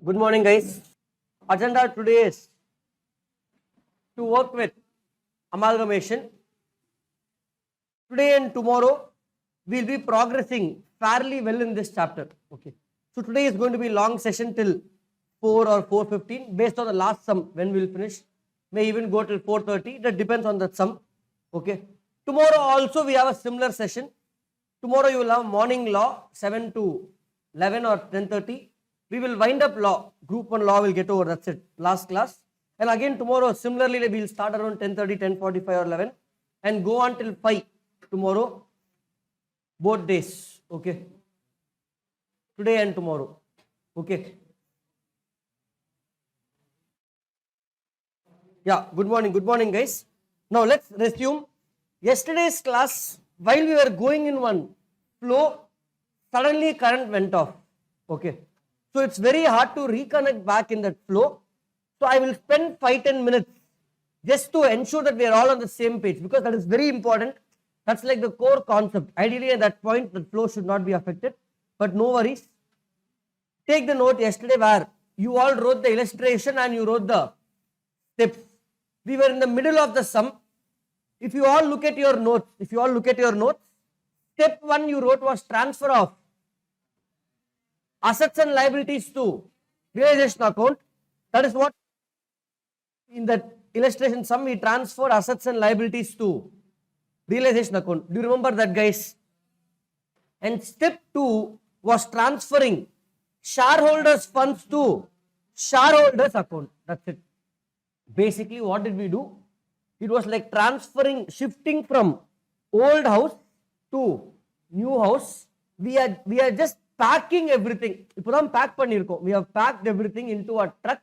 Good morning, guys. Agenda today is to work with amalgamation. Today and tomorrow, we'll be progressing fairly well in this chapter. Okay. So today is going to be long session till 4 or 4:15 based on the last sum when we'll finish. May even go till 4:30. That depends on the sum. Okay. Tomorrow also we have a similar session. Tomorrow you will have morning law 7 to 11 or 10:30. We will wind up law. Group 1 law will get over. That's it. Last class. And again tomorrow similarly we'll start around 10:30, 10:45 or 11 and go on till 5 tomorrow. Both days. Okay. Today and tomorrow. Okay. Yeah, good morning. Good morning, guys. Now let's resume. Yesterday's class, while we were going in one flow, suddenly current went off. Okay. So it's very hard to reconnect back in that flow. So I will spend 5-10 minutes just to ensure that we are all on the same page, because that is very important. That's like the core concept. Ideally at that point the flow should not be affected, but no worries. Take the note yesterday where you all wrote the illustration and you wrote the steps. We were in the middle of the sum. If you all look at your notes, step 1 you wrote was transfer of assets and liabilities to realization account. That is what in that illustration sum we transferred assets and liabilities to realization account. Do you remember that, guys? And step 2 was transferring shareholders funds to shareholders account. That's it. Basically what did we do? It was like transferring, shifting from old house to new house. We are just packing everything. We have packed everything into a truck.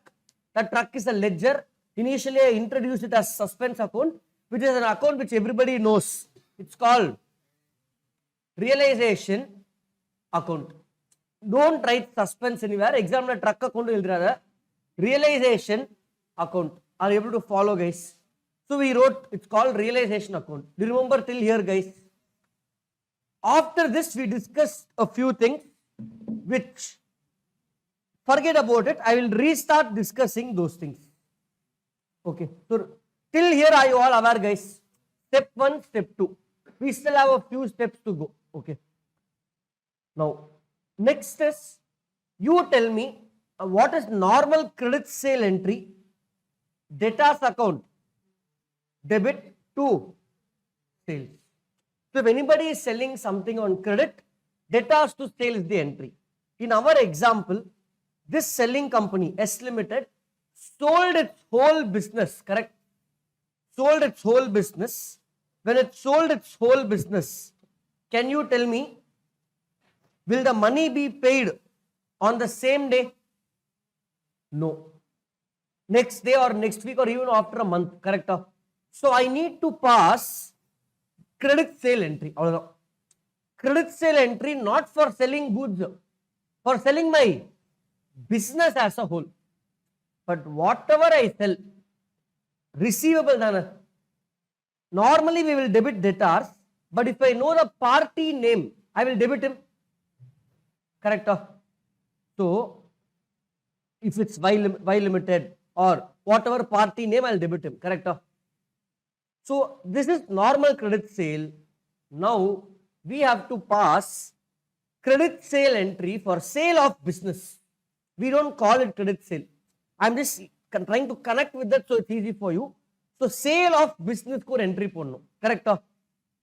That truck is a ledger. Initially I introduced it as suspense account, which is an account which everybody knows. It's called realization account. Don't write suspense anywhere. Example truck account, realization account. Are you able to follow, guys? So we wrote, it's called realization account. Do you remember till here, guys? After this we discussed a few things which, forget about it, I will restart discussing those things. Okay, so till here are you all aware, guys? Step 1, step 2. We still have a few steps to go. Okay. Now, next is, you tell me what is normal credit sale entry, debtors account, debit to sales. So if anybody is selling something on credit, debtors to sale is the entry. In our example, this selling company, S Limited, sold its whole business, correct? Sold its whole business. When it sold its whole business, can you tell me, will the money be paid on the same day? No. Next day or next week or even after a month, correct? So I need to pass credit sale entry. Credit sale entry not for selling goods, for selling my business as a whole. But whatever I sell, receivable, normally we will debit debtors, but if I know the party name, I will debit him. Correct? So if it's Y Limited or whatever party name, I will debit him. Correct? So this is normal credit sale. Now we have to pass credit sale entry for sale of business. We don't call it credit sale. I'm just trying to connect with that so it's easy for you. So sale of business ko entry ponno. Correct?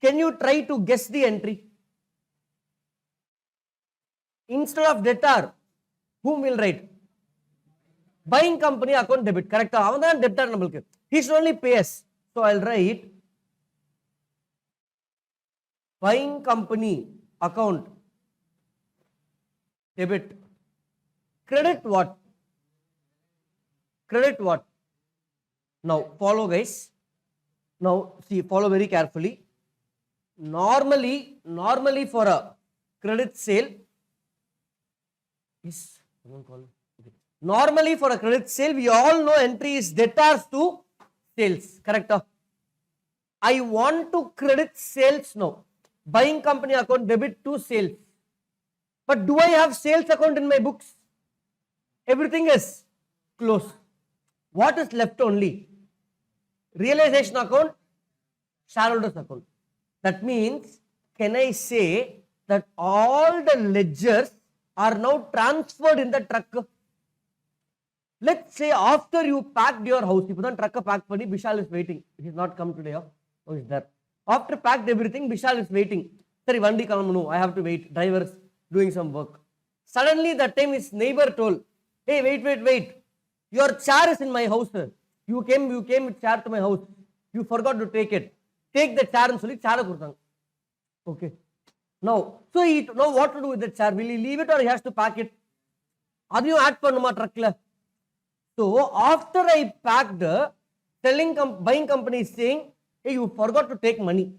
Can you try to guess the entry? Instead of debtor, whom will write? Buying company account debit. Correct? Debtor. He should only pay us. So I'll write buying company account debit. Credit what? Credit what? Now follow, guys. Now see, follow very carefully. Normally for a credit sale, normally for a credit sale, we all know entry is debtors to sales. Correct? I want to credit sales now. Buying company account debit to sales. But do I have sales account in my books? everything is closed. What is left only? Realization account, shareholders account. That means, can I say that all the ledgers are now transferred in the truck? Let's say after you packed your house, you put on truck pack pani, Vishal is waiting. He has not come today. Oh, he's there. After packed everything, Vishal is waiting. Sorry, Vandi come, no, I have to wait. Driver's doing some work. Suddenly that time his neighbor told, hey, wait. Your chair is in my house, sir. You came with chair to my house. You forgot to take it. Take the chair and solli chair kodutanga. Okay. Now what to do with the chair? Will he leave it or he has to pack it? Adiyum add pannuma truck la. So after I packed, buying company is saying, hey, you forgot to take money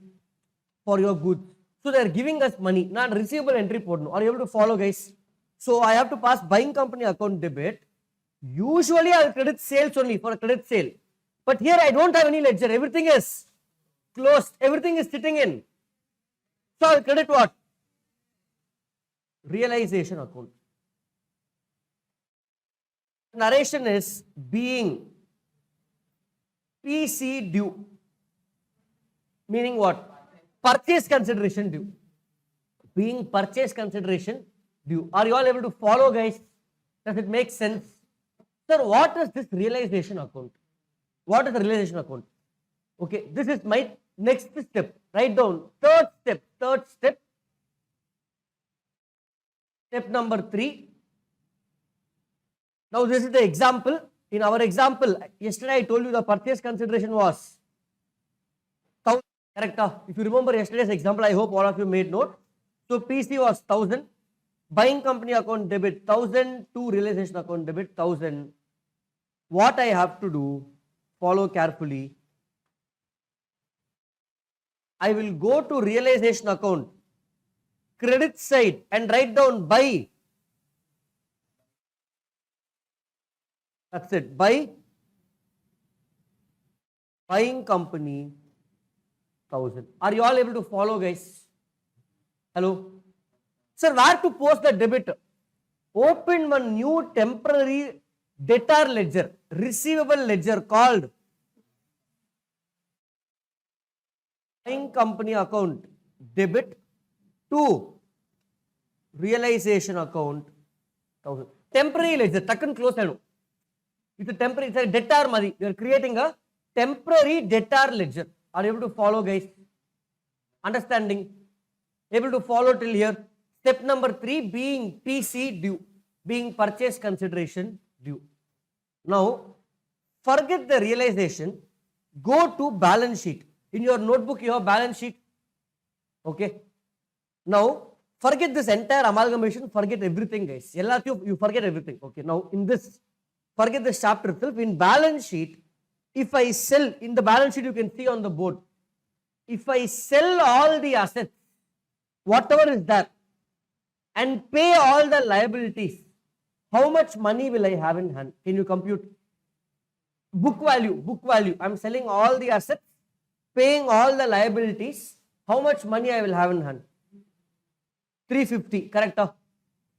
for your goods. So they are giving us money. Not receivable entry podnu. Are you able to follow, guys? So I have to pass buying company account debit. Usually I will credit sales only for a credit sale. But here I don't have any ledger. Everything is closed. Everything is sitting in. So I will credit what? Realization account. Narration is being PC due. Meaning what? Purchase consideration due. Being purchase consideration due. Are you all able to follow, guys? Does it make sense? Sir, what is this realization account? What is the realization account? Okay, this is my next step. Write down. Third step. Step number 3. Now this is the example. In our example, yesterday I told you the purchase consideration was 1000. Correct? If you remember yesterday's example, I hope all of you made note. So PC was 1000. Buying company account debit 1000 to realization account debit 1000. What I have to do, follow carefully. I will go to realization account, credit side and write down buy. That's it. Buying company 1000. Are you all able to follow, guys? Hello? Sir, where to post the debit? Open one new temporary debtor ledger, receivable ledger called buying company account debit to realization account 1000. Temporary ledger, tuck close. It's a temporary, it's a debtor money. You are creating a temporary debtor ledger. Are you able to follow, guys? Understanding? Able to follow till here? Step number 3, being PC due, being purchase consideration due. Now, forget the realization, go to balance sheet. In your notebook, you have balance sheet. Okay. Now, forget this entire amalgamation, forget everything, guys. You forget everything. Okay. Now, in this, forget this chapter itself. In balance sheet, if I sell, in the balance sheet, you can see on the board, if I sell all the assets, whatever is that, and pay all the liabilities, how much money will I have in hand? Can you compute? Book value. I'm selling all the assets, paying all the liabilities. How much money I will have in hand? 350, correct?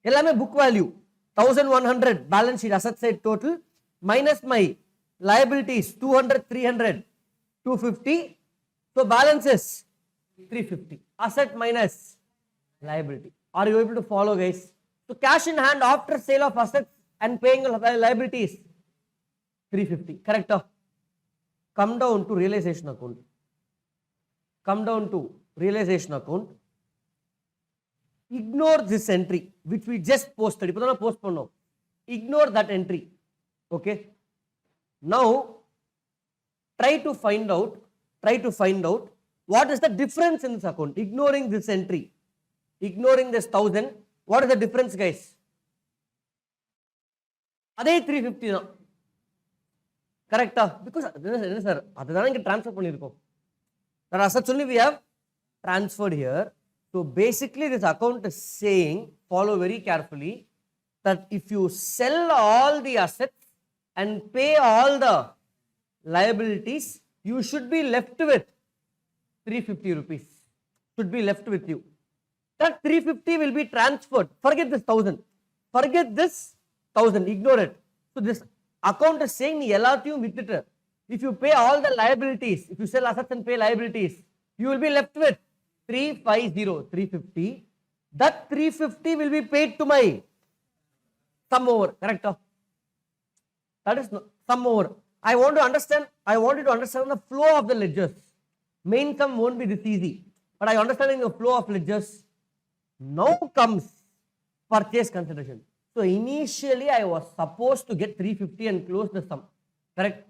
Ellame book value. 1100 balance sheet asset side total minus my liabilities 200, 300, 250. So balance is 350. Asset minus liability. Are you able to follow, guys? So cash in hand after sale of assets and paying liabilities 350. Correct? Come down to realization account. Ignore this entry which we just posted. Ignore that entry. Okay. Now try to find out what is the difference in this account. Ignoring this entry, ignoring this 1000. What is the difference, guys? Adhe 350 na. Correct? Because sir, adha transfer pannirkom. That assets only we have transferred here. So basically this account is saying, follow very carefully, that if you sell all the assets and pay all the liabilities, you should be left with 350 rupees. Should be left with you. That 350 will be transferred. Forget this 1000. Forget this 1000, ignore it. So this account is saying நீ எல்லாத்தையும் வித்துட்டு, if you pay all the liabilities, if you sell assets and pay liabilities, you will be left with 350, that 350 will be paid to my sum over, correct? That is sum over. I want you to understand the flow of the ledgers. Main sum won't be this easy, but I understanding the flow of ledgers. Now comes purchase consideration. So initially I was supposed to get 350 and close the sum, correct?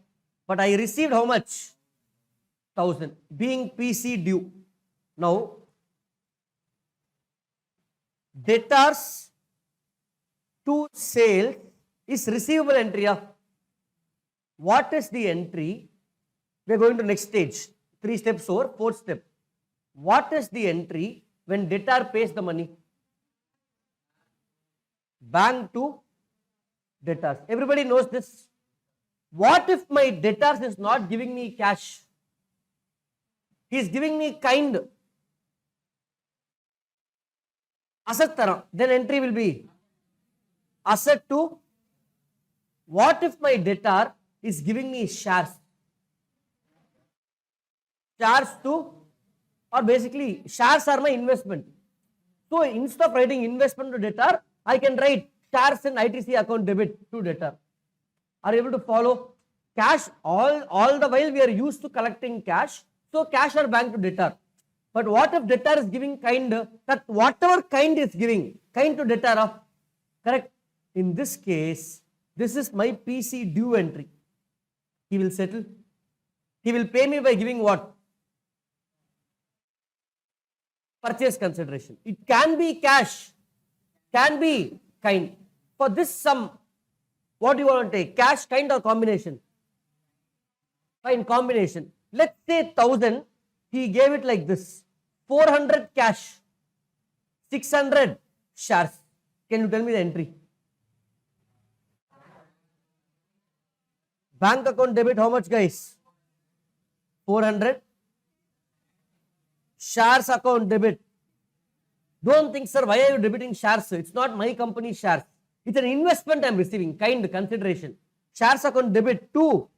But I received how much? 1000, being PC due. Now, debtors to sales is receivable entry. What is the entry? We are going to next stage. 3 steps over, 4th step. What is the entry when debtor pays the money? Bank to debtors. Everybody knows this. What if my debtors is not giving me cash? He is giving me kind. Asset tara. Then entry will be asset to. What if my debtor is giving me shares? Shares to, or basically shares are my investment. So instead of writing investment to debtor, I can write shares in ITC account debit to debtor. Are you able to follow? Cash, all the while we are used to collecting cash, so cash are bank to debtor. But what if debtor is giving kind, that whatever kind is giving, kind to debtor, correct? In this case, this is my PC due entry. He will settle. He will pay me by giving what? Purchase consideration. It can be cash, can be kind. For this sum, what do you want to take? Cash, kind, or combination? Fine, combination. Let's say 1000, he gave it like this. 400 cash, 600 shares. Can you tell me the entry? Bank account debit, how much, guys? 400. Shares account debit. Don't think, sir, why are you debiting shares? It's not my company shares. It's an investment I'm receiving, kind consideration. Shares account debit 2.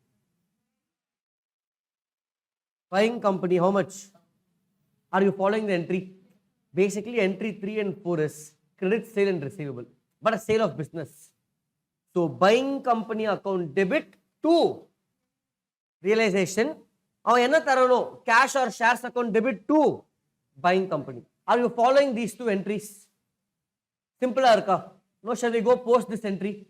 Buying company, how much? Are you following the entry? Basically, entry 3 and 4 is credit, sale and receivable, but a sale of business. So, buying company account debit 2. Realization. Cash or shares account debit 2. Buying company. Are you following these 2 entries? Simple, Arka. No, shall we go post this entry?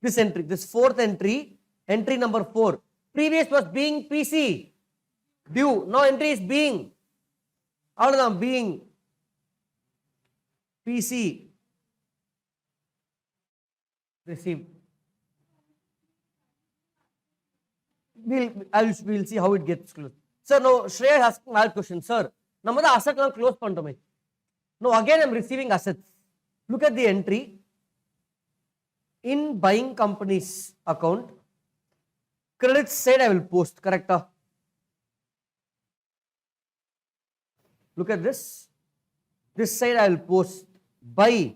This entry, this 4th entry, entry number 4. Previous was being PC due. Now entry is being. Being PC received. We'll see how it gets closed. Sir, now Shreya is asking my question. Sir, namada asset now close pantome. Now again I'm receiving assets. Look at the entry. In buying company's account, credit side I will post, correct? Look at this. This side I will post buy.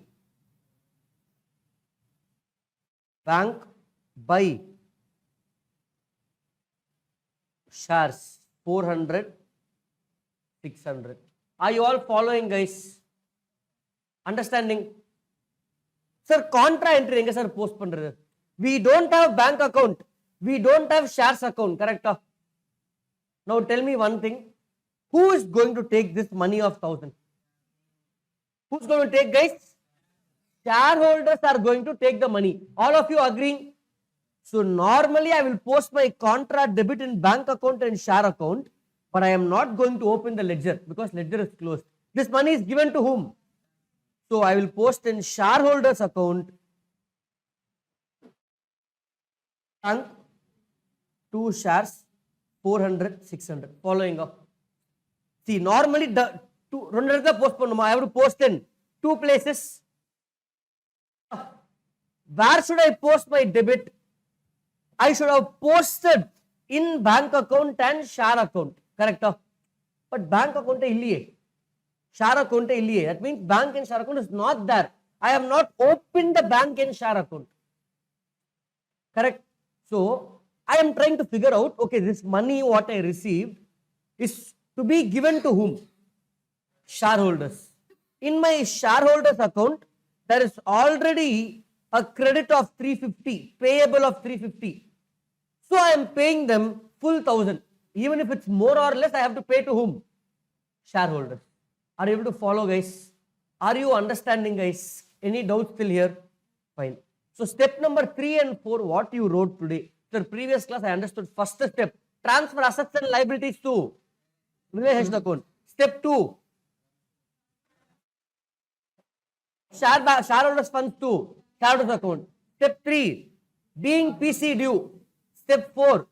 Bank buy shares 400, 600. Are you all following, guys? Understanding? Sir, contra entry enga sir post pandrathu? We don't have bank account. We don't have shares account, correct? Now tell me one thing. Who is going to take this money of 1000? Who's going to take, guys? Shareholders are going to take the money. All of you agreeing? So normally I will post my contra debit in bank account and share account, but I am not going to open the ledger because ledger is closed. This money is given to whom? So I will post in shareholders account, bank, 2 shares, 400, 600. Following up. See, normally I have to post in 2 places. Where should I post my debit? I should have posted in bank account and share account, correct? But bank account illiye, share account illiye. That means bank and share account is not there. I have not opened the bank and share account. Correct? So I am trying to figure out, okay, this money what I received is to be given to whom? Shareholders. In my shareholders account, there is already a credit of 350, payable of 350. So I am paying them full 1000. Even if it's more or less, I have to pay to whom? Shareholders. Are you able to follow, guys? Are you understanding, guys? Any doubts still here? Fine. So step number 3 and 4, what you wrote today. So previous class I understood first step, transfer assets and liabilities to realization account. Step 2, shareholders funds to shareholders account. Step 3, being PC due. Step 4,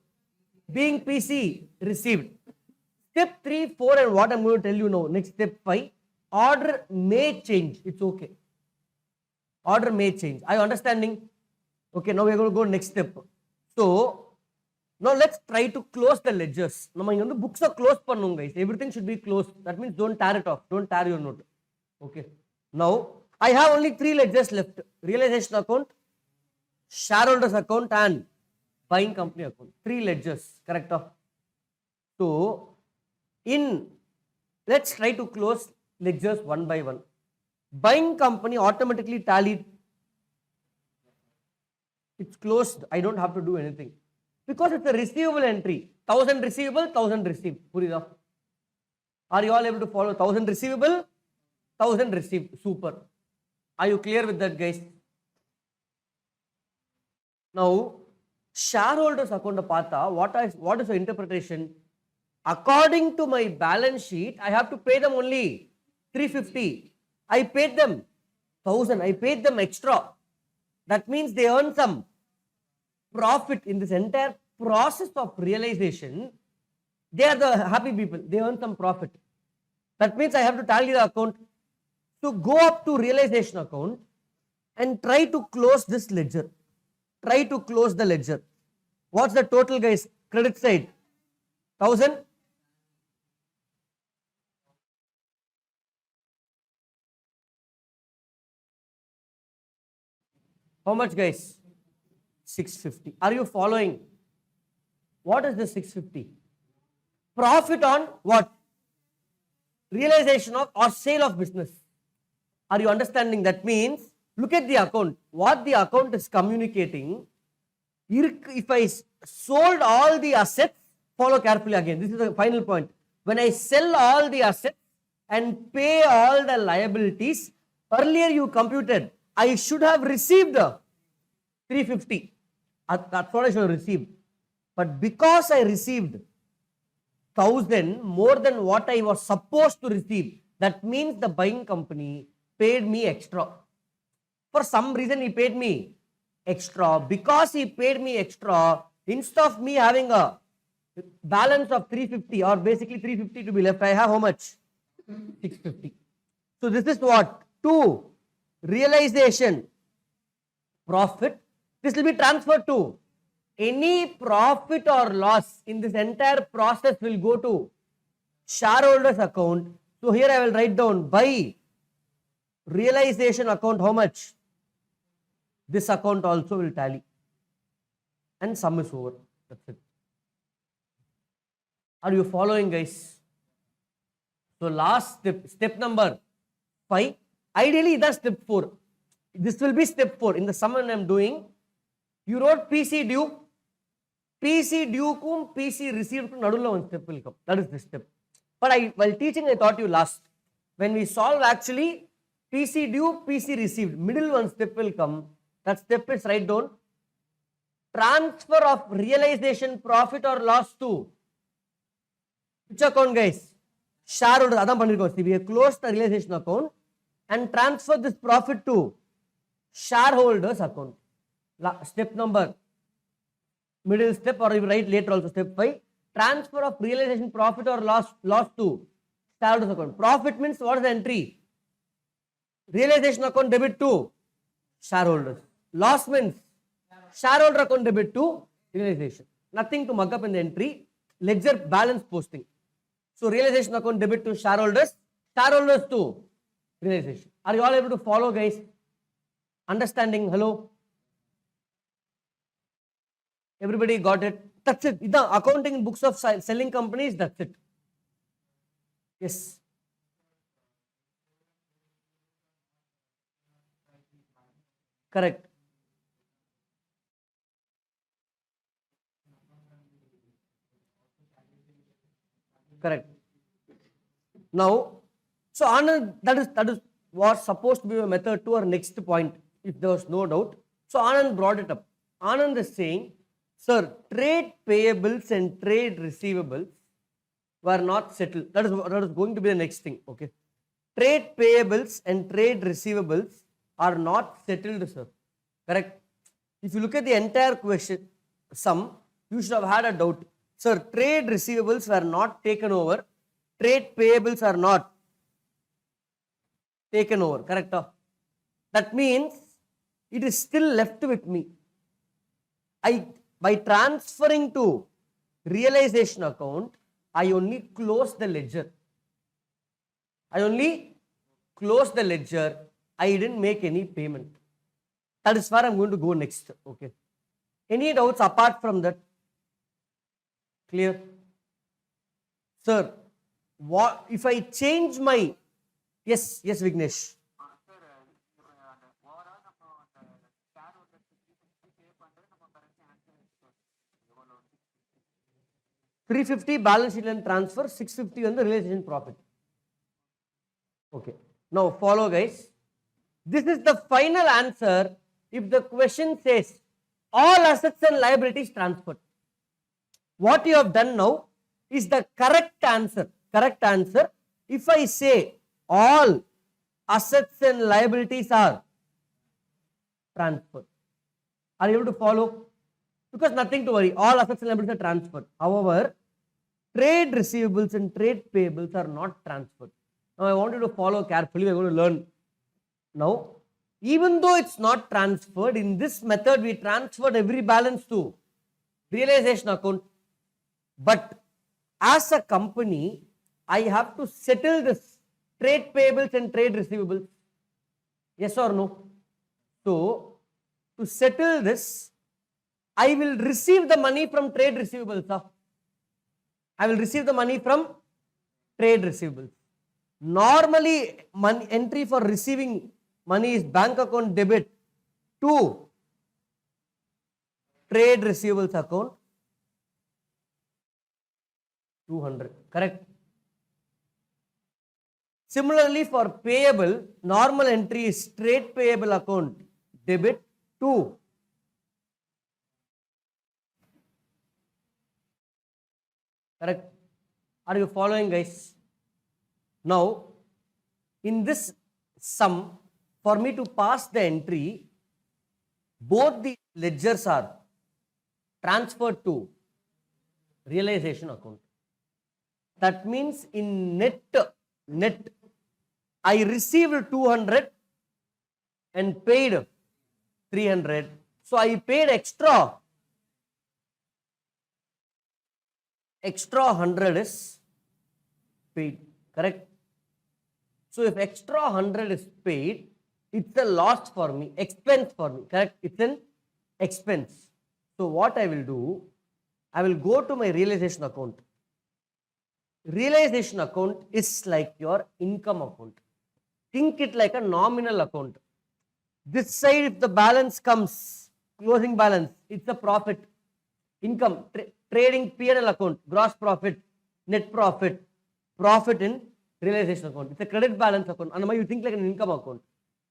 being PC received. Step 3, 4 and what I'm going to tell you now. Next step 5, order may change. It's okay. Order may change. Are you understanding? Okay, now we are going to go next step. So, now let's try to close the ledgers. Now, books are closed, guys. Everything should be closed. That means don't tear it off. Don't tear your note. Okay. Now, I have only 3 ledgers left. Realization account, shareholders account and buying company account. 3 ledgers. Correct? So, let's try to close ledgers one by one. Buying company automatically tallied. It's closed. I don't have to do anything. Because it's a receivable entry. 1000 receivable, 1000 received. Purida. Are you all able to follow? 1000 receivable, 1000 received. Super. Are you clear with that, guys? Now, shareholders account what is the interpretation? According to my balance sheet, I have to pay them only 350. I paid them 1000. I paid them extra. That means they earn some profit in this entire process of realization. They are the happy people. They earn some profit. That means I have to tally the account. So go up to realization account and try to close this ledger. Try to close the ledger. What's the total, guys? Credit side 1000. How much, guys? 650. Are you following? What is the 650? Profit on what? Realization of or sale of business. Are you understanding? That means, look at the account. What the account is communicating, if I sold all the assets, follow carefully again. This is the final point. When I sell all the assets and pay all the liabilities, earlier you computed, I should have received 350. That's what I should have received. But because I received 1000 more than what I was supposed to receive, that means the buying company paid me extra. For some reason, he paid me extra. Because he paid me extra, instead of me having a balance of 350 or basically 350 to be left, I have how much? 650. So this is what? 2. Realization profit. This will be transferred to any profit or loss in this entire process will go to shareholders account. So here I will write down by realization account how much? This account also will tally. And sum is over. That's it. Are you following, guys? So last step number 5. Ideally, that's step 4. This will be step 4. In the sum I am doing, you wrote PC due. PC due kum PC received to nadulla one step will come. That is the step. But while teaching, I taught you last. When we solve actually, PC due, PC received. Middle one step will come. That step is write down. Transfer of realization profit or loss to which account, guys? Shareholders. Adam panirukkom. See, we have closed the realization account and transfer this profit to shareholders account. Step number, middle step, or you write later also, step 5. Transfer of realization profit or loss to shareholders account. Profit means what is the entry? Realization account debit to shareholders. Loss means shareholder account debit to realization. Nothing to mug up in the entry. Ledger balance posting. So realization account debit to shareholders, shareholders to realization. Are you all able to follow, guys? Understanding? Hello? Everybody got it? That's it. The accounting in books of selling companies, that's it. Yes. Correct. Correct. Now, so Anand, that is was supposed to be a method to our next point, if there was no doubt. So Anand brought it up. Anand is saying, sir, trade payables and trade receivables were not settled. That is going to be the next thing. Okay. Trade payables and trade receivables are not settled, sir. Correct. If you look at the entire question, you should have had a doubt. Sir, trade receivables were not taken over. Trade payables are not taken over. Correct? That means it is still left with me. By transferring to realization account, I only close the ledger. I didn't make any payment. That is where I'm going to go next. Okay. Any doubts apart from that? Clear? Sir, what if I change my... Yes, Vignesh. 350 balance sheet and transfer, 650 on the realization profit. Okay. Now follow, guys. This is the final answer if the question says all assets and liabilities transferred. What you have done now is the correct answer. Correct answer. If I say all assets and liabilities are transferred. Are you able to follow? Because nothing to worry. All assets and liabilities are transferred. However, trade receivables and trade payables are not transferred. Now I want you to follow carefully. We're going to learn. Now, even though it's not transferred, in this method we transferred every balance to realization account. But as a company, I have to settle this trade payables and trade receivables. Yes or no? So, to settle this, I will receive the money from trade receivables. I will receive the money from trade receivables. Normally, entry for receiving money is bank account debit to trade receivables account 200. Correct? Similarly, for payable, normal entry is trade payable account debit to correct? Are you following, guys? Now, in this sum, for me to pass the entry, both the ledgers are transferred to realization account. That means in net, I received 200 and paid 300. So I paid extra 100 is paid. Correct? So if extra 100 is paid, it's a loss for me, expense for me. Correct? It's an expense. So what I will do, I will go to my realization account. Realization account is like your income account. Think it like a nominal account. This side, if the balance comes, closing balance, it's a profit. Income, trading P&L account, gross profit, net profit, profit in realization account. It's a credit balance account. And you think like an income account.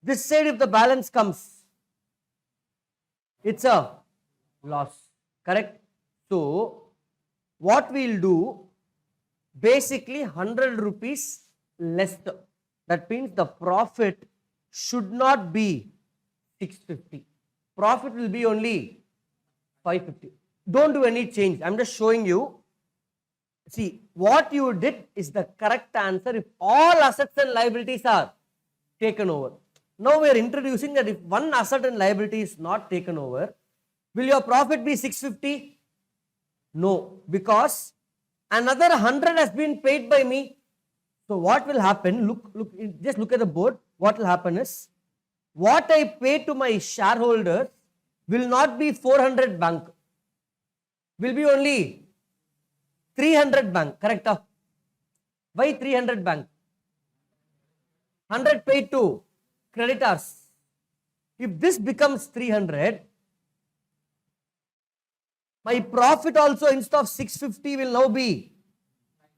This side, if the balance comes, it's a loss. Correct? So, what we'll do, basically 100 rupees less. That means the profit should not be 650. Profit will be only 550. Don't do any change. I'm just showing you. See, what you did is the correct answer if all assets and liabilities are taken over. Now we are introducing that if one asset and liability is not taken over, will your profit be 650? No, because another 100 has been paid by me. So what will happen? Just look at the board. What will happen is, what I pay to my shareholders will not be 400 bank. will be only 300 bank, correct? Why 300 bank? 100 paid to creditors. If this becomes 300, my profit also instead of 650 will now be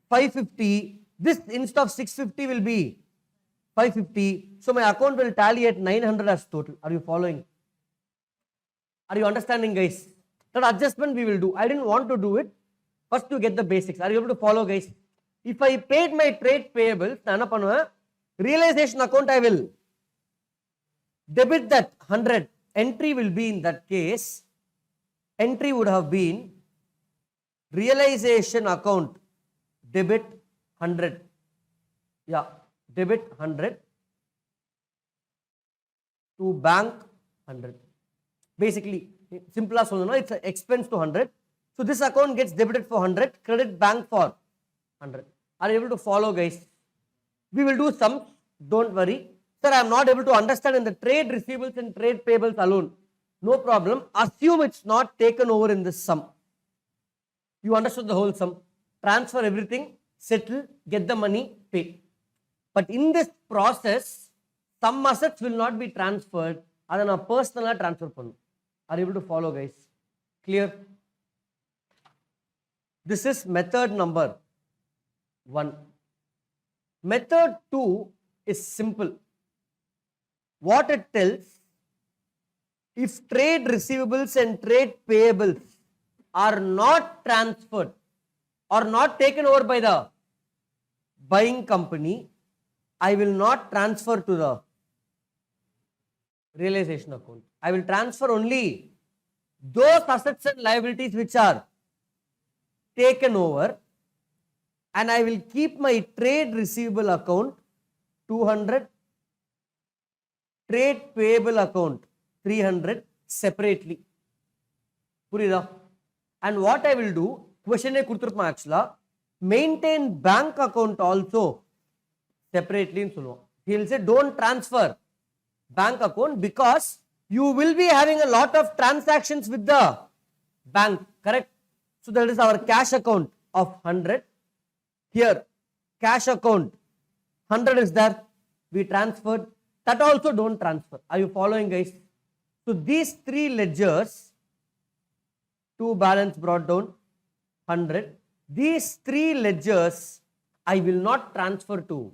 550. This instead of 650 will be 550. So my account will tally at 900 as total. Are you following? Are you understanding, guys? That adjustment we will do. I didn't want to do it. First to get the basics. Are you able to follow, guys? If I paid my trade payables, realization account I will debit that 100. Entry will be in that case. Entry would have been realization account debit 100. Yeah, debit 100 to bank 100. Basically, simple as it's an expense to 100. So this account gets debited for 100, credit bank for 100. Are you able to follow, guys? We will do some. Don't worry. Sir, I am not able to understand in the trade receivables and trade payables alone. No problem. Assume it's not taken over in this sum. You understood the whole sum. Transfer everything, settle, get the money, pay. But in this process, some assets will not be transferred. Adha na personal transfer pannu. Are you able to follow, guys? Clear? This is method number 1. Method 2 is simple. What it tells, if trade receivables and trade payables are not transferred or not taken over by the buying company, I will not transfer to the realization account. I will transfer only those assets and liabilities which are taken over, and I will keep my trade receivable account 200, trade payable account 300 separately. Purida. And what I will do, question actually, maintain bank account also separately. He will say don't transfer bank account because you will be having a lot of transactions with the bank, correct? So that is our cash account of 100. Here, cash account 100 is there. We transferred. That also don't transfer. Are you following, guys? So these 3 ledgers, 2 balance brought down 100. These 3 ledgers I will not transfer to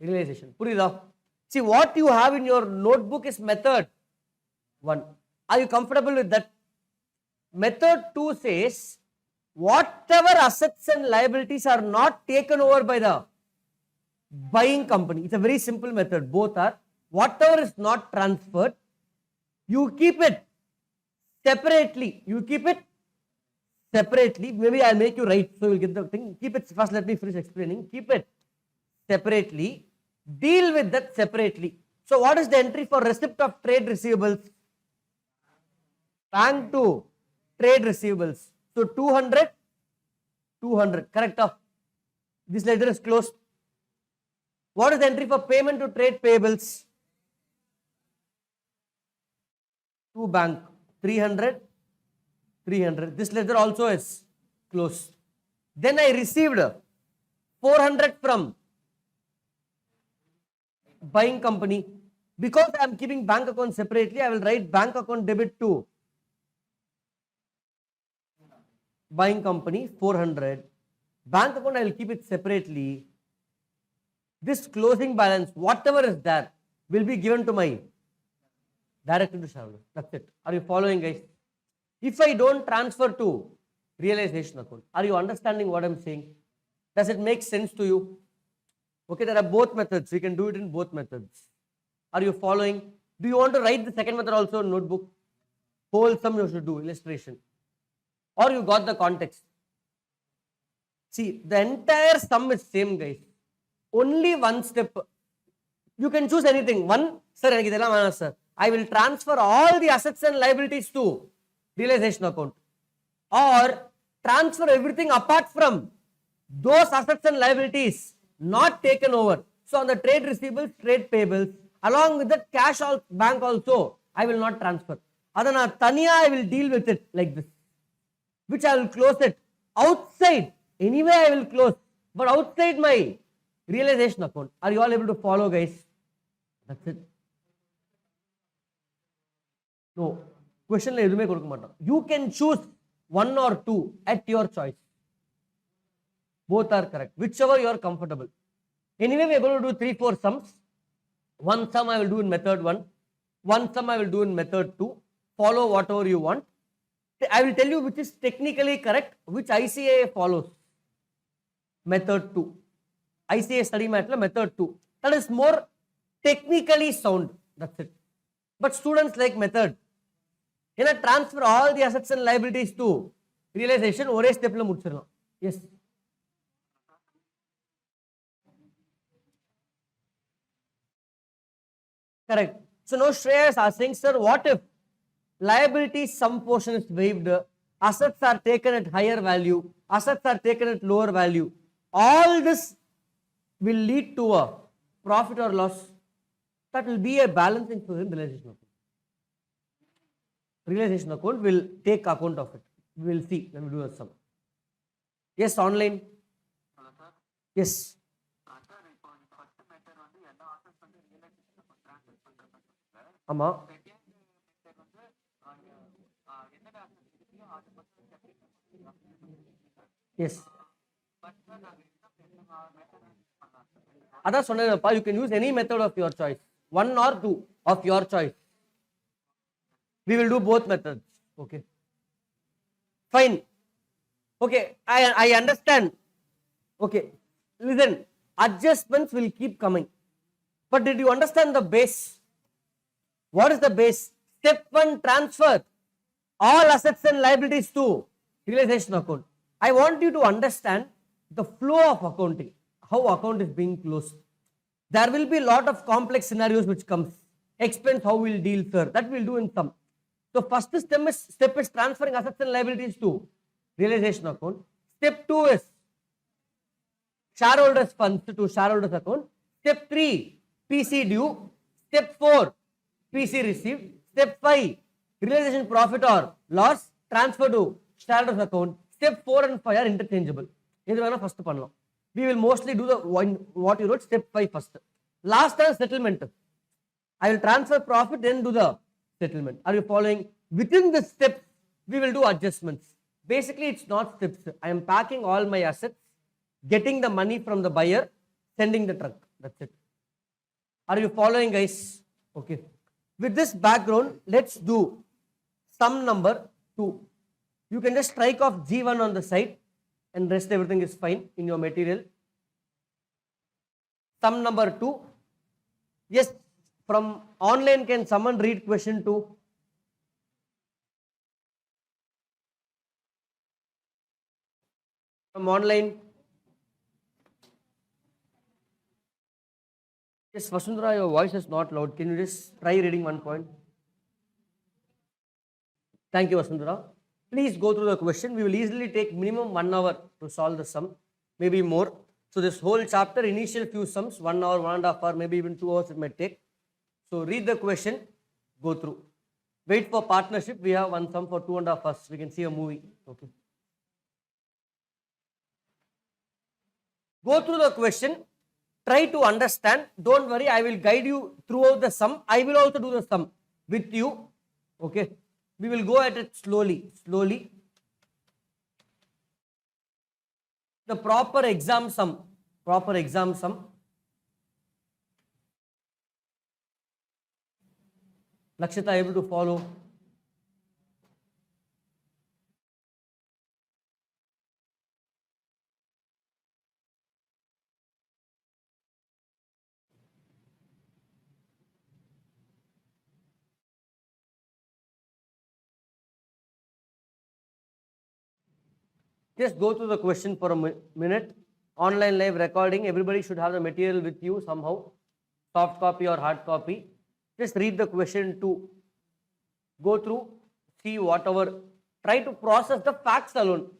realization. Purida. See, what you have in your notebook is method 1. Are you comfortable with that? Method 2 says whatever assets and liabilities are not taken over by the buying company. It's a very simple method. Both are. Whatever is not transferred, you keep it separately. You keep it separately. Maybe I'll make you write so you'll get the thing. Keep it. First, let me finish explaining. Keep it separately. Deal with that separately. So what is the entry for receipt of trade receivables? Bank to trade receivables. So 200, 200. Correct? This ledger is closed. What is the entry for payment to trade payables? To bank. 300, 300. This ledger also is closed. Then I received 400 from buying company. Because I am keeping bank account separately, I will write bank account debit to buying company 400. Bank account I will keep it separately. This closing balance, whatever is there, will be given to my directly to shareholder. That's it. Are you following, guys? If I don't transfer to realization account, are you understanding what I'm saying? Does it make sense to you? Okay, there are both methods. We can do it in both methods. Are you following? Do you want to write the second method also in notebook? Whole sum you should do, illustration. Or you got the context. See, the entire sum is same, guys. Only one step. You can choose anything. One, sir, I will transfer all the assets and liabilities to realization account. Or transfer everything apart from those assets and liabilities not taken over. So on the trade receivables, trade payables, along with the cash bank also, I will not transfer. Adana Tanya, I will deal with it like this. which I will close it outside. Anyway, I will close, but outside my realization account. Are you all able to follow, guys? That's it. No. Question எதுவுமே கொடுக்க மாட்டோம். You can choose one or two at your choice. Both are correct. Whichever you are comfortable. Anyway, we are going to do 3-4 sums. One sum I will do in method 1. One sum I will do in method 2. Follow whatever you want. I will tell you which is technically correct, which ICA follows. Method 2. ICA study method 2. That is more technically sound. That's it. But students like method. You know, transfer all the assets and liabilities to realization. ஒரே ஸ்டெப்ல முடிச்சிடலாம். Yes. Correct. So now Shreya is asking, sir, what if liabilities some portion is waived, assets are taken at higher value, assets are taken at lower value. All this will lead to a profit or loss. That will be a balancing for him realization account. Realization account will take account of it. We will see when we do the sum. Yes, online. Yes. ஆமா. Yes. அதான் சொன்னேன்ப்பா, you can use any method of your choice. One or two of your choice. We will do both methods. Okay. Fine. Okay. I understand. Okay. Listen. Adjustments will keep coming. But did you understand the base? What is the base? Step 1, transfer all assets and liabilities to realization account. I want you to understand the flow of accounting, how account is being closed. There will be a lot of complex scenarios which comes. Expense, how we'll deal, sir. That we'll do in some. So first step is transferring assets and liabilities to realization account. Step 2 is shareholders funds to shareholders account. Step 3, PC due. Step 4, PC received. Step 5, realization profit or loss transfer to shareholders account. Step 4 and 5 are interchangeable. First pannalam. We will mostly do the one what you wrote, step 5 first. Last time settlement. I will transfer profit, then do the settlement. Are you following? Within the steps, we will do adjustments. Basically, it's not steps. I am packing all my assets, getting the money from the buyer, sending the truck. That's it. Are you following, guys? Okay. With this background, let's do sum number 2. You can just strike off G1 on the side and rest everything is fine in your material. Sum number 2. Yes, from online, can someone read question 2? From online. Yes, Vasundhara, your voice is not loud. Can you just try reading one point? Thank you, Vasundhara. Please go through the question. We will easily take minimum 1 hour to solve the sum, maybe more. So this whole chapter, initial few sums, 1 hour, 1.5 hour, maybe even 2 hours it might take. So read the question, go through. Wait for partnership. We have one sum for 2.5 hours. We can see a movie. Okay. Go through the question. Try to understand. Don't worry. I will guide you throughout the sum. I will also do the sum with you. Okay. We will go at it slowly. The proper exam sum. Lakshita, able to follow? Just go through the question for a minute. Online live recording. Everybody should have the material with you somehow. Soft copy or hard copy. Just read the question too. Go through, see whatever. Try to process the facts alone.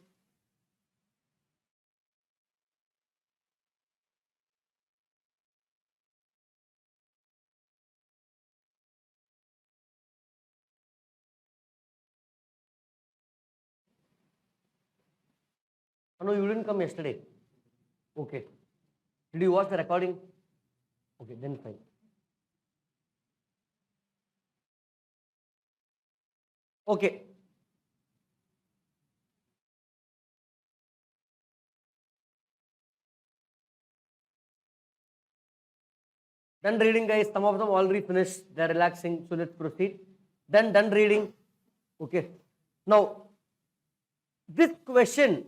No, you didn't come yesterday. Okay. Did you watch the recording? Okay, then fine. Okay. Done reading, guys. Some of them already finished. They're relaxing. So let's proceed. Then done reading. Okay. Now, this question,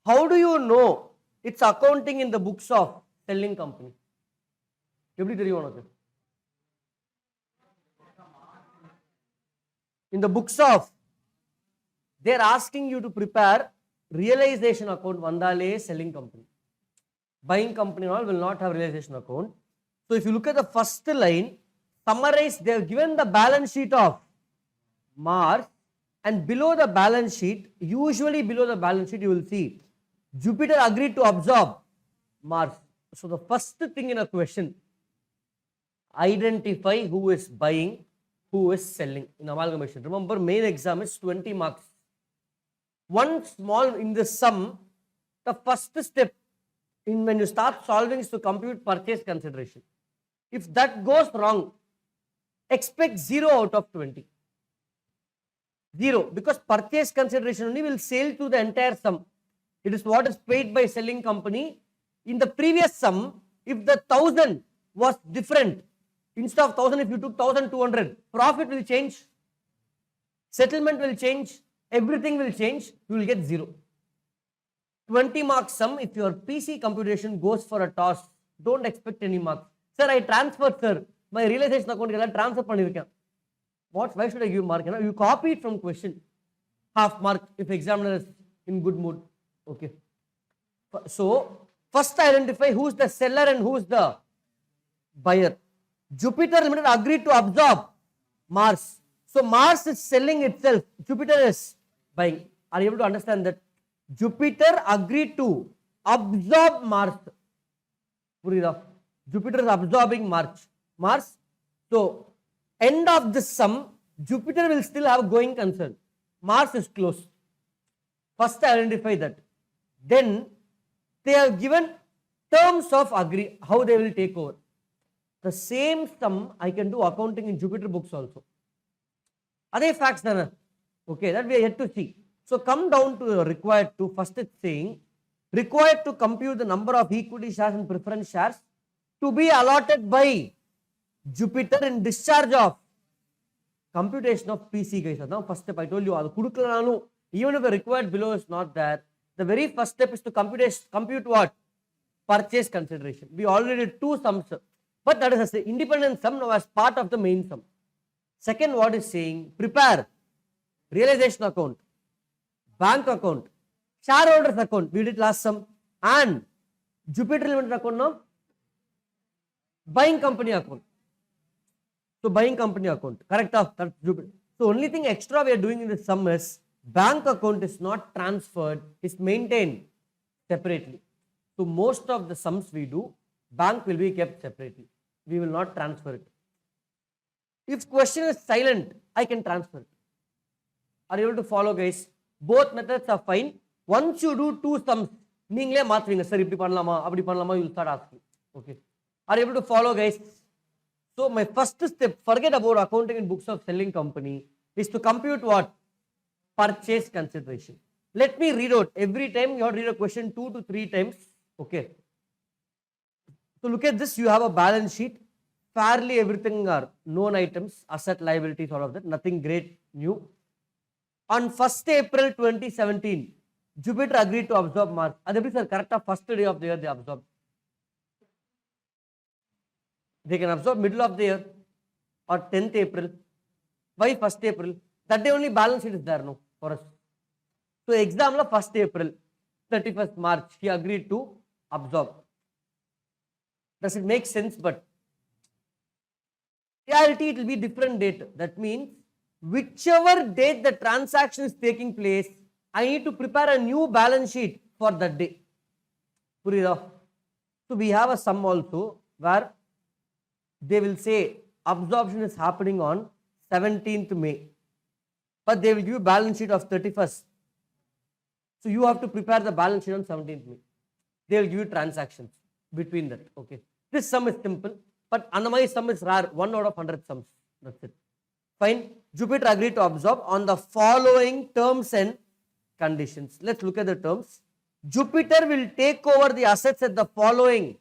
how do you know it's accounting in the books of selling company? In the books of, they're asking you to prepare realization account vandale selling company. Buying company and all will not have realization account. So if you look at the first line, summarize, they have given the balance sheet of Mars, and below the balance sheet, usually below the balance sheet, you will see Jupiter agreed to absorb Mars. So the first thing in a question, identify who is buying, who is selling in amalgamation. Remember, main exam is 20 marks. One small in the sum, the first step in when you start solving is to compute purchase consideration. If that goes wrong, expect 0 out of 20. 0, because purchase consideration only will sail to the entire sum. It is what is paid by selling company. In the previous sum, if the 1000 was different, instead of 1000, if you took 1200, profit will change, settlement will change, everything will change, you will get 0. 20 marks sum, if your PC computation goes for a toss, don't expect any marks. Sir, I transferred, sir. My realization account transfer பண்ணிருக்கேன். What? Why should I give mark? You copy it from question. Half mark if examiner is in good mood. Okay. So, first identify who is the seller and who is the buyer. Jupiter Limited agreed to absorb Mars. So, Mars is selling itself. Jupiter is buying. Are you able to understand that? Jupiter agreed to absorb Mars. Jupiter is absorbing Mars. So, end of this sum, Jupiter will still have going concern. Mars is closed. First identify that. Then they have given terms of agree, how they will take over. The same sum I can do accounting in Jupiter books also. Are they facts then? Okay, that we are yet to see. So come down to required to, first it's saying, required to compute the number of equity shares and preference shares to be allotted by Jupiter in discharge of computation of PC, guys. Now first step I told you, even if the required below is not there, the very first step is to compute what? Purchase consideration. We already did 2 sums, but that is an independent sum now as part of the main sum. Second, what is saying? Prepare realization account, bank account, shareholders account, we did last sum, and Jupiter Limited account now, buying company account. So buying company account, correct? That's Jupiter. So only thing extra we are doing in this sum is bank account is not transferred, it's maintained separately. So most of the sums we do, bank will be kept separately. We will not transfer it. If question is silent, I can transfer it. Are you able to follow, guys? Both methods are fine. Once you do 2 sums, நீங்களே மாத்துவீங்க sir இப்படி பண்ணலாமா அப்படி பண்ணலாமா, you will start asking. Okay. Are you able to follow, guys? So my first step, forget about accounting in books of selling company, is to compute what? Purchase consideration. Let me read out. Every time you have to read a question 2 to 3 times. Okay. So look at this. You have a balance sheet. Fairly everything are known items, asset, liabilities, all of that. Nothing great new. On 1st April 2017, Jupiter agreed to absorb Mars. That's sir, correct? First day of the year they absorb. They can absorb middle of the year or 10th April. Why 1st April? That day only balance sheet is there, no, for us. So example of 1st April, 31st March, he agreed to absorb. Does it make sense? But reality, it will be different date. That means whichever date the transaction is taking place, I need to prepare a new balance sheet for that day. So we have a sum also where they will say absorption is happening on 17th May. But they will give balance sheet of 31st. So you have to prepare the balance sheet on 17th May. They will give you transactions between that. Okay. This sum is simple, but Anamai sum is rare. 1 out of 100 sums. That's it. Fine. Jupiter agreed to absorb on the following terms and conditions. Let's look at the terms. Jupiter will take over the assets at the following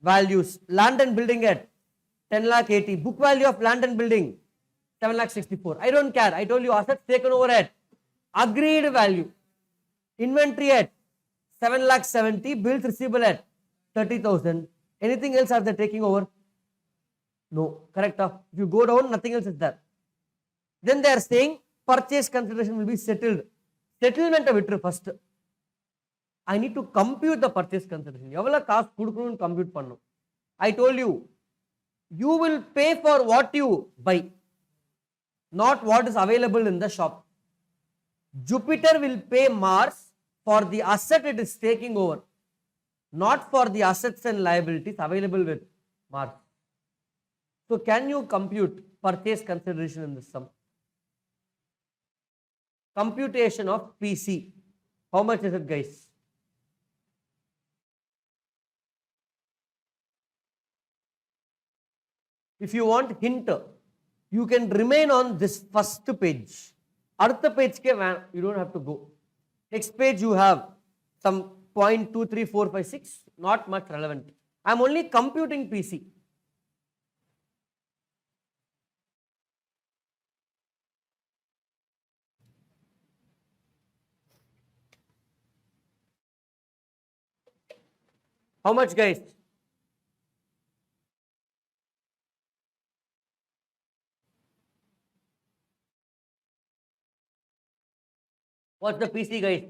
values. Land and building at 10 lakh 80. Book value of land and building 7 lakh 64. I don't care. I told you assets taken over at agreed value. Inventory at 7 lakh 70. Bills receivable at 30,000. Anything else are they taking over? No. Correct. If you go down, nothing else is there. Then they are saying purchase consideration will be settled. Settlement of it first. I need to compute the purchase consideration. Evala cost kudukunu compute pannu. I told you, you will pay for what you buy, not what is available in the shop. Jupiter will pay Mars for the asset it is taking over, not for the assets and liabilities available with Mars. So can you compute purchase consideration in this sum? Computation of PC. How much is it, guys? If you want hint, you can remain on this first page. Artha page you don't have to go. Next page you have some 0.23456, not much relevant. I am only computing PC. How much, guys? What's the PC, guys?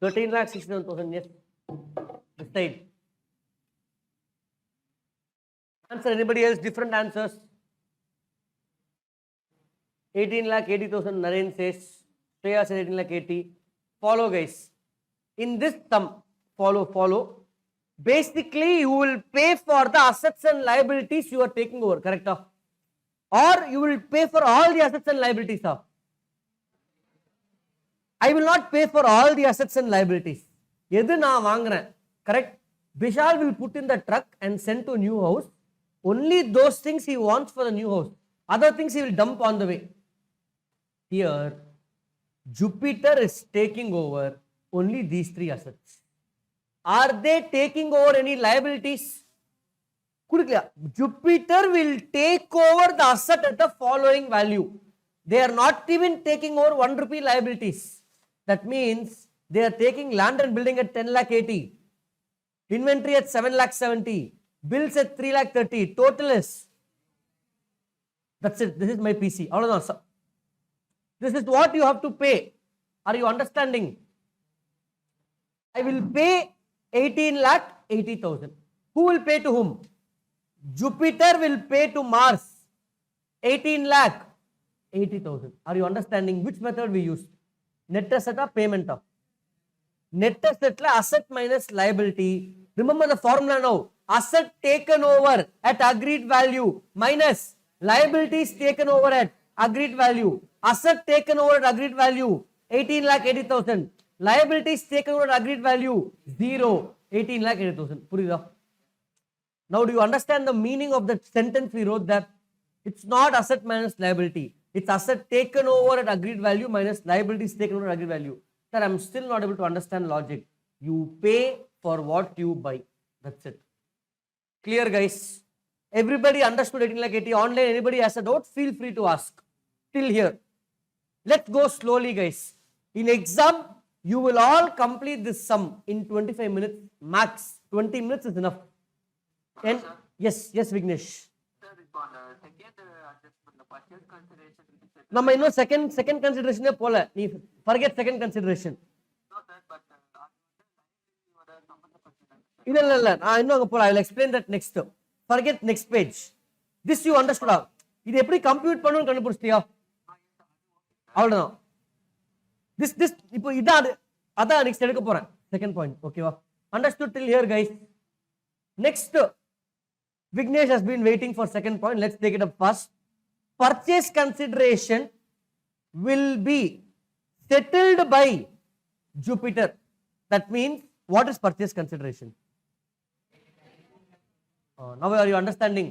13,67,000, yes. This side. Answer, anybody else? Different answers. 18,80,000, Naren says. Shreya says 18,80,000. Follow, guys. In this sum, follow. Basically, you will pay for the assets and liabilities you are taking over, correct? Or you will pay for all the assets and liabilities. I will not pay for all the assets and liabilities. Correct? Bishal will put in the truck and send to new house. Only those things he wants for the new house. Other things he will dump on the way. Here, Jupiter is taking over only these three assets. Are they taking over any liabilities? Jupiter will take over the asset at the following value. They are not even taking over 1 rupee liabilities. That means they are taking land and building at 10 lakh 80, inventory at 7 lakh 70, bills at 3 lakh 30. Total is, that's it. This is my PC. This is what you have to pay. Are you understanding? I will pay 18 lakh 80,000. Who will pay to whom? Jupiter will pay to Mars 18 lakh 80,000. Are you understanding which method we use? Net asset or payment of? Net asset, asset minus liability. Remember the formula now. Asset taken over at agreed value minus liabilities taken over at agreed value. Asset taken over at agreed value 18 lakh 80,000. Liabilities taken over at agreed value 0. 18 lakh 80,000. Now do you understand the meaning of the sentence we wrote there? It's not asset minus liability. It's asset taken over at agreed value minus liabilities taken over at agreed value. Sir, I'm still not able to understand logic. You pay for what you buy. That's it. Clear, guys? Everybody understood 18 lakh 80. Online, anybody has a doubt, feel free to ask. Till here. Let's go slowly, guys. In exam, you will all complete this sum in 25 minutes max. 20 minutes is enough. And yes, Vignesh. நம்ம இன்னும் second consideration போல நீ forget second consideration இல்ல நான் இன்னும் அங்க போல I will explain that next. Forget next page. This you understood. இது எப்படி கம்ப்யூட் பண்ணனும் கண்டுபிடிச்சிட்டியா? அவ்வளவுதான். This இப்போ அதான் next எடுக்க போறேன். Second point. ஓகேவா? Understood till here, guys? Next, Vignesh has been waiting for second point. Let's take it up first. Purchase consideration will be settled by Jupiter. That means, what is purchase consideration? Now are you understanding?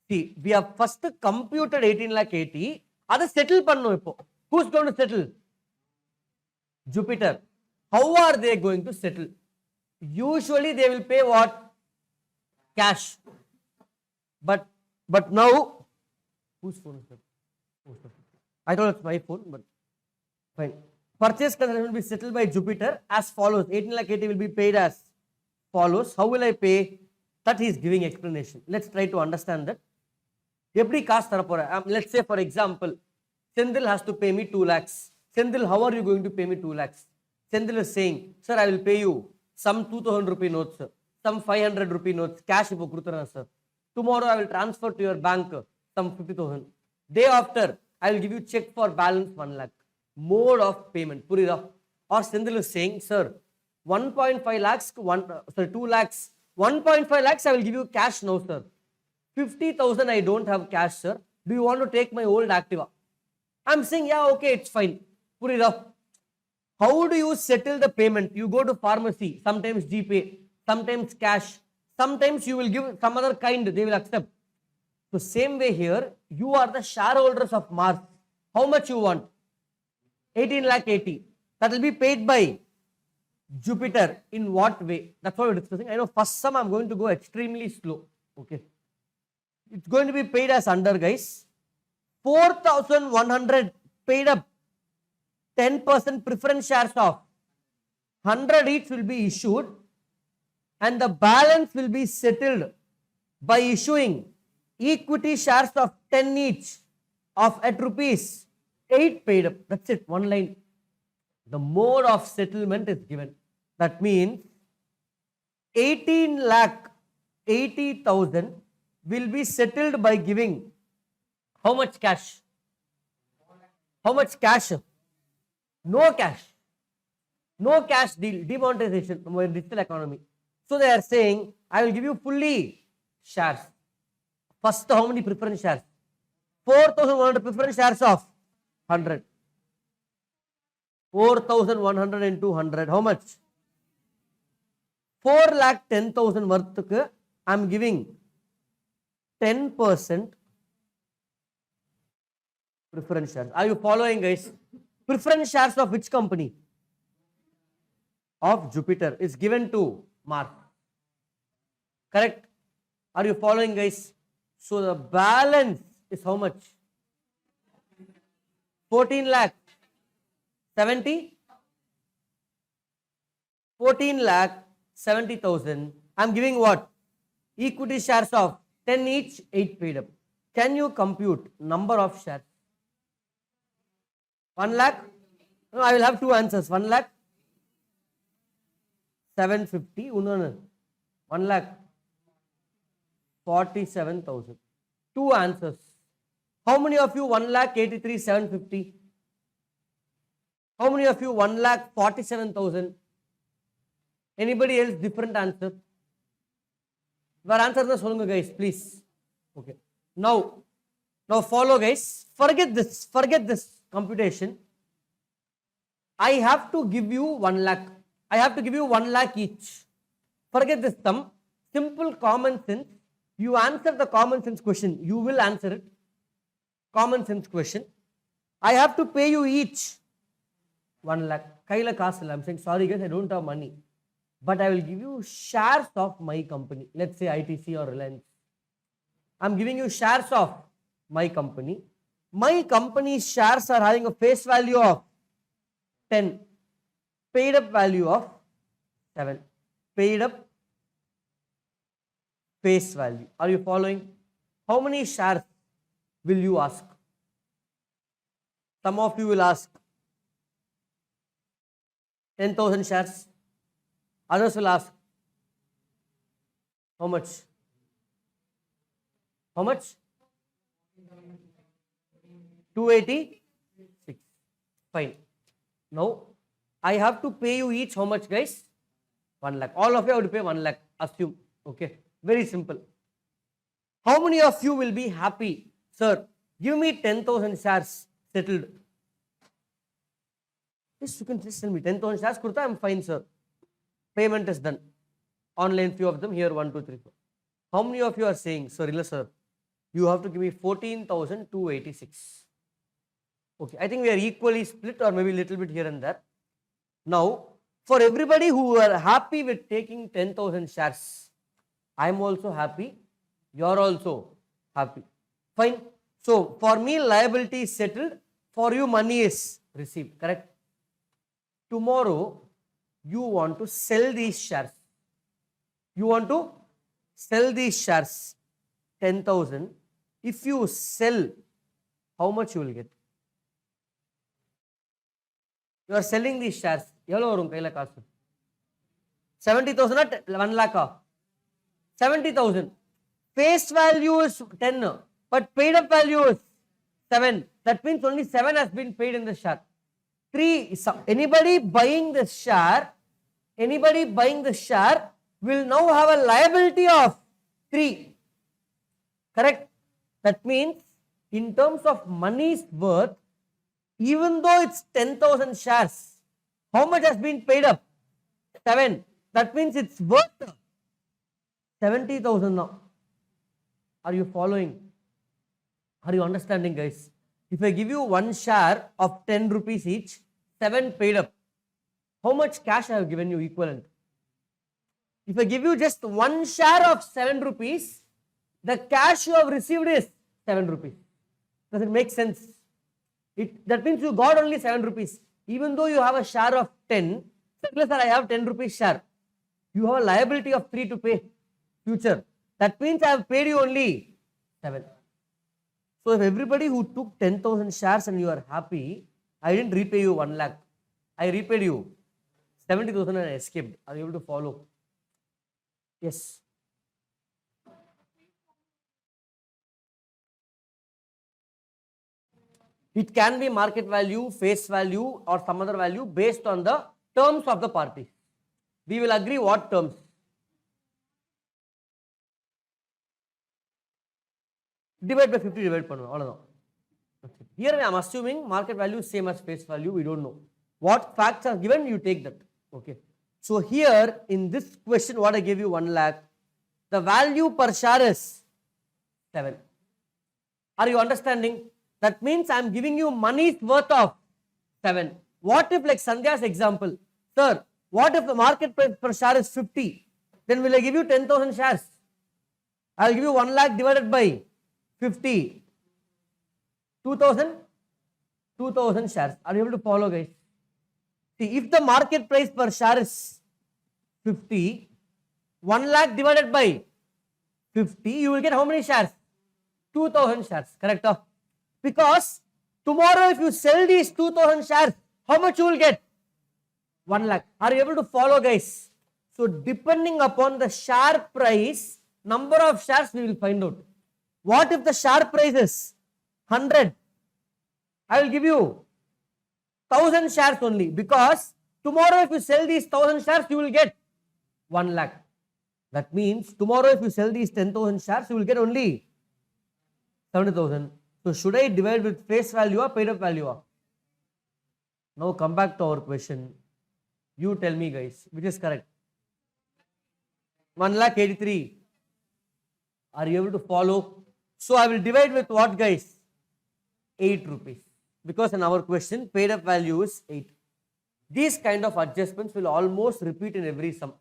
See, we have first computed 18 lakh 80. அதை settle பண்ணணும் இப்போ. Who's going to settle? Jupiter. How are they going to settle? Usually they will pay what? Cash. But now, whose phone is that? I thought it's my phone, but fine. Purchase consideration will be settled by Jupiter as follows. 18 lakh 80 will be paid as follows. How will I pay? That he is giving explanation. Let's try to understand that. எப்படி காசு தர போற? Let's say for example, Sendil has to pay me 2 lakhs. Sendil, how are you going to pay me 2 lakhs? Sendil is saying, sir, I will pay you some 2000 rupee notes, sir. Some 500 rupee notes. Cash இப்போ கொடுத்துறேன் sir. Tomorrow I will transfer to your bank some 50,000. Day after, I will give you check for balance 1 lakh. Mode of payment. புரியுதா? Or Sendil is saying, sir, 1.5 lakhs, 2 lakhs. 1.5 lakhs I will give you cash now, sir. 50,000 I don't have cash, sir. Do you want to take my old Activa? I'm saying, yeah, okay, it's fine. Purida. How do you settle the payment? You go to pharmacy, sometimes GPay, sometimes cash, sometimes you will give some other kind, they will accept. So same way here, you are the shareholders of Mars. How much you want? 18 lakh 80. That will be paid by Jupiter. In what way? That's what we're discussing. I know first sum I'm going to go extremely slow. Okay. It's going to be paid as under, guys. 4,100 paid up. 10% preference shares of 100 each will be issued, and the balance will be settled by issuing equity shares of 10 each of at rupees 8 paid up. That's it. One line. The mode of settlement is given. That means 18 lakh 80,000 will be settled by giving how much cash? How much cash? No cash. No cash deal. Demonetization in digital economy. So they are saying, I will give you fully shares. First, how many preference shares? 4,100 preference shares of 100. 4,100 into 100. How much? 4,10,000 worth. I am giving 10% preference shares. Are you following, guys? Preference shares of which company? Of Jupiter is given to Mars. Correct? Are you following, guys? So the balance is how much? 14 lakh 70? 14 lakh 70,000. I'm giving what? Equity shares of 10 each, 8 paid up. Can you compute number of shares? 1 lakh? No, I will have two answers. 1 lakh 750. 1 lakh 47,000. Two answers. How many of you 1 lakh 83 750? How many of you 1 lakh 47,000? Anybody else different answer? Your answer is solunga, guys, please. Okay. Now follow, guys. Forget this computation. I have to give you 1 lakh. I have to give you 1 lakh each. Forget this sum. Simple common sense. You answer the common sense question. You will answer it. Common sense question. I have to pay you each 1 lakh. Kaila kaasilla. I'm saying, sorry guys, I don't have money. But I will give you shares of my company. Let's say ITC or Reliance. I'm giving you shares of my company. My company's shares are having a face value of 10. Paid up value of 7. Paid up face value. Are you following? How many shares will you ask? Some of you will ask 10,000 shares. Others will ask, how much? How much? 286. Fine. Now, I have to pay you each how much, guys? 1 lakh. All of you have to pay 1 lakh. Assume. Okay. Very simple. How many of you will be happy? Sir, give me 10,000 shares settled. Yes, you can just tell me 10,000 shares kurta, I'm fine, sir. Payment is done. Online, few of them here, 1, 2, 3, 4. How many of you are saying, sir, Illa sir, you have to give me 14,286. Okay, I think we are equally split or maybe a little bit here and there. Now, for everybody who are happy with taking 10,000 shares, I am also happy. You are also happy. Fine. So, for me, liability is settled. For you, money is received. Correct? Tomorrow, you want to sell these shares. You want to sell these shares, 10,000. If you sell, how much you will get? You are selling these shares. 70,000 at 1 lakh. 70,000. Face value is 10, but paid up value is 7. That means only 7 has been paid in the share. 3. Anybody buying the share will now have a liability of 3. Correct? That means in terms of money's worth, even though it's 10,000 shares, how much has been paid up? 7. That means it's worth 70,000 now. Are you following? Are you understanding, guys? If I give you one share of 10 rupees each, 7 paid up, how much cash I have given you equivalent? If I give you just one share of 7 rupees, the cash you have received is 7 rupees. Does it make sense? That means you got only 7 rupees. Even though you have a share of 10, sir, I have 10 rupees share. You have a liability of 3 to pay future. That means I have paid you only 7. So if everybody who took 10,000 shares and you are happy, I didn't repay you 1 lakh. I repaid you 70,000 and I escaped. Are you able to follow? Yes. It can be market value, face value or some other value based on the terms of the party. We will agree what terms. Divide by 50, divide by 1. Here I am assuming market value is same as face value. We don't know. What facts are given, you take that. Okay. So here in this question, what I gave you 1 lakh, the value per share is 7. Are you understanding? That means I am giving you money's worth of 7. What if, like Sandhya's example, sir, what if the market price per share is 50? Then will I give you 10,000 shares? I will give you 1 lakh divided by 50. 2,000 shares. Are you able to follow, guys? See, if the market price per share is 50, 1 lakh divided by 50, you will get how many shares? 2,000 shares. Correct? Because tomorrow if you sell these 2,000 shares, how much you will get? 1 lakh. Are you able to follow, guys? So depending upon the share price, number of shares we will find out. What if the share price is 100? I will give you 1,000 shares only, because tomorrow if you sell these 1,000 shares, you will get 1 lakh. That means tomorrow if you sell these 10,000 shares, you will get only 70,000. So should I divide with face value or paid up value? Now come back to our question. You tell me, guys, which is correct? 1,83,000. Are you able to follow? So I will divide with what, guys? 8 rupees. Because in our question, paid up value is 8. These kind of adjustments will almost repeat in every sum.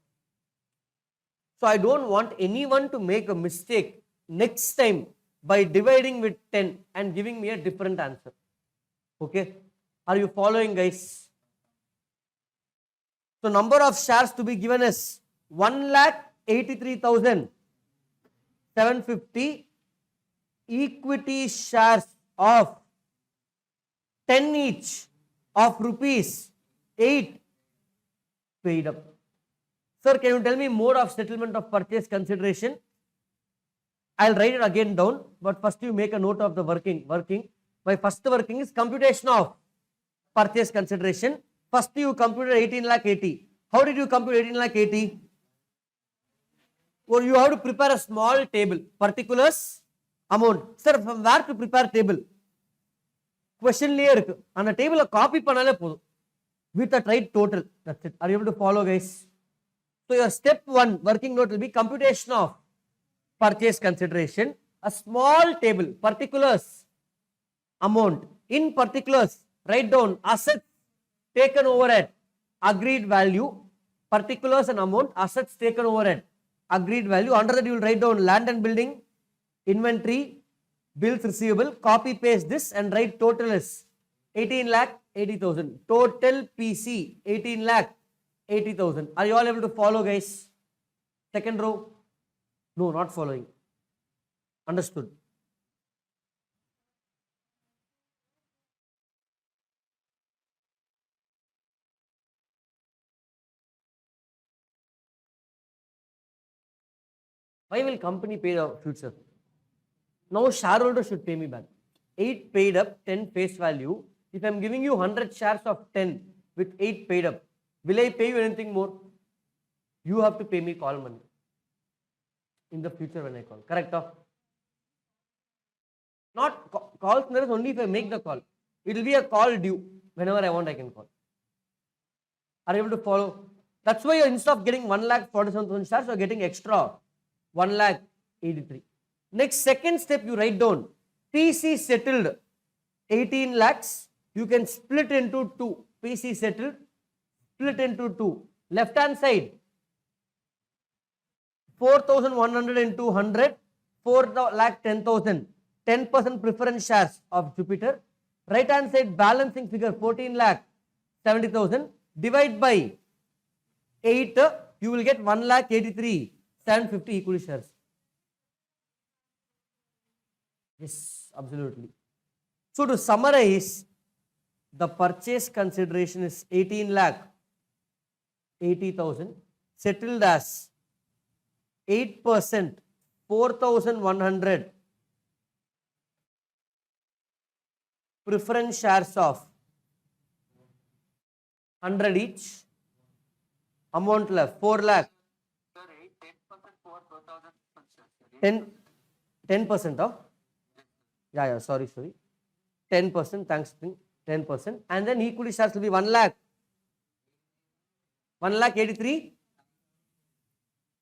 So I don't want anyone to make a mistake next time by dividing with 10 and giving me a different answer. Okay? Are you following, guys? So number of shares to be given is 1,83,750. Equity shares of 10 each of rupees 8 paid up. Sir, can you tell me mode of settlement of purchase consideration? I'll write it again down, but first you make a note of the working. My first working is computation of purchase consideration. First you computed 18,80,000. How did you compute 18,80,000? Well, you have to prepare a small table, particulars, amount. Sir, from where to prepare table? Question layer. On the table, copy panale podu. with a right total. That's it. Are you able to follow, guys? So your step 1 working note will be computation of purchase consideration, a small table, particulars, amount. In particulars, write down assets taken over at agreed value, particulars and amount, assets taken over at agreed value. Under that, you will write down land and building, inventory, bills receivable, copy paste this and write total is 18 lakh 80,000. Total PC 18 lakh 80,000. Are you all able to follow, guys? Second row? No, not following. Understood. Why will company pay the future? Now shareholder should pay me back. 8 paid up, 10 face value. If I am giving you 100 shares of 10 with 8 paid up, will I pay you anything more? You have to pay me call money in the future when I call. Correct? Not call scenarios only if I make the call. It will be a call due. Whenever I want, I can call. Are you able to follow? That's why instead of getting 1,47,000 shares, you are getting extra 1,83,000. Next, second step, you write down PC settled 18 lakhs. You can split into 2. PC settled, split into 2. Left hand side, 4,100 into 100, 4,10,000. 10% preference shares of Jupiter. Right hand side balancing figure 14 lakh 70,000. Divide by 8, you will get 1,83,750 equity shares. Yes, absolutely. So to summarize, the purchase consideration is 18 lakh 80,000 settled as 8%, 4,100 preference shares of 100 each. Amount left 4 lakh. 10% of? Yeah, sorry. 10%, thanks, 10%. And then equity shares will be 1 lakh. 1,83,000.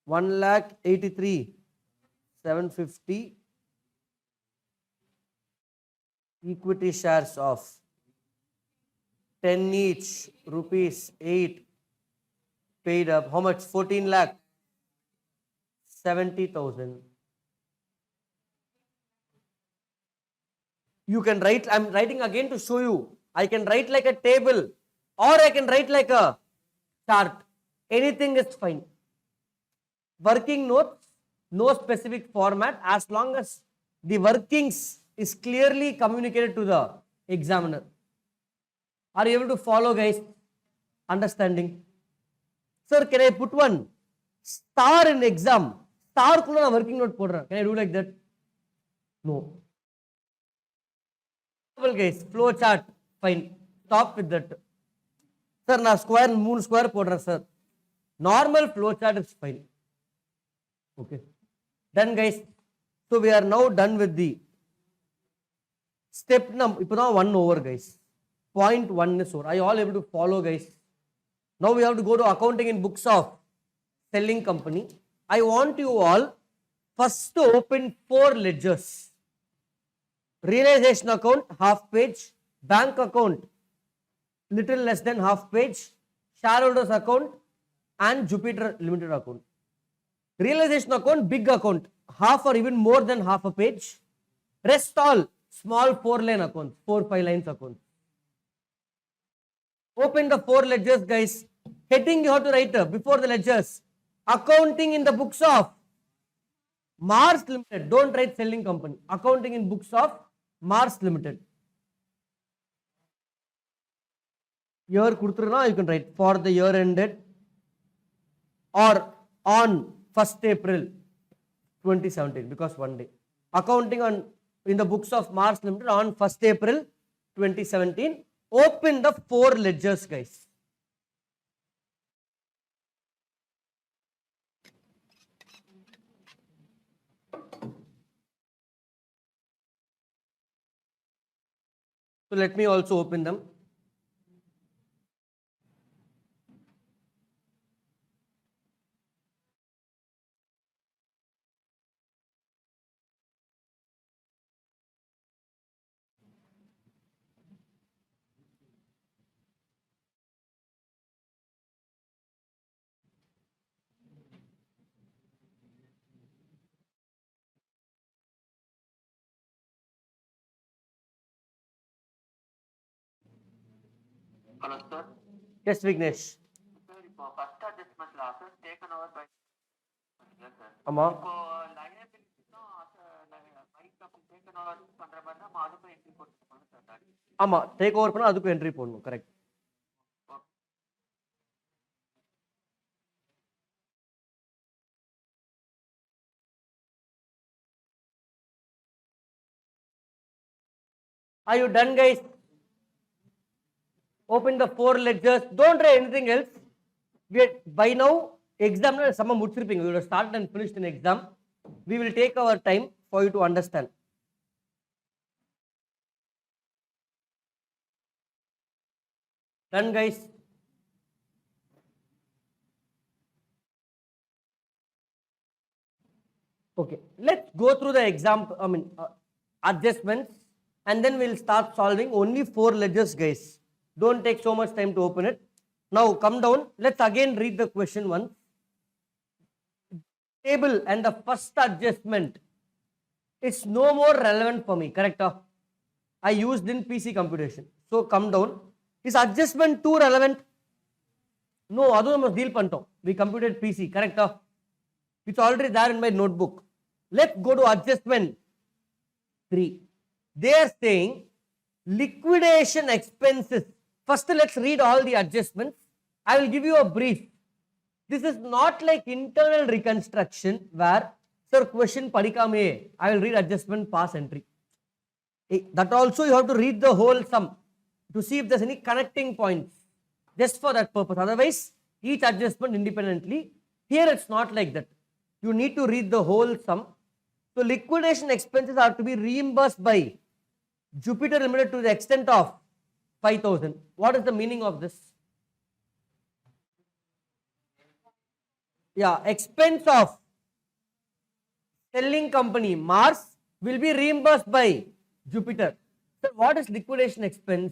1,83,750 equity shares of 10 each, rupees 8 paid up. How much? 14 lakh 70,000. You can write, I'm writing again to show you. I can write like a table or I can write like a chart. Anything is fine. Working notes, no specific format as long as the workings is clearly communicated to the examiner. Are you able to follow, guys? Understanding? Sir, can I put one star in exam? Star kulla working note podra. Can I do like that? No. Guys, flow chart, fine. Stop with that. Sir, na square, moon square podra, sir. Normal flow chart is fine. Okay. Done, guys. So we are now done with the step number. Now 1 over, guys. Point 1 is over. Are you all able to follow, guys? Now we have to go to accounting in books of selling company. I want you all first to open 4 ledgers. Realization account, half page. Bank account, little less than half page. Shareholders account and Jupiter Limited account. Realization account, big account, half or even more than half a page. Rest all small 4-line accounts, 4-5 lines accounts. Open the 4 ledgers, guys. Heading you have to write before the ledgers. Accounting in the books of Mars Limited. Don't write selling company. Accounting in books of Mars Limited. Year kuduthurna, you can write for the year ended or on 1st April 2017 because 1 day. Accounting on in the books of Mars Limited on 1st April 2017. Open the 4 ledgers, guys. So let me also open them. Hello, sir. Yes, Vignesh. Sir, இப்போ first adjustment losses taken over by sir. ஆமா இப்போ liabilities-ம் by company taken over பண்ற மாதிரி நம்ம அதுக்கும் entry போட்டுக்கணும் sir. ஆமா take over பண்ணா அதுக்கும் என்ட்ரி போடணும். Correct. Are you done, guys? Open the 4 ledgers. Don't try anything else. By now, exam summa mudichirupinga. You will have started and finished in exam. We will take our time for you to understand. Done, guys? Okay, let's go through the example, adjustments, and then we'll start solving only 4 ledgers, guys. Don't take so much time to open it. Now come down. Let's again read the question once. Table and the first adjustment is no more relevant for me, correct? I used in PC computation. So come down. Is adjustment 2 relevant? No, adu namu deal pantom. We computed PC, correct? It's already there in my notebook. Let's go to adjustment 3. They are saying liquidation expenses. First, let's read all the adjustments. I will give you a brief. This is not like internal reconstruction where, sir, question padikame, I will read adjustment pass entry. That also you have to read the whole sum to see if there's any connecting points. Just for that purpose. Otherwise, each adjustment independently. Here it's not like that. You need to read the whole sum. So liquidation expenses are to be reimbursed by Jupiter Limited to the extent of 5,000. What is the meaning of this? Yeah, expense of selling company Mars will be reimbursed by Jupiter. So what is liquidation expense?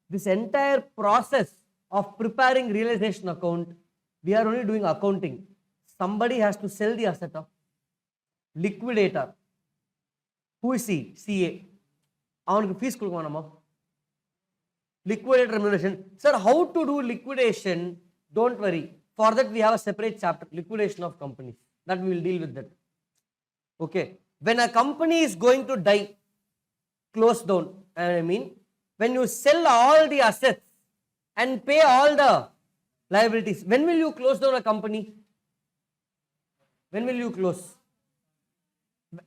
This entire process of preparing realization account, we are only doing accounting. Somebody has to sell the asset of liquidator. Who is he? CA. Avanukku fees kudukanama. Liquidator remuneration. Sir, how to do liquidation? Don't worry. For that we have a separate chapter, liquidation of companies. That we will deal with that. Okay. When a company is going to die, close down, I mean, when you sell all the assets and pay all the liabilities, when will you close down a company? When will you close?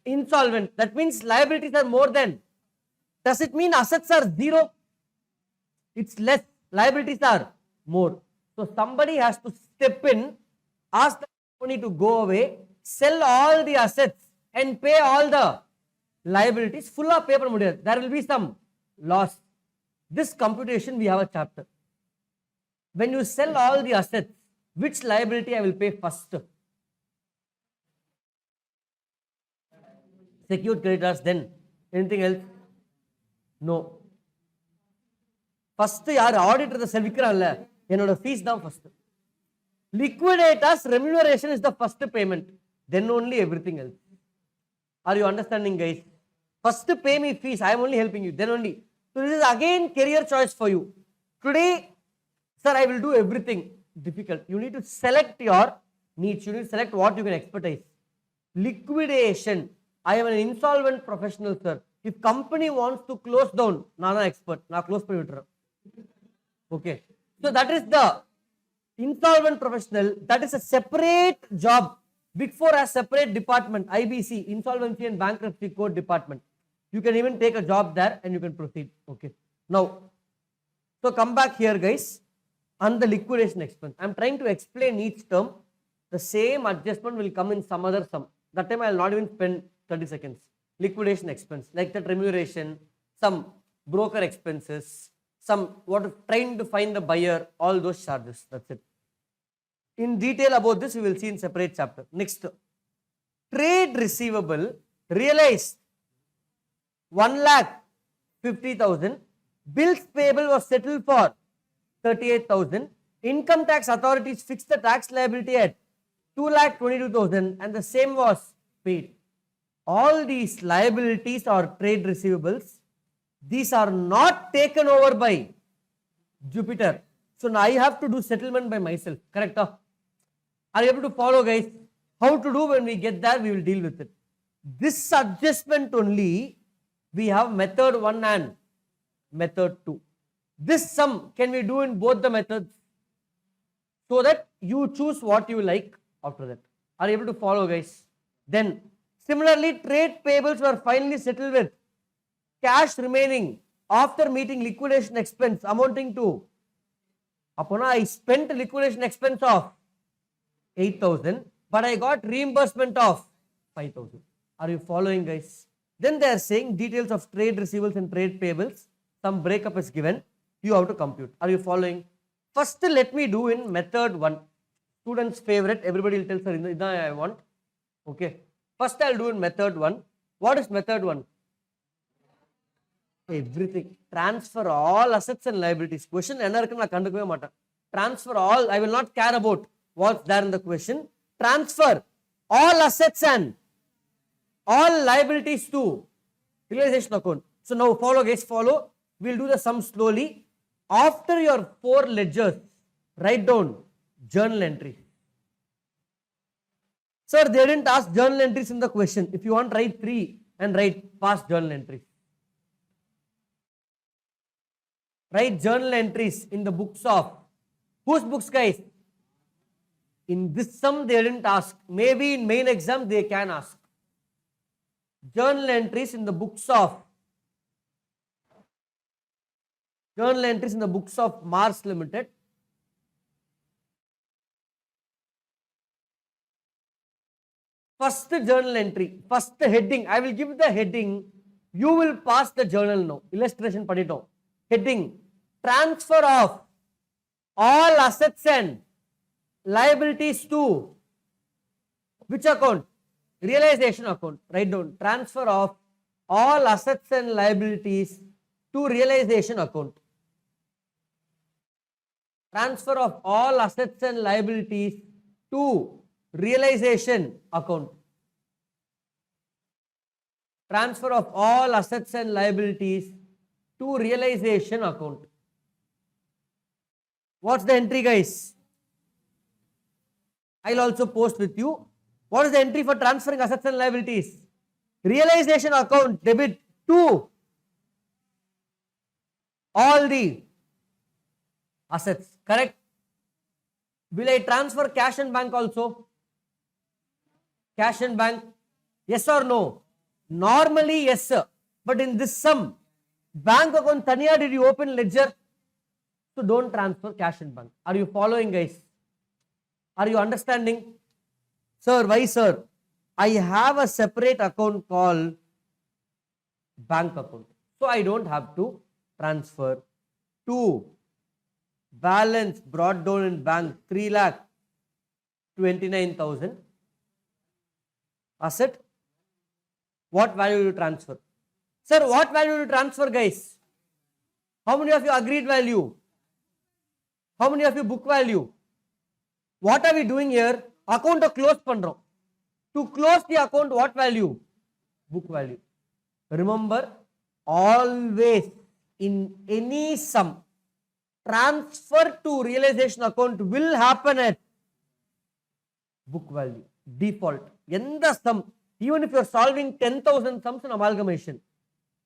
Insolvent. That means liabilities are more than. Does it mean assets are zero? It's less. Liabilities are more. So somebody has to step in, ask the company to go away, sell all the assets and pay all the liabilities. Full of paper mudiyadu. There will be some loss. This computation we have a chapter. When you sell all the assets, which liability I will pay first? Secured creditors, then anything else? No. First, yaar auditor the selvikranla enoda fees da first. Liquidators remuneration is the first payment, then only everything else. Are you understanding, guys? First pay me fees, I am only helping you, then only. So this is again career choice for you. Today, sir, I will do everything. Difficult. You need to select your needs. You need to select what you can expertise. Liquidation. I am an insolvent professional, sir. If company wants to close down, nana expert, na close payutra. Okay. So that is the insolvent professional. That is a separate job. Big Four has separate department, IBC, Insolvency and Bankruptcy Code department. You can even take a job there and you can proceed. Okay. Now, so come back here, guys, on the liquidation expense. I am trying to explain each term. The same adjustment will come in some other sum. That time I will not even spend 30 seconds. Liquidation expense, like that remuneration, some broker expenses, some trying to find the buyer, all those charges. That's it. In detail about this, we will see in separate chapter. Next, trade receivable realized 1,50,000. Bills payable was settled for 38,000. Income tax authorities fixed the tax liability at 2,22,000 and the same was paid. All these liabilities or trade receivables, these are not taken over by Jupiter. So now I have to do settlement by myself. Correct? Are you able to follow, guys? How to do when we get there, we will deal with it. This adjustment only, we have method 1 and method 2. This sum can we do in both the methods, so that you choose what you like after that. Are you able to follow, guys? Then similarly, trade payables were finally settled with cash remaining after meeting liquidation expense amounting to, upon I spent liquidation expense of 8,000, but I got reimbursement of 5,000. Are you following, guys? Then they are saying details of trade receivables and trade payables. Some breakup is given. You have to compute. Are you following? First, let me do in method 1. Students' favorite. Everybody will tell, sir, this I want. Okay. First, I'll do in method 1. What is method 1? Everything. Transfer all assets and liabilities. Question, transfer all. I will not care about what's there in the question. Transfer all assets and all liabilities to realization account. So now follow, guys, follow. We'll do the sum slowly. After your 4 ledgers, write down journal entry. Sir, they didn't ask journal entries in the question. If you want, write 3 and write past journal entries. Write journal entries in the books of, whose books, guys? In this sum, they didn't ask. Maybe in main exam, they can ask. Journal entries in the books of, Mars Limited. First journal entry, first heading. I will give the heading. You will pass the journal now. Illustration padito. Heading: transfer of all assets and liabilities to which account? Realization account. Write down. Transfer of all assets and liabilities to realization account. Transfer of all assets and liabilities to realization account. Transfer of all assets and liabilities to realization account. What's the entry, guys? I'll also post with you. What is the entry for transferring assets and liabilities? Realization account, debit to all the assets. Correct? Will I transfer cash and bank also? Cash and bank? Yes or no? Normally, yes, sir. But in this sum, bank account Tanya, did you open ledger? So don't transfer cash and bank. Are you following, guys? Are you understanding? Sir, why, sir? I have a separate account called bank account. So I don't have to transfer. 2. Balance brought down in bank 3,29,000. Asset. What value will you transfer? Sir, what value will you transfer, guys? How many of you agreed value? How many of you book value? What are we doing here? Account close pandrom. To close the account, what value? Book value. Remember, always in any sum, transfer to realization account will happen at book value. Default. In the sum, even if you are solving 10,000 sums in amalgamation,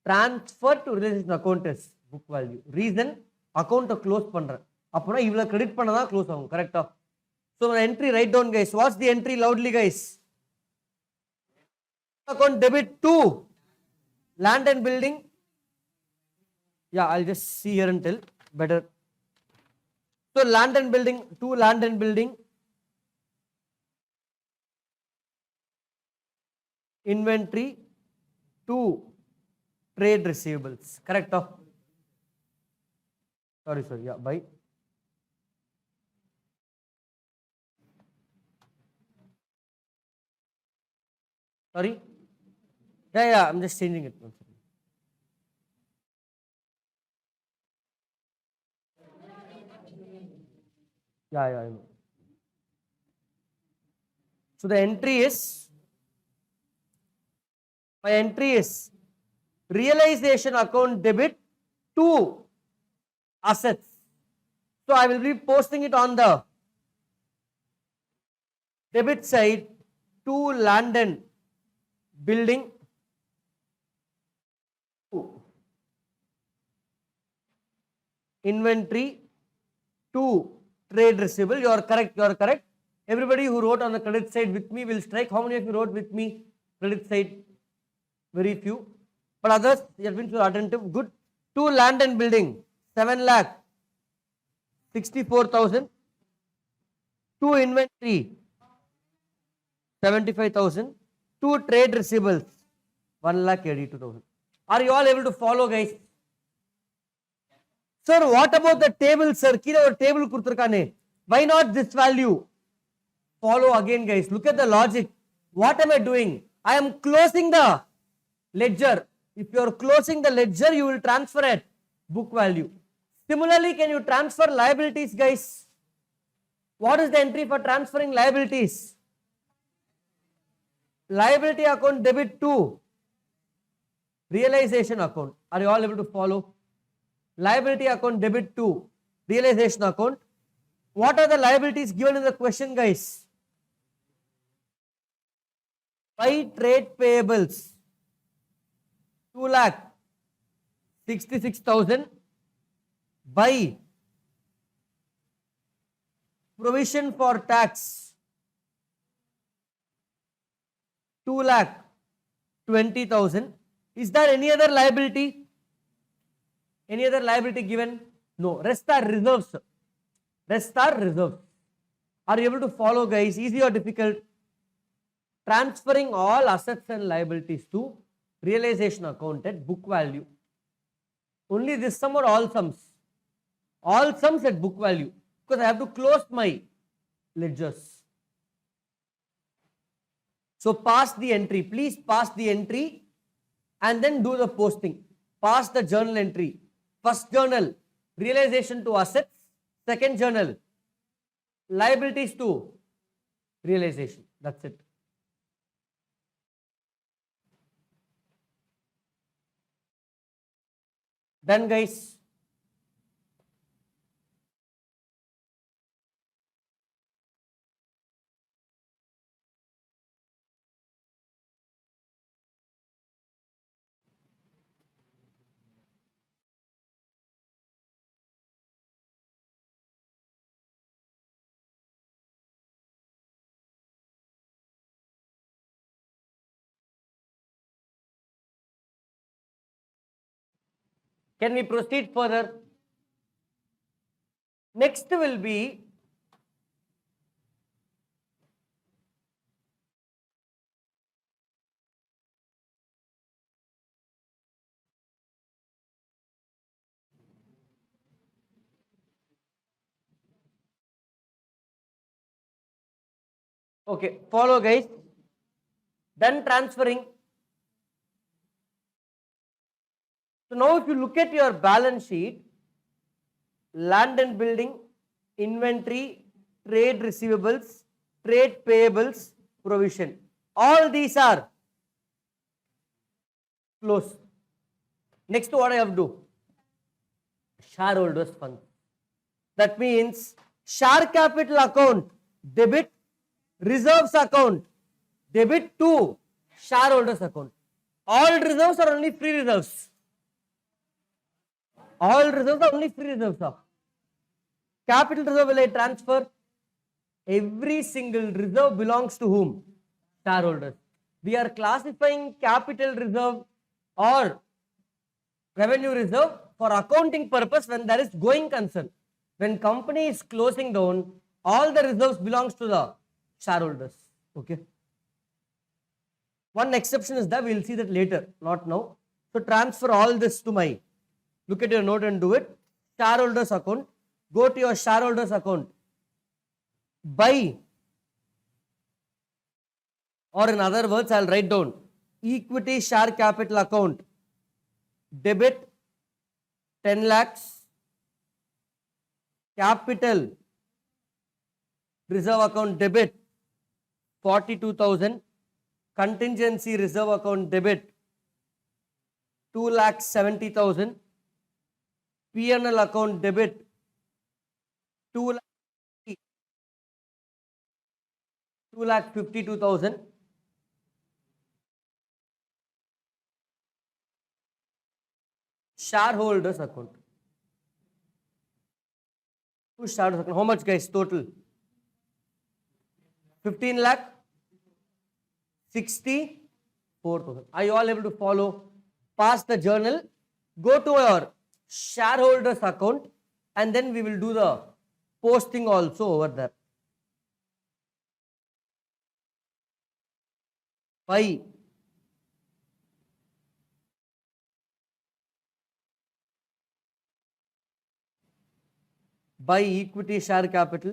transfer to realization account is book value. Reason, account close pandra. Apna ivla credit panna close agum. Correct? So entry, write down, guys. What's the entry loudly, guys? Account debit to land and building. Yeah, I'll just see here and tell better. So land and building, to land and building. Inventory to trade receivables. Correct? Sorry, sir. Yeah, bye. Sorry? Yeah, I'm just changing it. Yeah, I know. So the entry is, my entry is realization account debit to assets. So I will be posting it on the debit side to land and building. Inventory to trade receivable. You are correct. You are correct. Everybody who wrote on the credit side with me will strike. How many of you wrote with me? Credit side, very few. But others, you have been attentive. Good. To land and building, 7,64,000. To inventory, 75,000. To trade receivables, 1,82,000. Are you all able to follow, guys? Sir, what about the table, sir? Kira or table kuduthirukane. Why not this value? Follow again, guys. Look at the logic. What am I doing? I am closing the ledger. If you are closing the ledger, you will transfer at book value. Similarly, can you transfer liabilities, guys? What is the entry for transferring liabilities? Liability account debit to realization account. Are you all able to follow? Liability account debit to realization account. What are the liabilities given in the question, guys? By trade payables, 2,66,000. By provision for tax, 2,20,000. Is there any other liability? Any other liability given? No. Rest are reserves. Rest are reserves. Are you able to follow, guys? Easy or difficult? Transferring all assets and liabilities to realization account at book value. Only this sum or all sums? All sums at book value. Because I have to close my ledgers. So pass the entry. Please pass the entry and then do the posting. Pass the journal entry. First journal, realization to assets. Second journal, liabilities to realization. That's it. Done, guys. Can we proceed further? Next will be okay, follow, guys. Then transferring. So now if you look at your balance sheet, land and building, inventory, trade receivables, trade payables, provision. All these are closed. Next, what I have to do? Shareholders fund. That means share capital account, debit, reserves account, debit to shareholders account. All reserves are only free reserves. All reserves are only free reserves. Capital reserve will I transfer? Every single reserve belongs to whom? Shareholders. We are classifying capital reserve or revenue reserve for accounting purpose when there is going concern. When company is closing down, all the reserves belongs to the shareholders. Okay. One exception is that we will see that later, not now. So transfer all this to my, look at your note and do it. Shareholders account. Go to your shareholders account. By, or in other words, I'll write down equity share capital account. Debit 10 lakhs. Capital reserve account debit 42,000. Contingency reserve account debit 2,70,000. P&L account debit 2 lakh 2,52,000. Shareholders account. To shareholders account. How much, guys? Total 15 lakh 64,000. Are you all able to follow? Pass the journal. Go to your shareholders account, and then we will do the posting also over there. Buy equity share capital,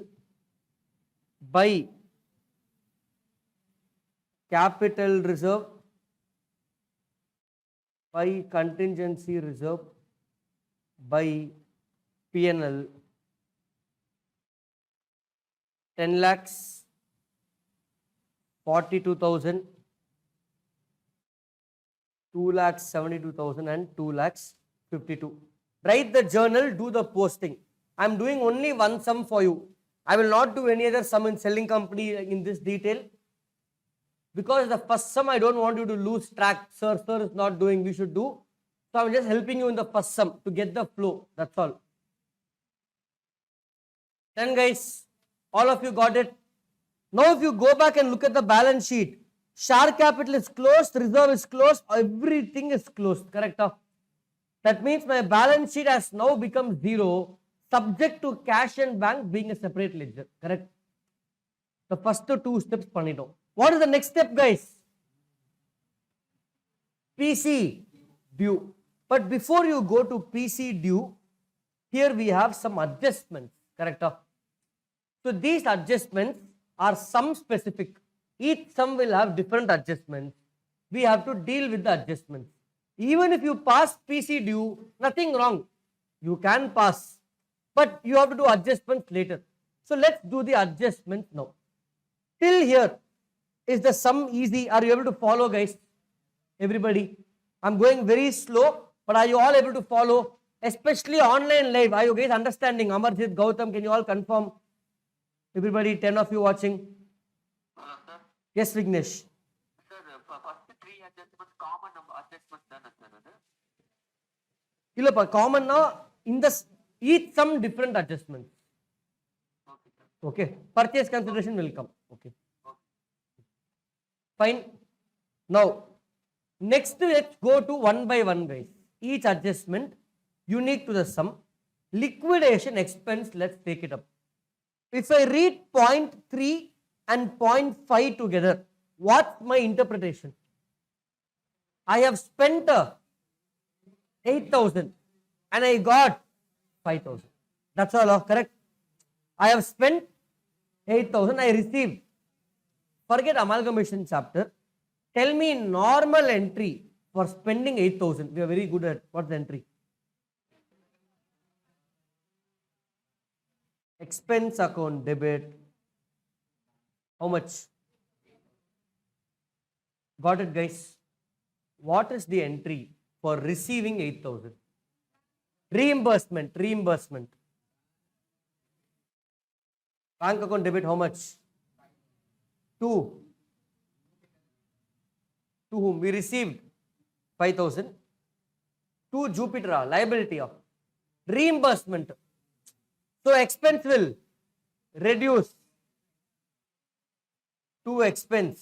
buy capital reserve, buy contingency reserve, buy P&L 10 lakhs 42,000, 2 lakhs 72,000 and 2 lakhs 52. Write the journal, do the posting. I am doing only one sum for you. I will not do any other sum in selling company in this detail, because the first sum I don't want you to lose track. Sir is not doing, we should do. So I'm just helping you in the first sum to get the flow. That's all. Then, guys, all of you got it. Now if you go back and look at the balance sheet, share capital is closed, reserve is closed, everything is closed. Correct? That means my balance sheet has now become zero, subject to cash and bank being a separate ledger. Correct? The first two steps pannidom. What is the next step, guys? PC due. But before you go to PC due, here we have some adjustments. Correct? So these adjustments are sum specific. Each sum will have different adjustments. We have to deal with the adjustments. Even if you pass PC due, nothing wrong. You can pass. But you have to do adjustments later. So let's do the adjustments now. Till here, is the sum easy? Are you able to follow, guys? Everybody? I'm going very slow, but are you all able to follow? Especially online live. Are you guys understanding? Amarjit, Gautam, can you all confirm? Everybody, 10 of you watching. Sir. Yes, Vignesh. Sir, first three adjustments, common number adjustments தானே sir அது? இல்லப்பா காமன்னா இந்த each some different adjustments. Okay, sir. Okay. Purchase consideration will come. Okay. Fine. Now, next let's go to one by one, guys. Each adjustment unique to the sum. Liquidation expense, let's take it up. If I read 0.3 and 0.5 together, what's my interpretation? I have spent 8,000 and I got 5,000. That's all, correct? I have spent 8,000, I received. Forget amalgamation chapter. Tell me normal entry for spending 8,000. We are very good at what's the entry? Expense account debit. How much? Got it, guys? What is the entry for receiving 8,000? Reimbursement. Bank account debit, how much? To whom? We received 5,000. To Jupiter, liability of reimbursement. So expense will reduce to expense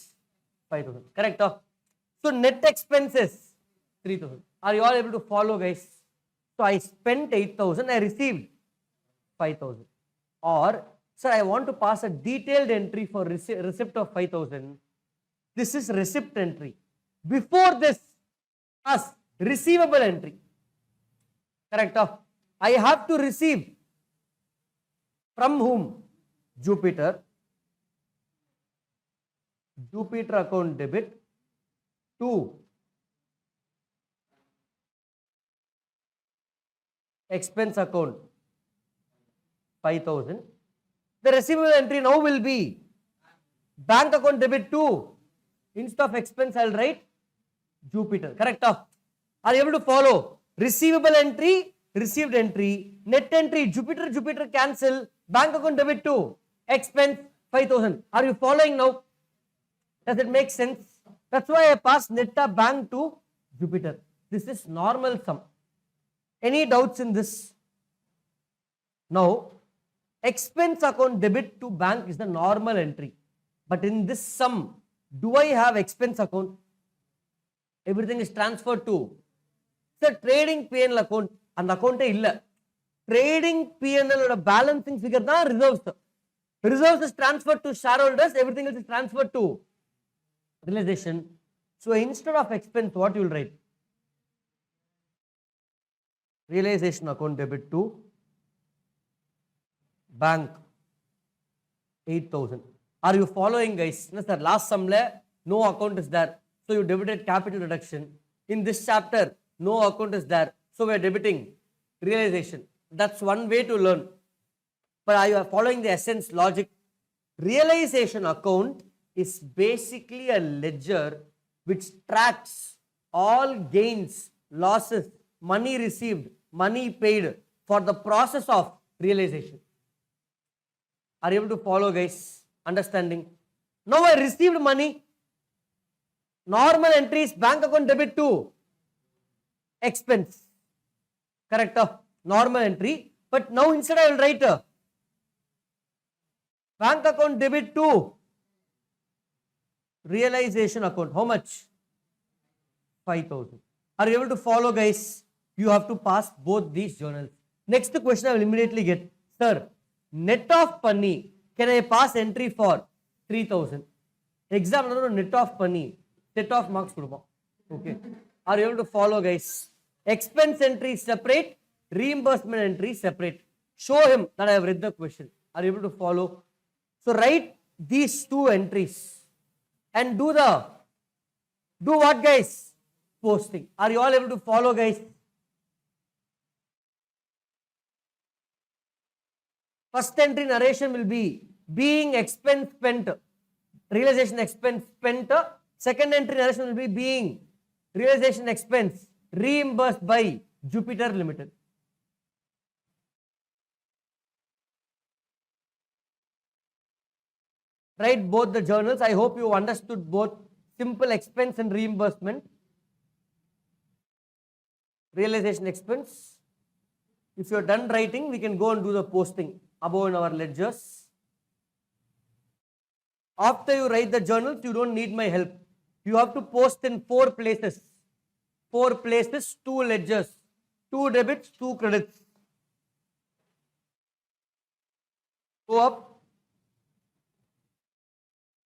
5,000. Correct? So net expenses 3,000. Are you all able to follow, guys? So I spent 8,000, I received 5,000. Or, sir, I want to pass a detailed entry for receipt of 5,000. This is receipt entry. Before this, as receivable entry. Correct? I have to receive from whom? Jupiter. Jupiter account debit to expense account 5,000. The receivable entry now will be bank account debit to, instead of expense I'll write Jupiter. Correct? Are you able to follow? Receivable entry, received entry, net entry, Jupiter cancel, bank account debit to expense 5,000. Are you following now? Does it make sense? That's why I passed Netta bank to Jupiter. This is normal sum. Any doubts in this? Now, expense account debit to bank is the normal entry. But in this sum, do I have expense account? Everything is transferred to the trading P&L account. And the account illa. Trading P&L or balancing figure na reserves. Reserves is transferred to shareholders. Everything else is transferred to realization. So instead of expense, what you will write? Realization account debit to bank 8,000. Are you following, guys? No, sir. Last sum no account is there. So you debited capital reduction. In this chapter, no account is there. So we are debiting realization. That's one way to learn. But are you following the essence logic? Realization account is basically a ledger which tracks all gains, losses, money received, money paid for the process of realization. Are you able to follow, guys? Understanding? Now I received money. Normal entries, bank account debit to expense. Correct? Normal entry. But now instead I will write bank account debit to realization account. How much? 5,000. Are you able to follow, guys? You have to pass both these journals. Next question I will immediately get. Sir, net of Panni, can I pass entry for 3,000? Exam net of Panni, set of marks. Okay. Are you able to follow, guys? Expense entry separate, reimbursement entry separate. Show him that I have read the question. Are you able to follow? So write these two entries and do what, guys? Posting. Are you all able to follow, guys? First entry narration will be being expense spent, realization expense spent. Second entry narration will be being realization expense reimbursed by Jupiter Limited. Write both the journals. I hope you understood both simple expense and reimbursement. Realization expense. If you are done writing, we can go and do the posting above in our ledgers. After you write the journals, you don't need my help. You have to post in 4 places. 4 places, 2 ledgers, 2 debits, 2 credits. Go up.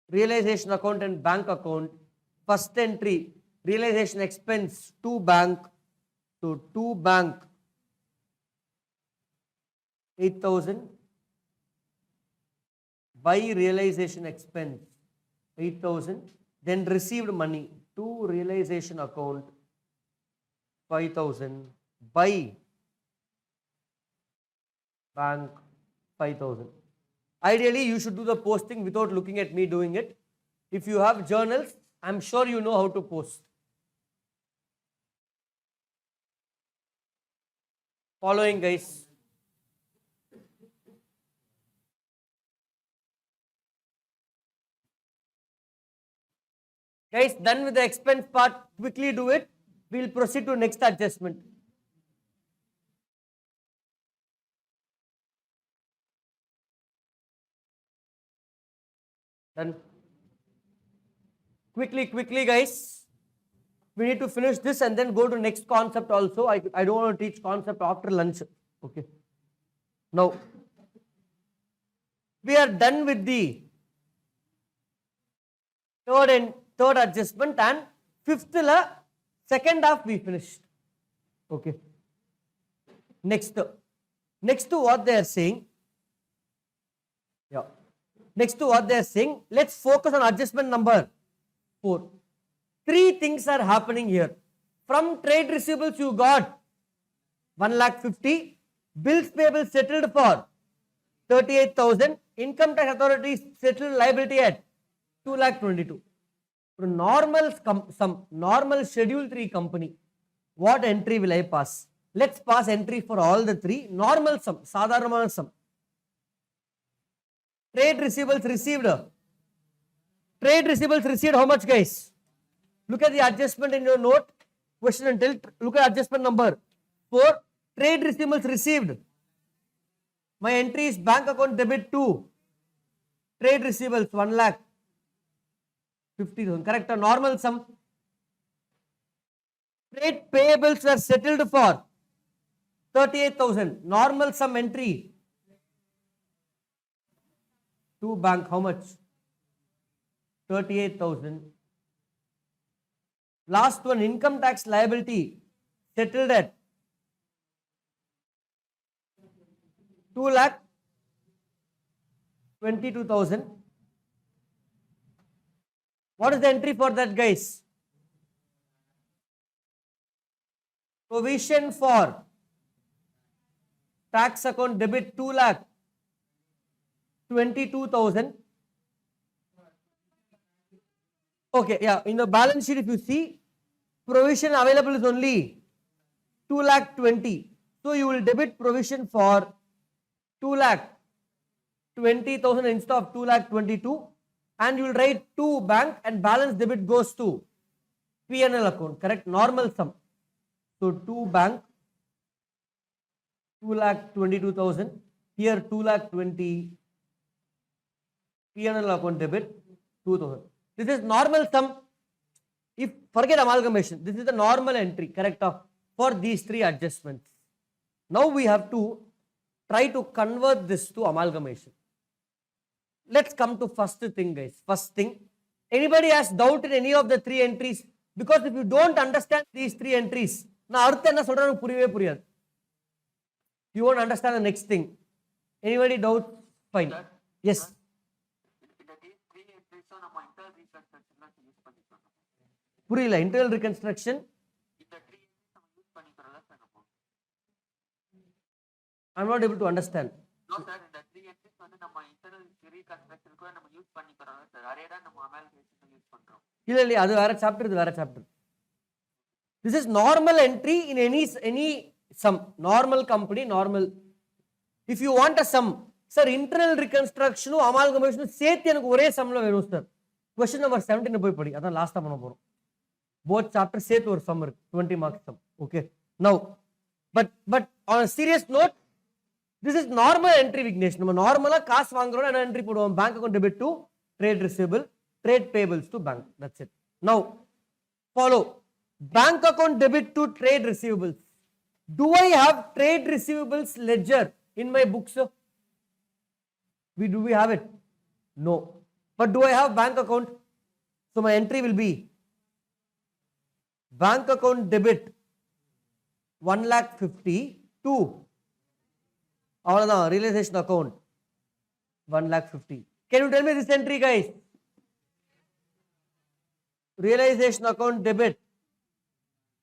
Realization account and bank account. First entry, realization expense to bank. So to bank 8,000 by realization expense 8,000, then received money to realization account 5,000 by bank 5,000. Ideally, you should do the posting without looking at me doing it. If you have journals, I'm sure you know how to post. Following, guys. Guys, done with the expense part, quickly do it. We'll proceed to next adjustment. Done. Quickly, guys. We need to finish this and then go to next concept also. I don't want to teach concept after lunch. Okay. Now, we are done with the third adjustment and fifth second half we finished. Okay. Next to what they are saying. Yeah. Next to what they are saying, let's focus on adjustment number 4. 3 things are happening here. From trade receivables you got 1,50,000, bills payable settled for 38,000, income tax authorities settled liability at 2,22,000. Normal schedule 3 company, what entry will I pass? Let's pass entry for all the 3. Normal sum, sadharanamana sum. Trade receivables received. Trade receivables received how much, guys? Look at the adjustment in your note. Question and tell. Look at adjustment number 4. Trade receivables received. My entry is bank account debit 2. Trade receivables 1,50,000. Correct. A normal sum. Trade payables were settled for 38,000. Normal sum entry. To bank how much? 38,000. Last one, income tax liability settled at 2,22,000. What is the entry for that, guys? Provision for tax account debit 2,22,000. Okay, yeah, in the balance sheet, if you see, provision available is only 2,20,000. So you will debit provision for 2,20,000 instead of 2,22,000, and you will write to bank, and balance debit goes to P&L account. Correct? Normal sum. So to bank 2,22,000. Here 2,20,000. P&L account debit 2,000. This is normal sum. If forget amalgamation, this is the normal entry, correct, for these three adjustments. Now we have to try to convert this to amalgamation. Let's come to first thing, guys. First thing, anybody has doubt in any of the three entries? Because if you don't understand these three entries, நான் அடுத்து என்ன சொல்றேன்னு புரியவே புரியாது. You won't understand the next thing. Anybody doubt? Fine. Yes. புரியல. Internal reconstruction. I'm not able to understand. No sir, இந்த 3 entries வந்து நம்ம internal reconstruction கூட நம்ம யூஸ் பண்ணிக்கறோம் சார். அதே தான் நம்ம amalgamation யூஸ் பண்றோம். இல்ல அது வேற சாப்டர், இது வேற chapter. This is normal entry in any sum. Normal company, normal. If you want a sum, sir, internal reconstruction amalgamation சேர்த்து எனக்கு ஒரே சம்ல வேணும் சார். Question number 17 போய் படி. அதான் லாஸ்டா பண்ண போறோம். Both chapter சேர்த்து ஒரு sum இருக்கு. 20 marks sum. Okay. Now, but on a serious note, this is normal entry, Vignesh. நம்ம நார்மலா காசு வாங்குறோம், என்ன என்ட்ரி போடுவோம்? Bank account debit to trade receivable, trade payables to bank. That's it. Now, follow. Bank account debit to trade receivables. Do I have trade receivables ledger in my books? Do we have it? No. But do I have bank account? So my entry will be bank account debit 1,50,000 to அவ்வளவுதான் realization account 1,50,000. Can you tell me this entry, guys? Realization account debit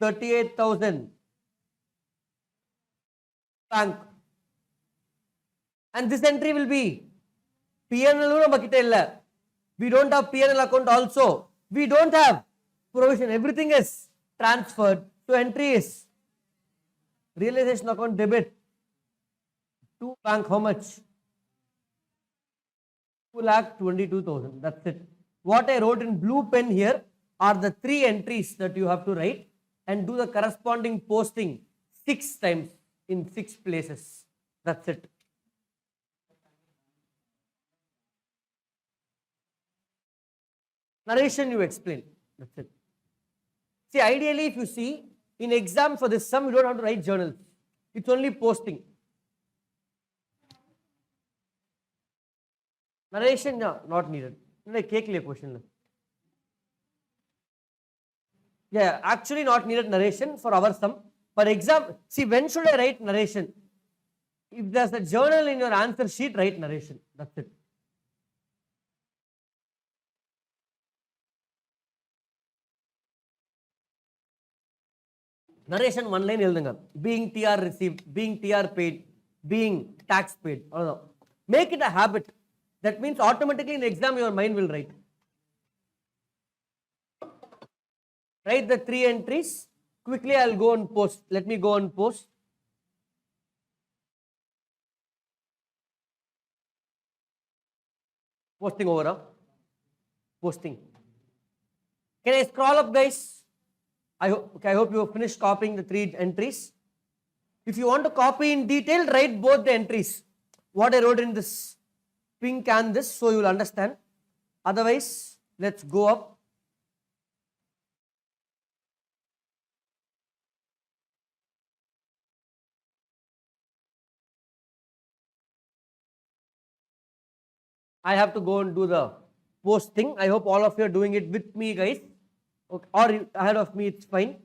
38,000 bank, and this entry will be P&L நம்ம கிட்ட இல்ல. We don't have P&L account also. We don't have provision. Everything is transferred. So entry is realization account debit to bank how much? 2,22,000. That's it. What I wrote in blue pen here are the three entries that you have to write and do the corresponding posting 6 times in 6 places. That's it. Narration you explain. That's it. See, ideally, if you see, in exam for this sum, you don't have to write journals. It's only posting. Narration, no, not needed. Like question. Yeah, actually not needed narration for our sum. For exam, see, when should I write narration? If there's a journal in your answer sheet, write narration. That's it. Narration one line எழுதுங்க. Being TR received, being TR paid, being tax paid. Make it a habit. That means automatically in exam your mind will write. Write the 3 entries. Quickly I'll go and post. Let me go and post. Posting over, huh? Posting. Can I scroll up, guys? I hope you have finished copying the 3 entries. If you want to copy in detail, write both the entries. What I wrote in this pink and this, so you will understand. Otherwise, let's go up. I have to go and do the posting. I hope all of you are doing it with me, guys. Okay. Or ahead of me, it's fine.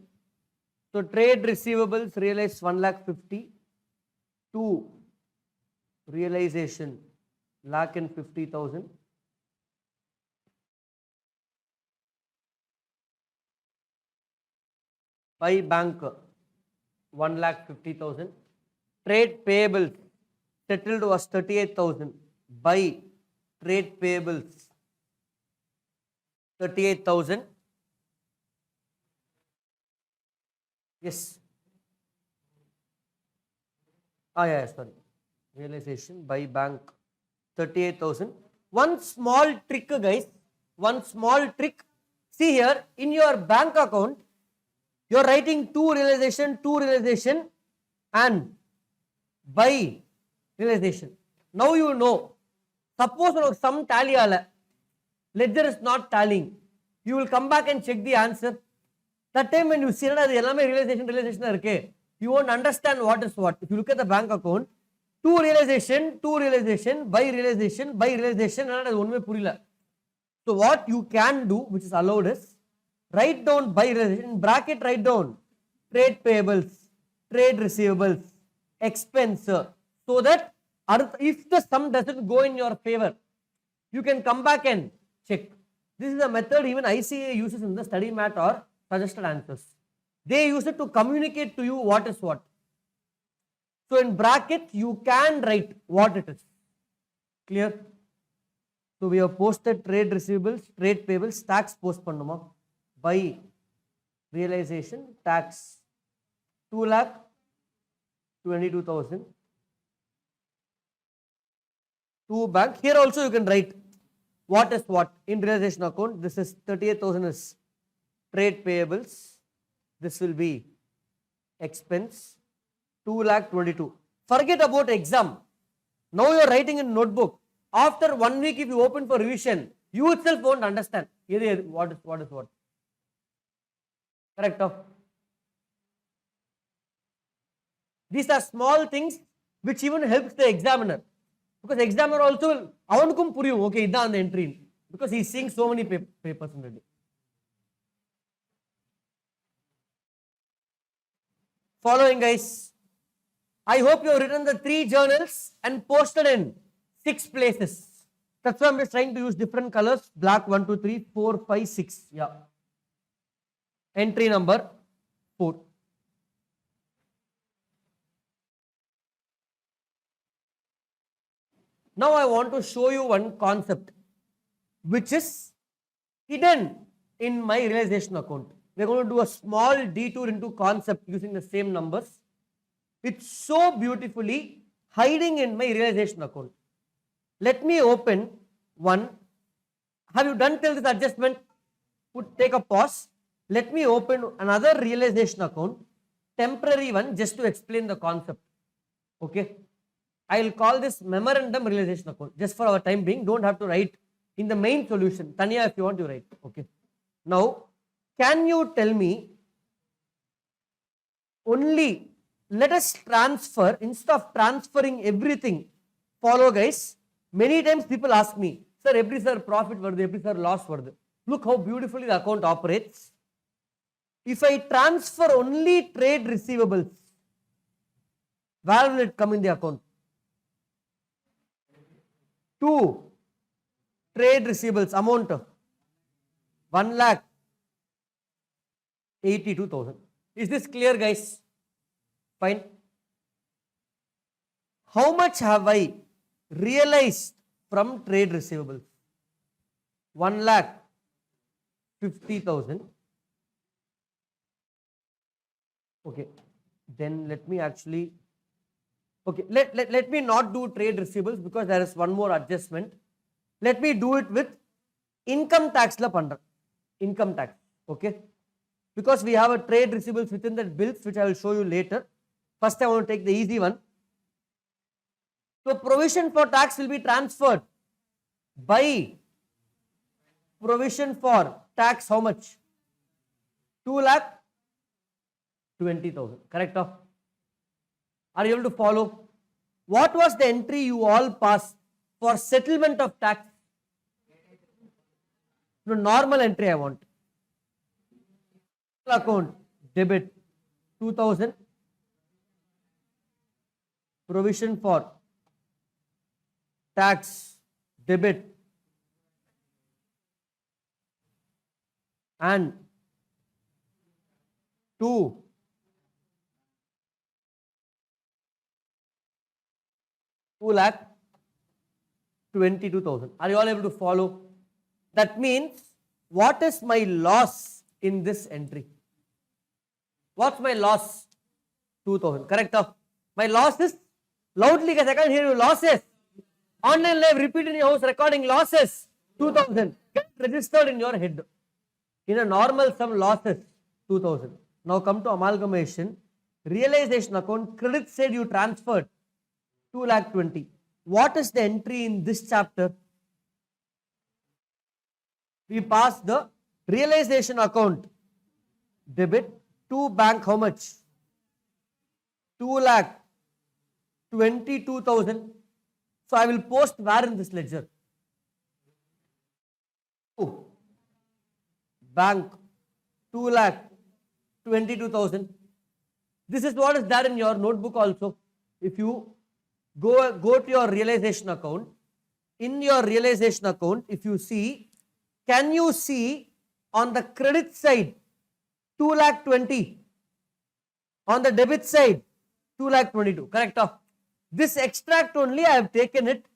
So trade receivables realized 1,50,000. 2 realization 1,50,000. By bank 1,50,000. Trade payables settled was 38,000. By trade payables 38,000. Yes. Yeah, sorry. Realization by bank 38,000. One small trick, guys. One small trick. See here, in your bank account, you're writing 2 realization, and by realization. Now you know. Suppose some tally ledger is not tallying. You will come back and check the answer. That time when you see that realization, you won't understand what is what. If you look at the bank account, 2 realization, by realization, and so what you can do, which is allowed, is write down by realization, in bracket write down trade payables, trade receivables, expense, so that if the sum doesn't go in your favor, you can come back and check. This is a method even ICA uses in the study mat or suggested answers. They use it to communicate to you what is what. So in bracket, you can write what it is. Clear? So we have posted trade receivables, trade payables, tax post pannuma. By realization, tax 2,22,000. To bank. Here also you can write what is what in realization account. This is 38,000 is trade payables. This will be expense 2,22,000. Forget about exam. Now you are writing in notebook. After 1 week, if you open for revision, you itself won't understand what is what. Correct? These are small things which even helps the examiner. Because examiner also will, avanukkum puriyum, okay, idhan the entry. Because he is seeing so many papers in a day. Following, guys. I hope you have written the 3 journals and posted in 6 places. That's why I'm just trying to use different colors. Black 1, 2, 3, 4, 5, 6. Yeah. Entry number 4. Now I want to show you one concept which is hidden in my realization account. We're going to do a small detour into concept using the same numbers. It's so beautifully hiding in my realization account. Let me open one. Have you done till this adjustment? Take a pause. Let me open another realization account, temporary one, just to explain the concept. Okay. I will call this memorandum realization account. Just for our time being, don't have to write in the main solution. Tanya, if you want to write. Okay. Now, can you tell me only, let us transfer, instead of transferring everything, follow, guys. Many times people ask me, sir, every sir profit vardu, every sir loss vardu. Look how beautifully the account operates. If I transfer only trade receivables, where will it come in the account? 2 trade receivables amount 1,82,000. Is this clear, guys? Fine. How much have I realized from trade receivables? 1,50,000. Okay. Then let me actually. Okay, let me not do trade receivables because there is one more adjustment. Let me do it with income tax la pandra. Income tax. Okay. Because we have a trade receivables within that bills, which I will show you later. First, I want to take the easy one. So, provision for tax will be transferred by provision for tax. How much? 2,20,000. Correct? Are you able to follow? What was the entry you all passed for settlement of tax? No, normal entry I want. Account debit 2,000. Provision for tax debit and 2,22,000. Are you all able to follow? That means, what is my loss in this entry? What's my loss? 2,000. Correct? My loss is, loudly guys, I can't hear you. Losses. Online live, repeat in your house, recording losses. 2,000. Get registered in your head. In a normal sum, losses 2,000. Now come to amalgamation. Realization account, credit side you transferred 2,20,000. What is the entry in this chapter? We pass the realization account debit to bank. How much? 2,22,000. So I will post where in this ledger? Oh, bank 2,22,000. This is what is there in your notebook also. If you go to your realization account, in your realization account, if you see, can you see on the credit side 2,20,000, on the debit side 2,22,000? Correct? This extract only I have taken it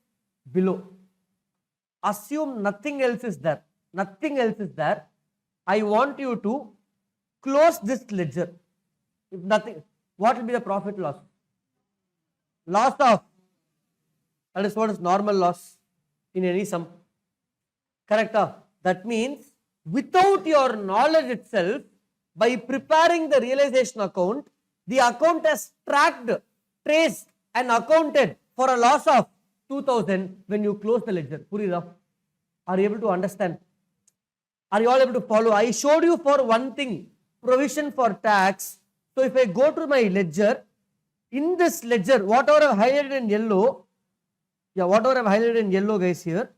below. Assume nothing else is there. Nothing else is there. I want you to close this ledger. If nothing, what will be the profit loss? Loss of, that is what is normal loss in any sum. Correct? That means, without your knowledge itself, by preparing the realization account, the account has tracked, traced and accounted for a loss of 2,000 when you close the ledger. Purida, are you able to understand? Are you all able to follow? I showed you for one thing, provision for tax. So if I go to my ledger, in this ledger, whatever I have highlighted in yellow, whatever I have highlighted in yellow guys here,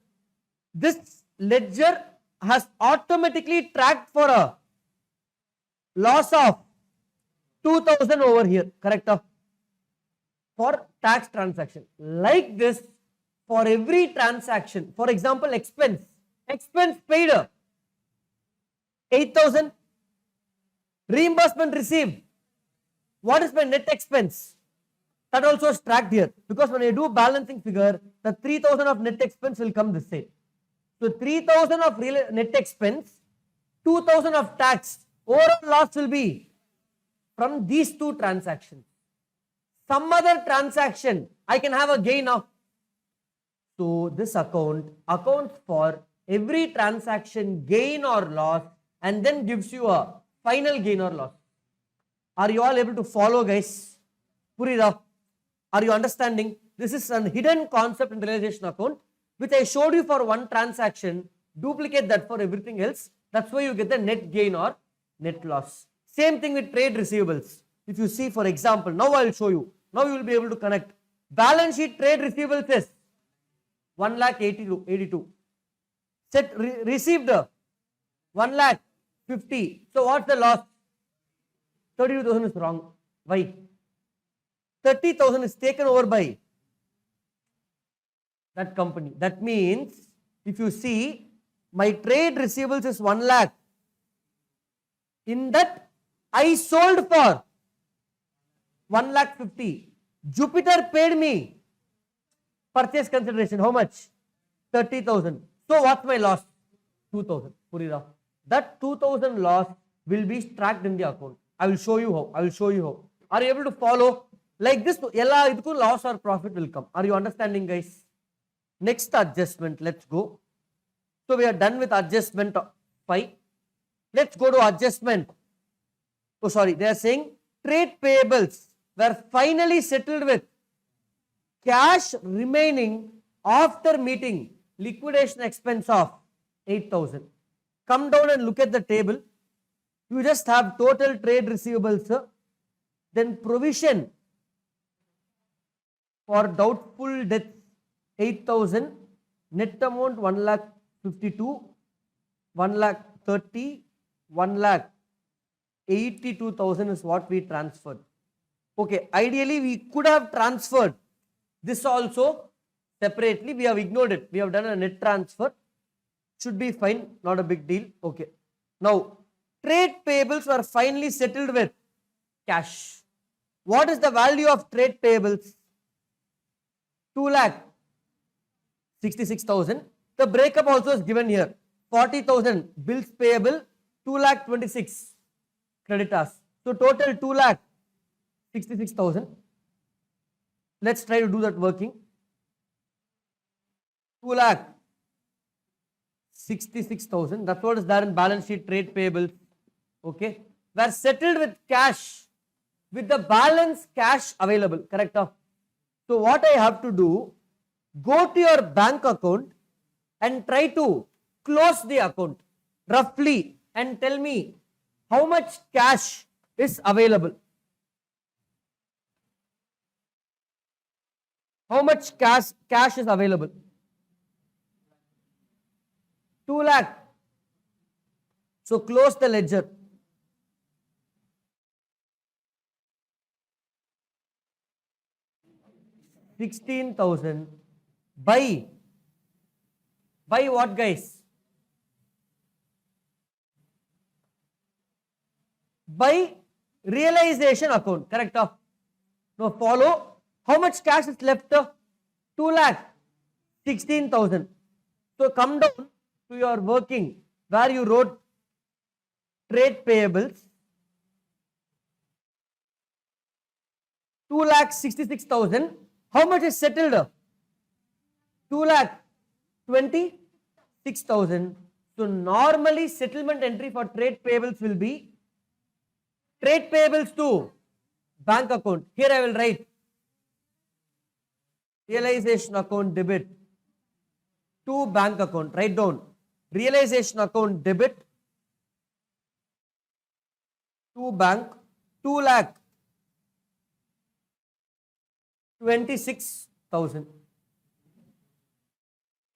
this ledger has automatically tracked for a loss of 2,000 over here. Correct? For tax transaction. Like this, for every transaction, for example, expense paid 8,000, reimbursement received. What is my net expense? That also is tracked here, because when I do balancing figure, the 3,000 of net expense will come this side. So 3,000 of net expense, 2,000 of tax. Overall loss will be from these two transactions. Some other transaction, I can have a gain of. So this account accounts for every transaction gain or loss and then gives you a final gain or loss. Are you all able to follow guys? Purida, are you understanding? This is a hidden concept in realization account which I showed you for one transaction. Duplicate that for everything else. That's why you get the net gain or net loss. Same thing with trade receivables. If you see, for example, now I will show you. Now you will be able to connect. Balance sheet trade receivables is 1,82,000. Received 1,50,000. So what's the loss? 32,000 is wrong. Why? 30,000 is taken over by that company. That means, if you see, my trade receivables is 1,00,000. In that, I sold for 1,50,000. Jupiter paid me purchase consideration. How much? 30,000. So what's my loss? 2,000. Purida. That 2,000 loss will be tracked in the account. I will show you how. Are you able to follow? Like this, ella idku loss or profit will come. Are you understanding guys? Next adjustment, let's go. So we are done with adjustment 5. Let's go to adjustment. Oh, sorry, they are saying trade payables were finally settled with cash remaining after meeting liquidation expense of 8,000. Come down and look at the table. You just have total trade receivables, then provision for doubtful debts 8,000, net amount 1,52,000, 1,30,000, 1,82,000 is what we transferred. Okay, ideally we could have transferred this also separately. We have ignored it. We have done a net transfer. Should be fine, not a big deal. Okay. Now, trade payables were finally settled with cash. What is the value of trade payables? 2,66,000. The breakup also is given here. 40,000 bills payable, 2,26,000 creditors. So total 2,66,000. Let's try to do that working. 2,66,000. That's what is there in balance sheet trade payables. Okay. Were settled with cash, with the balance cash available. Correct? So what I have to do, go to your bank account and try to close the account roughly and tell me how much cash is available. How much cash is available? 2 lakh. So close the ledger. $16,000 by what, guys? By realization account. Correct? Now follow. How much cash is left? 2,16,000. So come down to your working where you wrote trade payables. 2,66,000. How much is settled? 2,26,000. So normally settlement entry for trade payables will be trade payables to bank account. Here I will write realization account debit to bank account. Write down realization account debit to bank 2,26,000.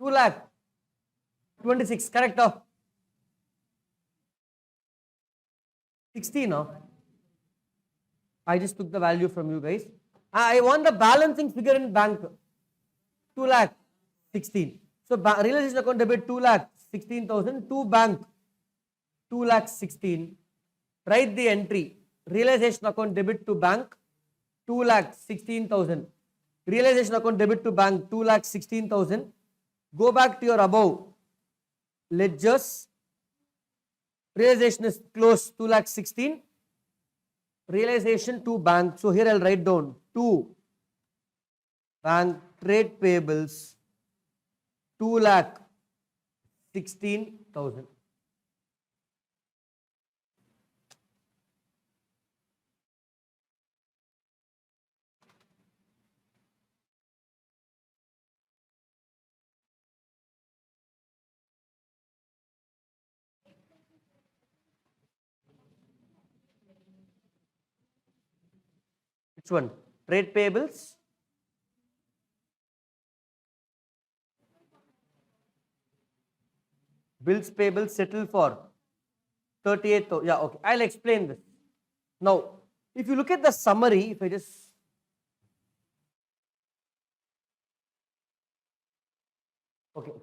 2,26,000. Correct? 16. I just took the value from you guys. I want the balancing figure in bank. 2,16,000. So realization account debit 2,16,000 to bank 2,16,000. Write the entry. Realization account debit to bank 2,16,000. Realization account debit to bank 2,16,000. Go back to your above ledgers. Realization is close 2,16,000. Realization to bank. So here I'll write down to bank trade payables 2,16,000. Which one? Trade payables. Bills payable settled for 38,000. Yeah, okay. I'll explain this. Now, if you look at the summary, if I just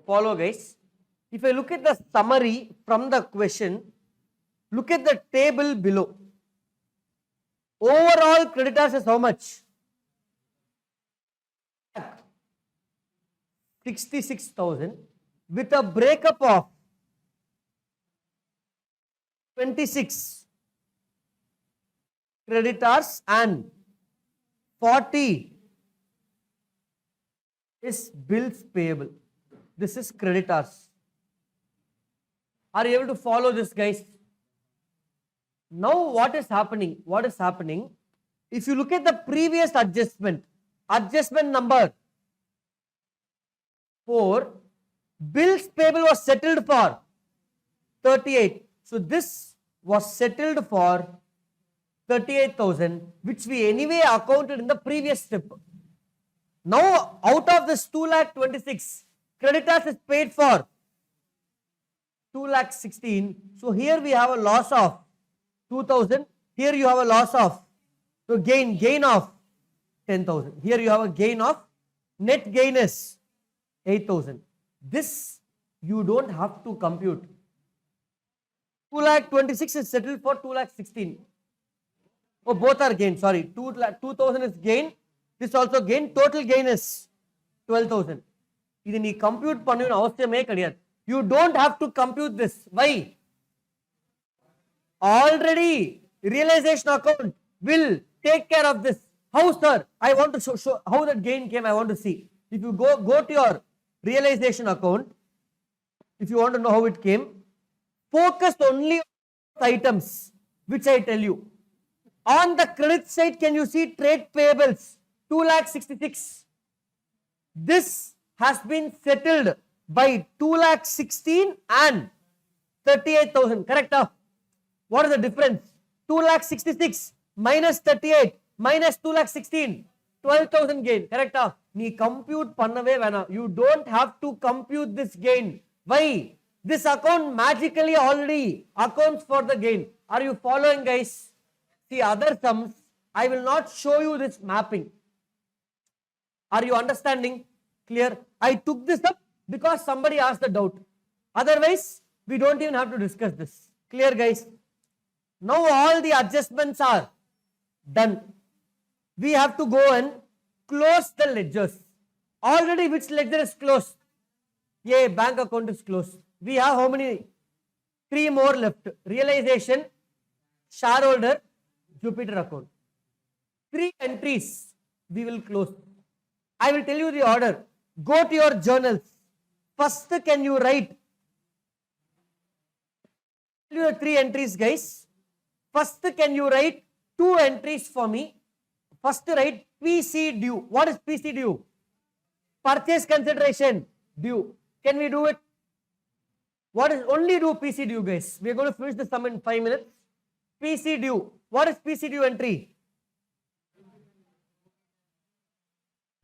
follow, guys. If I look at the summary from the question, look at the table below. Overall creditors is how much? 66,000 with a breakup of 26 creditors and 40 is bills payable. This is creditors. Are you able to follow this, guys? Now what is happening? What is happening? If you look at the previous adjustment number 4, bills payable was settled for 38. So this was settled for 38,000, which we anyway accounted in the previous step. Now out of this 2,26,000, creditors is paid for 2,16,000. So here we have a loss of 2,000. Here you have a loss of, so gain of 10,000. Here you have a gain of, net gain is 8,000. This you don't have to compute. 2,26,000 is settled for 2,16,000. Oh, both are gain. Sorry, 2,000 is gain. This also gain. Total gain is 12,000. இது நீ compute பண்ணனும் அவசியமே கிடையாது. You don't have to compute this. Why? Already realization account will take care of this. How, sir? I want to show how that gain came. I want to see. If you go to your realization account, if you want to know how it came, focus only on items which I tell you. On the credit side, can you see trade payables 2,66,000? This has been settled by 2,16,000 and 38,000. Correct? What is the difference? 2,66,000 minus 38 minus 2,16,000, 12,000 gain. Correct? Nee compute pannave vena. You don't have to compute this gain. Why? This account magically already accounts for the gain. Are you following, guys? See other sums, I will not show you this mapping. Are you understanding? Clear? I took this up because somebody asked the doubt. Otherwise, we don't even have to discuss this. Clear, guys? Now all the adjustments are done. We have to go and close the ledgers. Already which ledger is closed? Yeah, bank account is closed. We have how many? 3 more left. Realization, shareholder, Jupiter account. 3 entries we will close. I will tell you the order. Go to your journals. First, can you write? Tell you the 3 entries, guys. First, can you write 2 entries for me? First, write PC due. What is PC due? Purchase consideration due. Can we do it? What is only do PC due, guys? We are going to finish the sum in 5 minutes. PC due. What is PC due entry?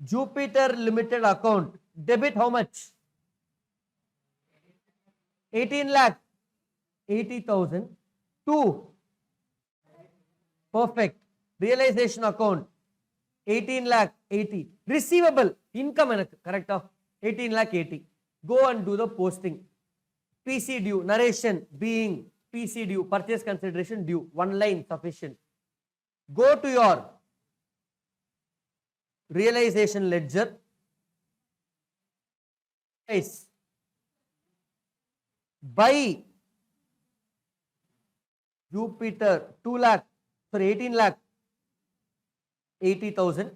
Jupiter Limited account. Debit how much? 18 lakh. 80,000. 2. Perfect. Realization account. 18 lakh 80. Receivable. Income. Correct? 18 lakh 80. Go and do the posting. PC due. Narration being PC due. Purchase consideration due. 1 line sufficient. Go to your realization ledger. Guys, buy Jupiter 18 lakh 80,000.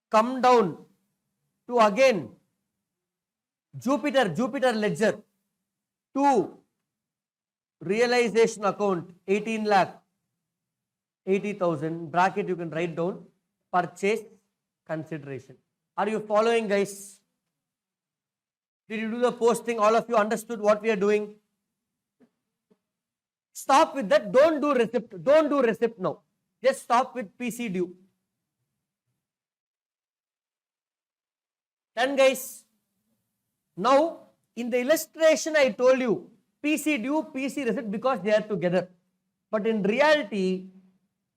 Come down to again Jupiter ledger to realization account 18 lakh 80,000. Bracket you can write down purchase consideration. Are you following, guys? Did you do the posting? All of you understood what we are doing? Stop with that. Don't do receipt. Don't do receipt now. Just stop with PC due. Done, guys. Now, in the illustration I told you, PC due, PC receipt because they are together. But in reality,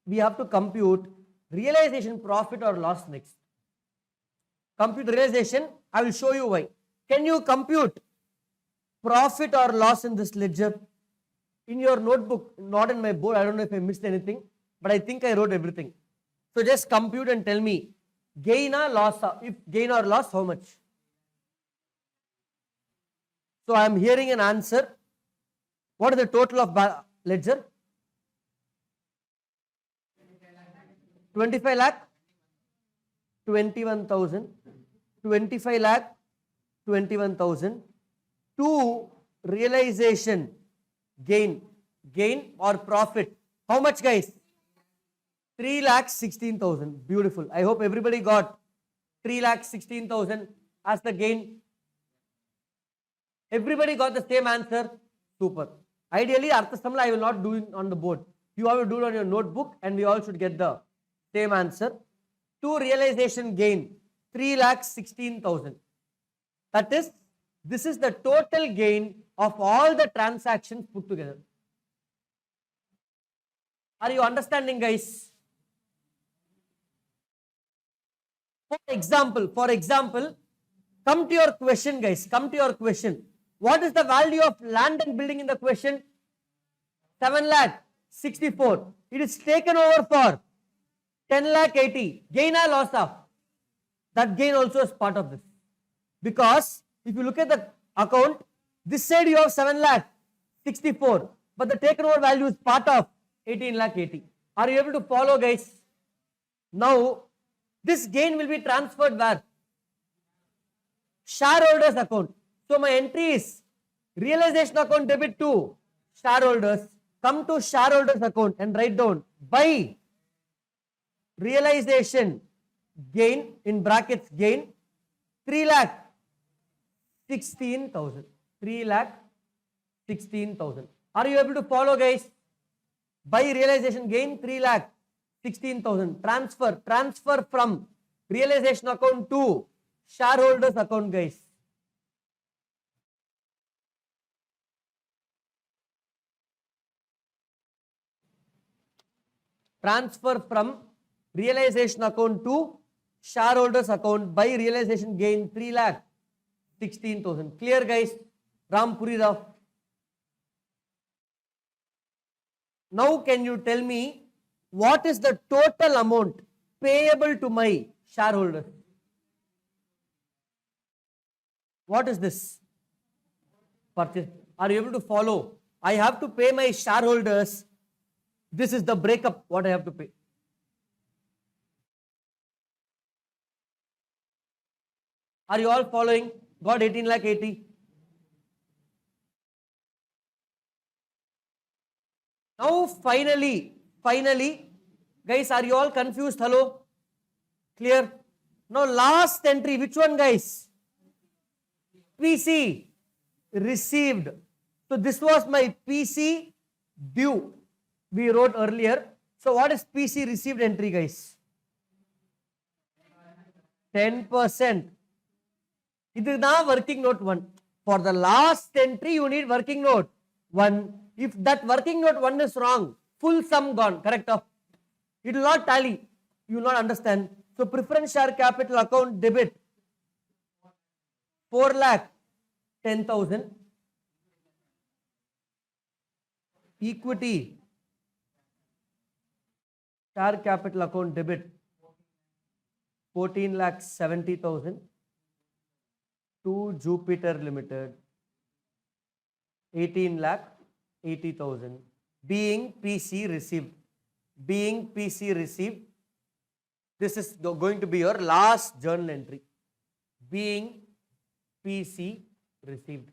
we have to compute realization profit or loss next. Compute realization, I will show you why. Can you compute profit or loss in this ledger? In your notebook, not in my board, I don't know if I missed anything, but I think I wrote everything. So just compute and tell me, gain or loss, if gain or loss, how much? So I am hearing an answer. What is the total of ledger? 25 lakh, 21,000. 25 lakh 21,000 to realization gain or profit. How much, guys? 3 lakh 16,000. Beautiful. I hope everybody got 3 lakh 16,000 as the gain. Everybody got the same answer. Super. Ideally, Arthasamla I will not do it on the board. You have to do it on your notebook, and we all should get the same answer. To realization gain 3 lakh 16,000. That is, this is the total gain of all the transactions put together. Are you understanding, guys? For example, come to your question, guys. Come to your question. What is the value of land and building in the question? 7 lakh 64. It is taken over for 10 lakh 80. Gain or loss of? That gain also is part of this. Because if you look at the account, this side you have 7 lakh 64. But the taken over value is part of 18 lakh 80. Are you able to follow, guys? Now, this gain will be transferred where? Shareholders account. So my entry is realization account debit to shareholders. Come to shareholders account and write down by realization gain in brackets gain 3 lakh 16,000. 3 lakh 16,000. Are you able to follow, guys? By realization gain 3 lakh 16,000. Transfer from realization account to shareholders account, guys. Transfer from realization account to shareholders account by realization gain 3 lakh 16,000. Clear, guys? Ram Puri Rao. Now can you tell me what is the total amount payable to my shareholders? What is this? Purchase. Are you able to follow? I have to pay my shareholders. This is the breakup, what I have to pay. Are you all following? Got 18 lakh 80. Now finally, guys, are you all confused? Hello? Clear? Now last entry, which one, guys? PC received. So this was my PC due. We wrote earlier. So what is PC received entry, guys? 10%. It is now working note 1. For the last entry, you need working note 1. If that working note 1 is wrong, full sum gone, correct? It will not tally. You will not understand. So preference share capital account debit 4 lakh 10,000. Equity share capital account debit 14 lakh 70,000 to Jupiter Limited 18 lakh 80,000 being PC received. This is going to be your last journal entry. Being PC received.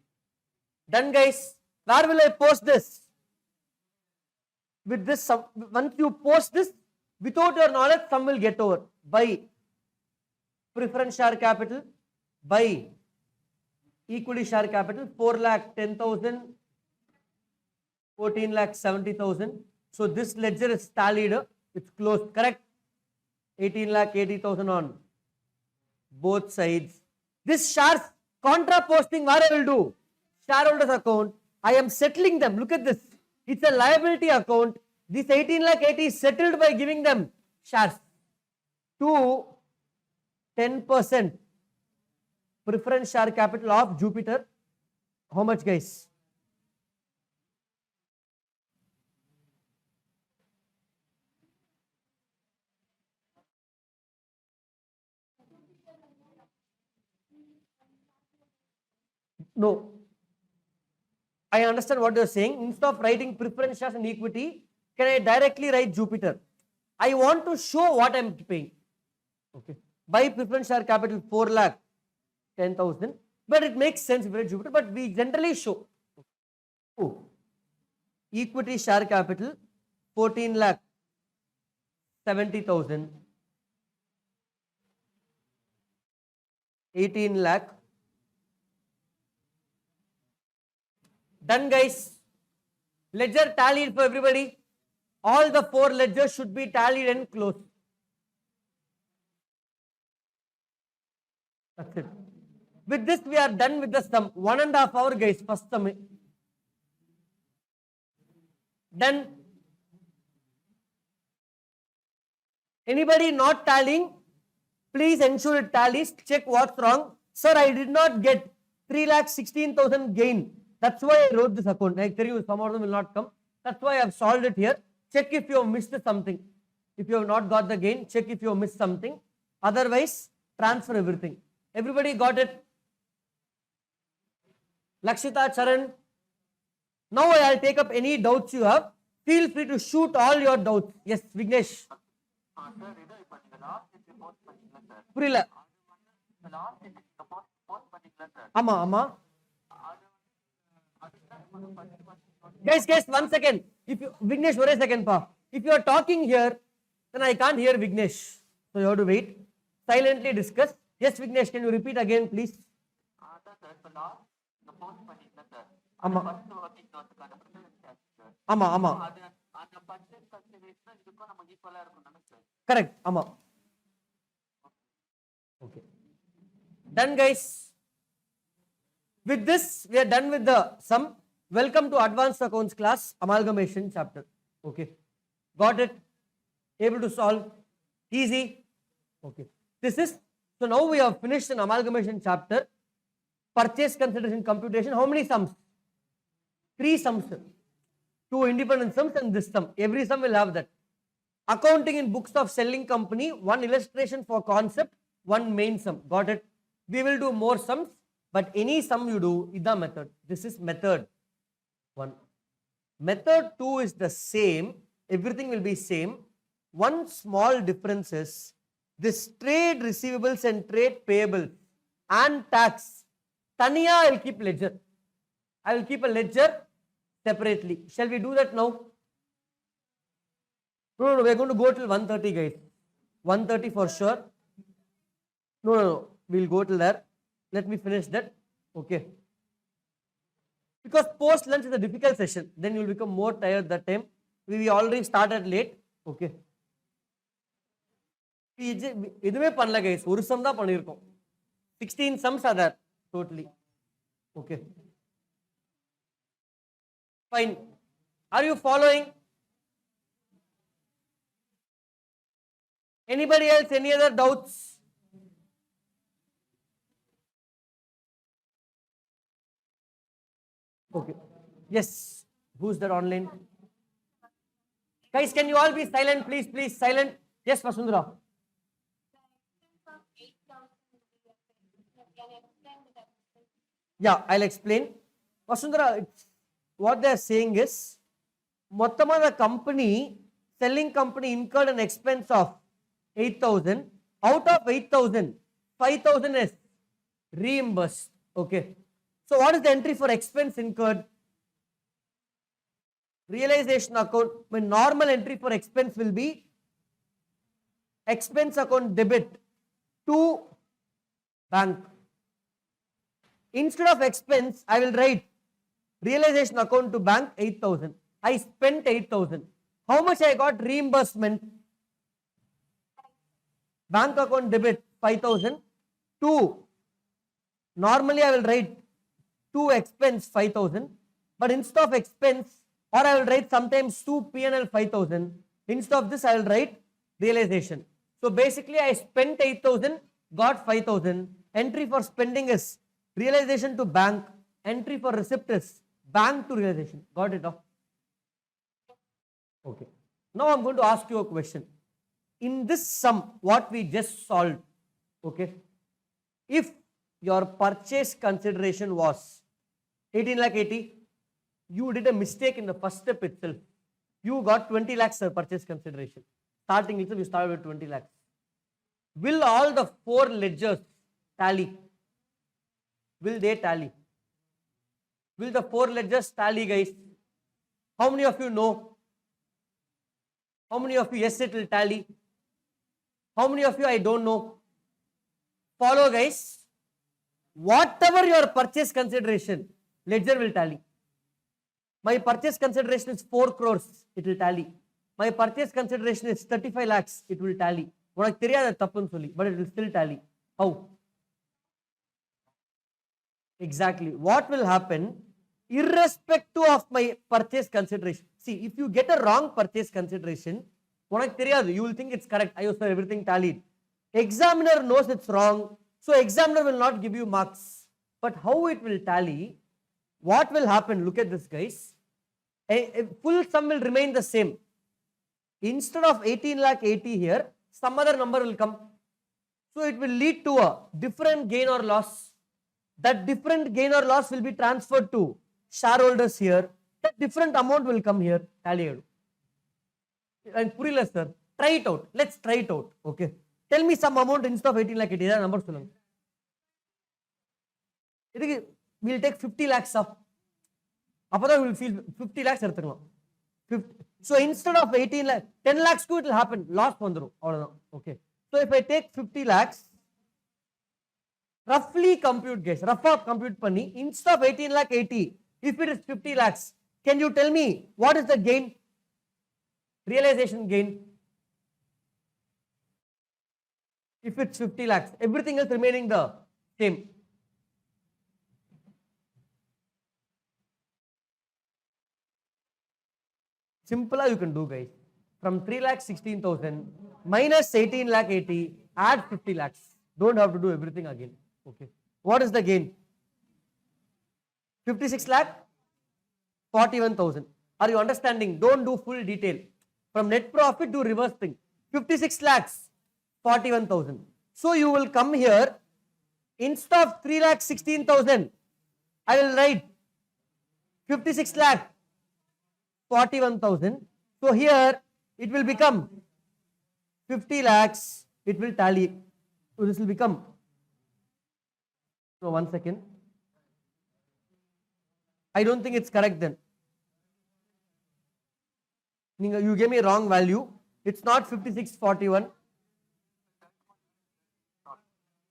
Done, guys. Where will I post this? With this, once you post this, without your knowledge, some will get over. By preference share capital, by equity share capital, 4 lakh 10,000, 14 lakh 70,000. So this ledger is tallied, it's closed, correct? 18 lakh 80,000 on both sides. This shares contra posting, what I will do? Shareholders account, I am settling them. Look at this. It's a liability account. This 18 lakh 80 is settled by giving them shares to 10% preference share capital of Jupiter. How much, guys? No. I understand what you're saying. Instead of writing preference shares and equity, can I directly write Jupiter? I want to show what I'm paying. Okay. By preference share capital 4 lakh 10,000. But it makes sense if it's Jupiter, but we generally show. Oh, equity share capital 14 lakh 70,000, 18 lakh. Done, guys. Ledger tallied for everybody. All the 4 ledgers should be tallied and closed. That's it. With this, we are done with the sum. 1.5 hour, guys. First sum. Done. Anybody not tallying, please ensure it tallies. Check what's wrong. Sir, I did not get 3,16,000 gain. That's why I wrote this account. I tell you, some of them will not come. That's why I have solved it here. Check if you have missed something. If you have not got the gain, check if you have missed something. Otherwise, transfer everything. Everybody got it? Lakshita, Charan. Now I will take up any doubts you have. Feel free to shoot all your doubts. Yes, Vignesh. Sir இது இப்போ நீங்க last entry post பண்ணீங்களா sir? புரியல. Last entry post பண்ணீங்களா sir? ஆமா ஆமா. Guys, one second. If you, Vignesh, wait a second, pa. If you are talking here, then I can't hear Vignesh. So you have to wait. Silently discuss. Yes, Vignesh, can you repeat again, please? Sir இப்போ last இந்த post பண்ணீங்களா sir? ஆமா. First working நோட்டுக்கான preference sir. ஆமா ஆமா. அது அந்த percent consideration இதுக்கும் நம்ம ஈக்குவலா இருக்கும் தானே சார்? Correct. ஆமா. Okay. Done, guys. With this, we are done with the sum. Welcome to Advanced Accounts class, Amalgamation chapter. Okay. Got it? Able to solve? Easy? Okay. This is, so now we have finished an Amalgamation chapter. Purchase consideration computation. How many sums? 3 sums. 2 independent sums and this sum. Every sum will have that. Accounting in books of selling company, 1 illustration for concept, 1 main sum. Got it? We will do more sums, but any sum you do is the method. This is method 1. Method 2 is the same. Everything will be same. One small difference is this trade receivables and trade payables and tax. Taniya, I will keep ledger. I will keep a ledger separately. Shall we do that now? No, we are going to go till 1:30, guys. 1:30 for sure. No, we'll go till there. Let me finish that. Okay. Because post lunch is a difficult session. Then you will become more tired that time. We already started late. Okay. இதுவே பண்ணல guys. ஒரு sum தான் பண்ணிருக்கோம். 16 sums are there totally. Okay. Fine. Are you following? Anybody else? Any other doubts? Okay. Yes. Who's that online? Guys, can you all be silent, please? Please, silent. Yes, Vasundhara. Yeah, I'll explain. Vasundhara, what they are saying is, Mottama the company, selling company incurred an expense of 8,000. Out of 8,000, 5,000 is reimbursed. Okay. So what is the entry for expense incurred? Realization account. My normal entry for expense will be expense account debit to bank. Instead of expense, I will write realization account to bank 8,000. I spent 8,000. How much I got reimbursement? Bank account debit 5,000. To normally I will write to expense 5,000, but instead of expense, or I will write sometimes to P&L 5,000. Instead of this, I will write realization. So basically, I spent 8,000, got 5,000. Entry for spending is realization to bank. Entry for receipt is bank to realization. Got it? Okay. Now I'm going to ask you a question. In this sum, what we just solved, okay, if your purchase consideration was 18 lakh 80, you did a mistake in the first step itself. You got 20 lakhs purchase consideration. Starting itself, you started with 20 lakhs. Will all the 4 ledgers tally? will they tally? Will the 4 ledgers tally, guys? How many of you know? How many of you, yes, it will tally? How many of you, I don't know? Follow, guys. Whatever your purchase consideration, ledger will tally. My purchase consideration is 4 crores, it will tally. My purchase consideration is 35 lakhs, it will tally. உனக்கு தெரியாத தப்புன்னு சொல்லி, but it will still tally. How? Exactly. What will happen irrespective of my purchase consideration? See, if you get a wrong purchase consideration, உனக்கு தெரியாது, you will think it's correct. I sir, everything tallied. Examiner knows it's wrong, so examiner will not give you marks. But how it will tally? What will happen? Look at this, guys. A full sum will remain the same. Instead of 18 lakh 80 here, some other number will come. So it will lead to a different gain or loss. That different gain or loss will be transferred to shareholders here. That different amount will come here. Tally. And purila sir, try it out. Let's try it out. Okay. Tell me some amount instead of 18 lakh 80. That number solunga. We'll take 50 lakhs up. Appada we'll feel 50 lakhs எடுத்துக்கலாம். So instead of 18 lakhs, 10 lakhs it will happen. Loss வந்துரும். அவ்வளவுதான். Okay. So if I take 50 lakhs, roughly compute, guys. Rough up compute பண்ணி, instead of 18 lakh 80, if it is 50 lakhs, can you tell me what is the gain? Realization gain. If it's 50 lakhs, everything else remaining the same. Simpler you can do, guys. From 3 lakh 16,000 minus 18 lakh 80, add 50 lakhs. Don't have to do everything again. Okay. What is the gain? 56 lakh 41,000. Are you understanding? Don't do full detail. From net profit do reverse thing. 56 lakhs 41,000. So you will come here, instead of 3 lakh 16,000, I will write 56 lakh 41,000. So here it will become 50 lakhs. It will tally. So this will become. So 1 second. I don't think it's correct then. You gave me a wrong value. It's not 5641.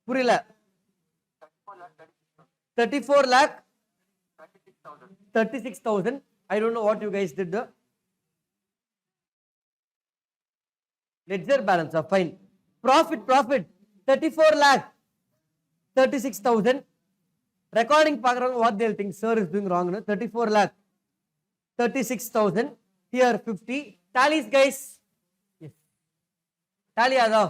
Purila. 34 lakh 36,000. I don't know what you guys did there. Ledger balance, fine. Profit 34 lakh 36,000. Recording what they'll think sir is doing wrong. 34 lakh 36,000. Here 50. Tallies, guys. Yes. Tally ada.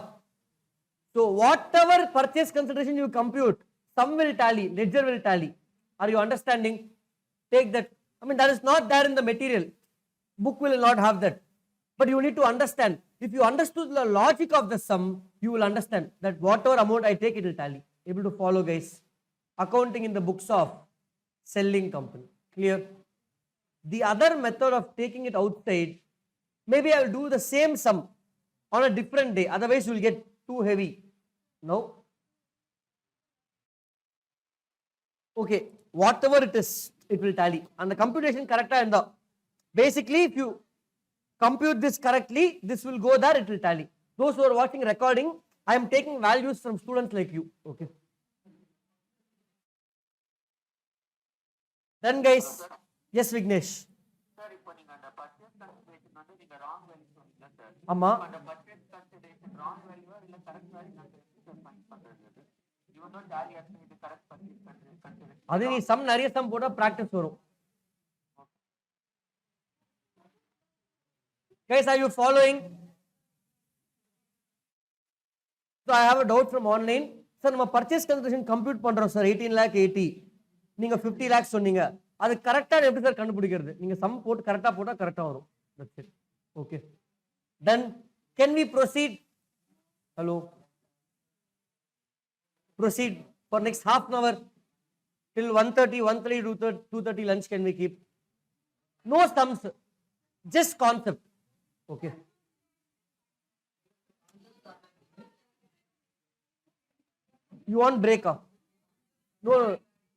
So whatever purchase consideration you compute, some will tally, ledger will tally. Are you understanding? Take that. I mean, that is not there in the material. Book will not have that. But you need to understand. If you understood the logic of the sum, you will understand that whatever amount I take, it will tally. Able to follow, guys. Accounting in the books of selling company. Clear? The other method of taking it outside, maybe I will do the same sum on a different day. Otherwise, you will get too heavy. No? Okay. Whatever it is, it will tally. And the computation correct. And the basically, if you compute this correctly, this will go there, it will tally. Those who are watching recording, I am taking values from students like you. Okay. Then guys, yes Vignesh. Sir, இப்போ நீங்க அந்த purchase consideration வந்து நீங்க wrong value சொன்னீங்க sir. ஆமா. அந்த purchase consideration wrong value இல்ல correct value நான் எப்படி find பண்றது? Even though tally actually இது correct purchase consideration. அது நீ சம் நிறைய சம் போட்டா பிராக்டிஸ் வரும். Guys, are you following? So I have a doubt from online. Sir, நம்ம purchase consideration compute பண்றோம் சார் 18 lakh 80. நீங்க 50 lakhs சொன்னீங்க. அது கரெக்ட்டா எப்படி சார் கண்டுபிடிக்கிறது? நீங்க சம் போட்டு கரெக்ட்டா போட்டா கரெக்ட்டா வரும். That's it. Okay. Then can we proceed? Hello. Proceed for next half an hour till 1:30, 1:30, 2:30 lunch can we keep? No sums, just concept. Okay. You want break up? No.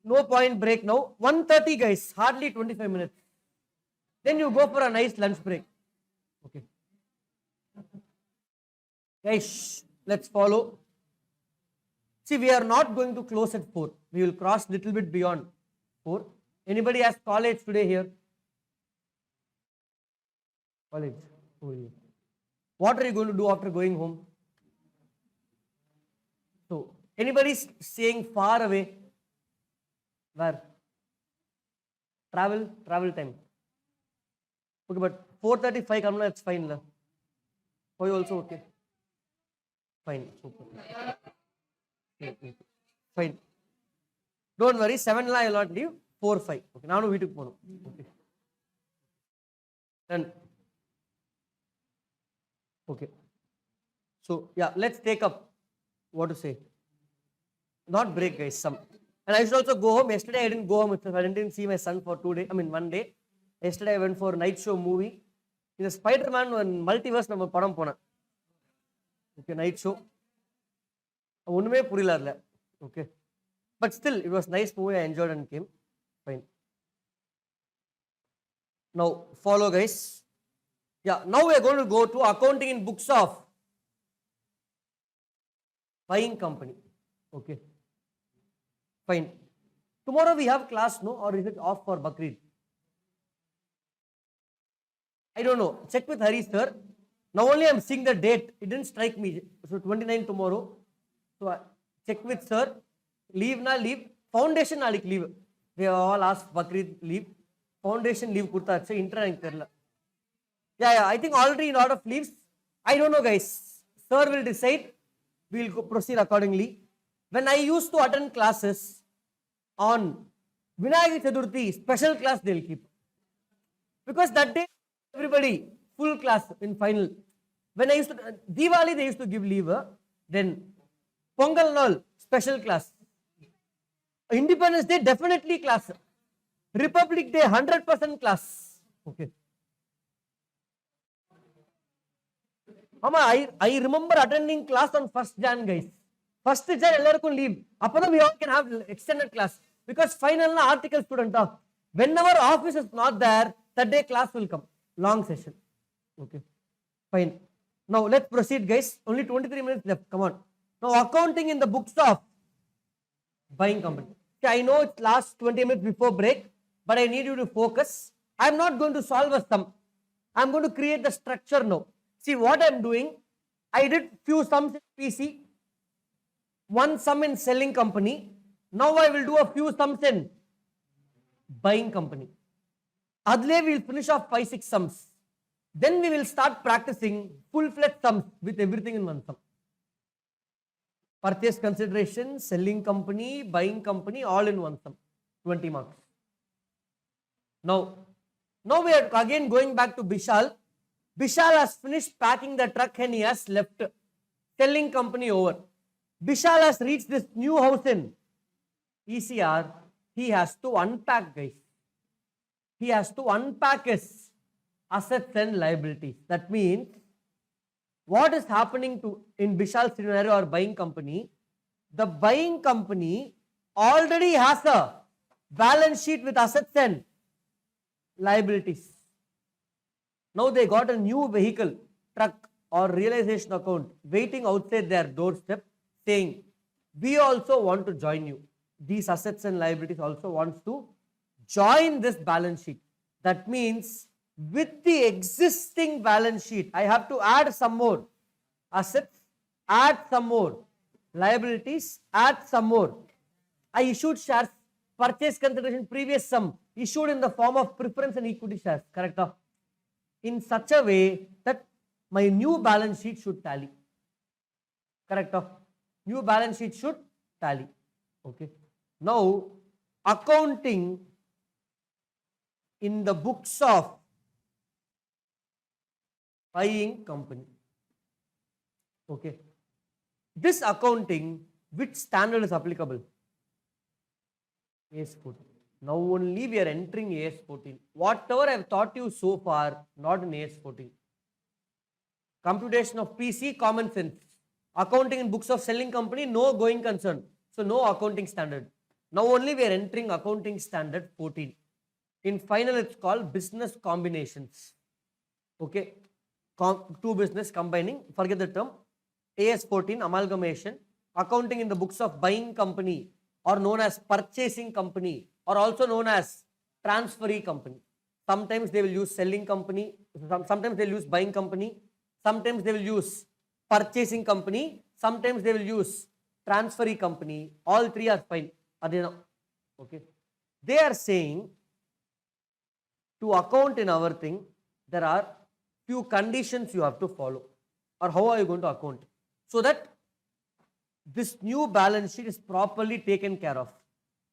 no point break now. 1:30 guys, hardly 25 minutes. Then you go for a nice lunch break. Okay. Guys, let's follow. See, we are not going to close at 4. We will cross little bit beyond 4. Anybody has college today here? College. Oh, yeah. What are you going to do after going home? So, anybody saying far away? Where? Travel time. Okay, but 4:35 come na, it's fine. La. For you also okay? Fine. Super. Fine. Don't worry, 7 la I will not leave. 4, 5. Okay, now we took one. Okay. Done. Okay. So, yeah, let's take up what to say. Not break, guys, some. And I should also go home. Yesterday I didn't go home itself. I didn't see my son for 2 days. I mean, 1 day. Yesterday I went for a night show movie. In the Spider-Man multiverse, நம்ம படம் போனேன். Okay, night show. ஒண்ணுமே புரியல இல்ல. Okay. But still, it was nice movie. I enjoyed and came. Fine. Now, follow, guys. Yeah, now we are going to go to accounting in books of buying company. Okay. Fine. Tomorrow we have class, no? Or is it off for Bakrid? I don't know. Check with Hari sir. Now only I am seeing the date. It didn't strike me. So 29 tomorrow. So check with sir. Leave na leave. Foundation nalik leave. They all asked Bakrid leave. Foundation leave kurta. So inter terla. Yeah, I think already in order of leaves. I don't know, guys. Sir will decide. We will proceed accordingly. When I used to attend classes on Vinayaka Chaturthi, special class they will keep. Because that day, everybody, full class in final. When I used to, Diwali they used to give leave. Then Pongal and all, special class. Independence Day, definitely class. Republic Day, 100% class. Okay. Amma, I remember attending class on 1st Jan, guys. 1st Jan, everyone leave. Apana we all can have extended class. Because final na article student. Whenever office is not there, that day class will come. Long session. Okay. Fine. Now let's proceed, guys. Only 23 minutes left. Come on. Now accounting in the books of buying company. See, I know it's last 20 minutes before break, but I need you to focus. I'm not going to solve a sum. I'm going to create the structure now. See what I'm doing. I did few sums in PC, one sum in selling company. Now I will do a few sums in buying company. Adle we will finish off 5-6 sums. Then we will start practicing full-fledged sums with everything in one sum. Purchase consideration, selling company, buying company, all in one sum. 20 marks. Now we are again going back to Bishal. Bishal has finished packing the truck and he has left. Selling company over. Bishal has reached this new house in ECR. He has to unpack, guys. He has to unpack his assets and liabilities. That means, what is happening to in Bishal's scenario or buying company? The buying company already has a balance sheet with assets and liabilities. Now they got a new vehicle, truck or realization account waiting outside their doorstep saying, we also want to join you. These assets and liabilities also wants to join this balance sheet. That means with the existing balance sheet, I have to add some more assets, add some more liabilities, add some more. I issued shares, purchase consideration, previous sum, issued in the form of preference and equity shares. Correct? In such a way that my new balance sheet should tally. Correct? New balance sheet should tally. Okay. Now, accounting in the books of buying company. Okay. This accounting, which standard is applicable? AS 14. Now only we are entering AS 14. Whatever I have taught you so far, not in AS 14. Computation of PC, common sense. Accounting in books of selling company, no going concern. So no accounting standard. Now only we are entering accounting standard 14. In final, it's called business combinations. Okay, two business combining, forget the term. AS 14, amalgamation. Accounting in the books of buying company, or known as purchasing company, or also known as transferee company. Sometimes they will use selling company, sometimes they will use buying company, sometimes they will use purchasing company, sometimes they will use transferee company. All three are fine. Okay. They are saying to account in our thing, there are few conditions you have to follow. Or how are you going to account? So that this new balance sheet is properly taken care of.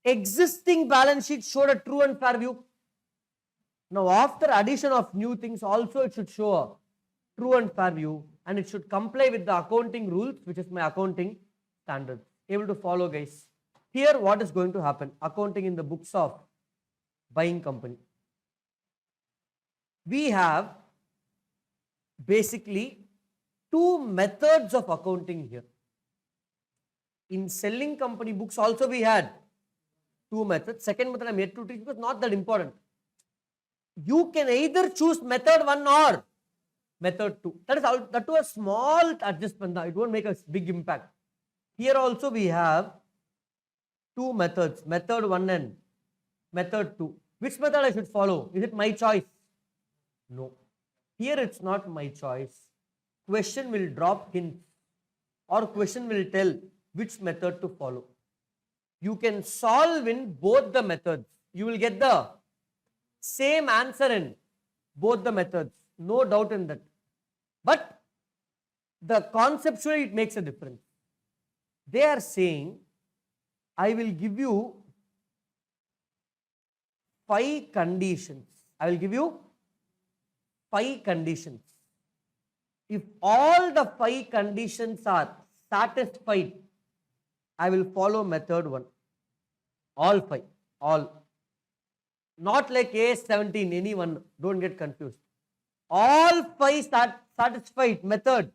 Existing balance sheet showed a true and fair view. Now after addition of new things also it should show a true and fair view, and it should comply with the accounting rules, which is my accounting standards. Able to follow, guys? Here what is going to happen? Accounting in the books of buying company. We have basically two methods of accounting here. In selling company books also we had two methods. Second method I am yet to teach because not that important. You can either choose method 1 or method 2. That to a small adjustment. It won't make a big impact. Here also we have two methods, method 1 and method 2. Which method I should follow? Is it my choice? No. Here it's not my choice. Question will drop hints, or question will tell which method to follow. You can solve in both the methods. You will get the same answer in both the methods. No doubt in that. But the conceptually it makes a difference. They are saying, I will give you 5 conditions. I will give you 5 conditions. If all the 5 conditions are satisfied, I will follow method 1. All 5. All. Not like A17, anyone. Don't get confused. All 5 satisfied method.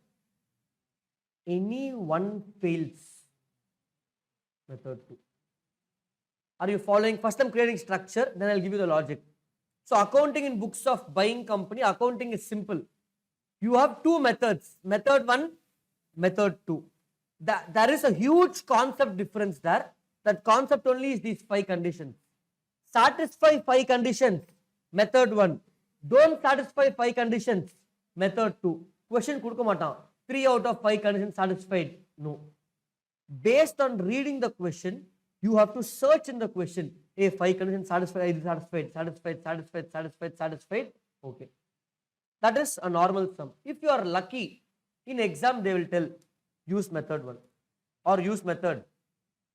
Any one fails. Method 2. Are you following? First I'm creating structure, then I'll give you the logic. So accounting in books of buying company, accounting is simple. You have 2 methods. Method 1, method 2. There is a huge concept difference there. That concept only is these 5 conditions. Satisfy 5 conditions, method 1. Don't satisfy 5 conditions, method 2. Question kudukka maatan. 3 out of 5 conditions satisfied. No. Based on reading the question, you have to search in the question. A 5 conditions satisfied, satisfied. Okay. That is a normal sum. If you are lucky, in exam they will tell, use method 1 or use method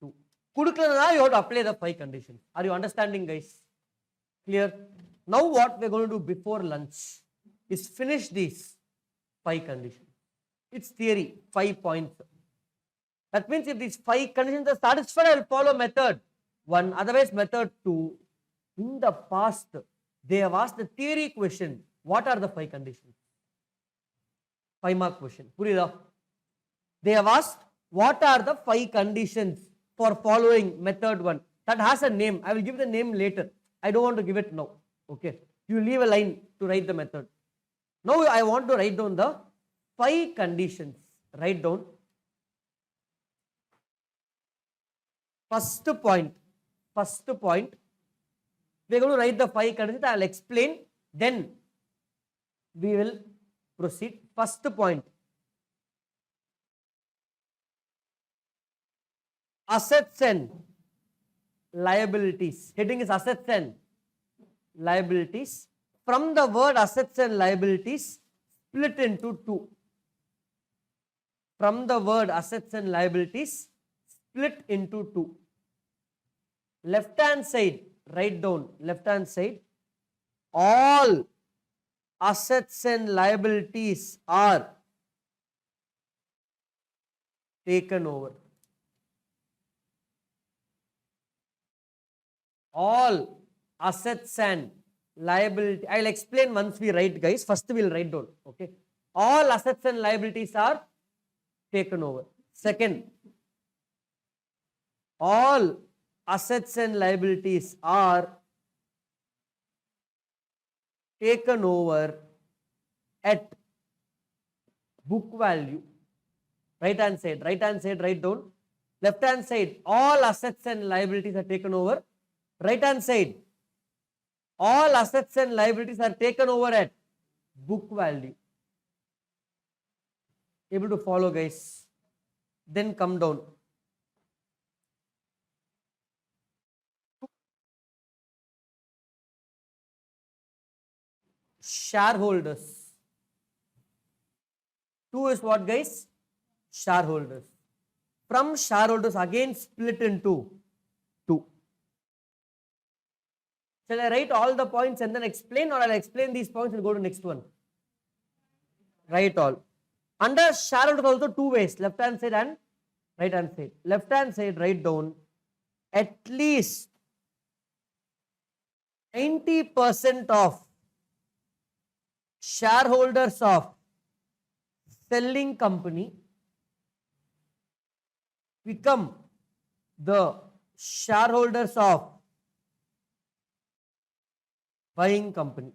2. Kudukalana, you have to apply the 5 conditions. Are you understanding, guys? Clear? Now what we are going to do before lunch is finish these 5 conditions. It's theory, 5 points. That means if these 5 conditions are satisfied, I will follow method 1, otherwise method 2. In the past, they have asked the theory question, what are the 5 conditions? 5 mark question. Purida. They have asked, what are the 5 conditions for following method 1? That has a name. I will give the name later. I don't want to give it now. Okay. You leave a line to write the method. Now I want to write down the 5 conditions. Write down. First point. We are going to write the 5 conditions. I will explain. Then we will proceed. First point. Assets and liabilities. Heading is assets and liabilities. From the word assets and liabilities, split into 2. From the word assets and liabilities, split into 2. Left hand side, write down, left hand side, all assets and liabilities are taken over. All assets and liability. I will explain once we write, guys. First we will write down. Okay. All assets and liabilities are taken over. Second, all assets and liabilities are taken over at book value. Right hand side, write down. Left hand side, all assets and liabilities are taken over. Right hand side, all assets and liabilities are taken over at book value. Able to follow, guys? Then come down. Shareholders. 2 is what, guys? Shareholders. From shareholders again split into 2. Shall I write all the points and then explain, or I'll explain these points and go to next one? Write all. Under shareholders also 2 ways, left hand side and right hand side. Left hand side, write down at least 90% of shareholders of selling company become the shareholders of buying company.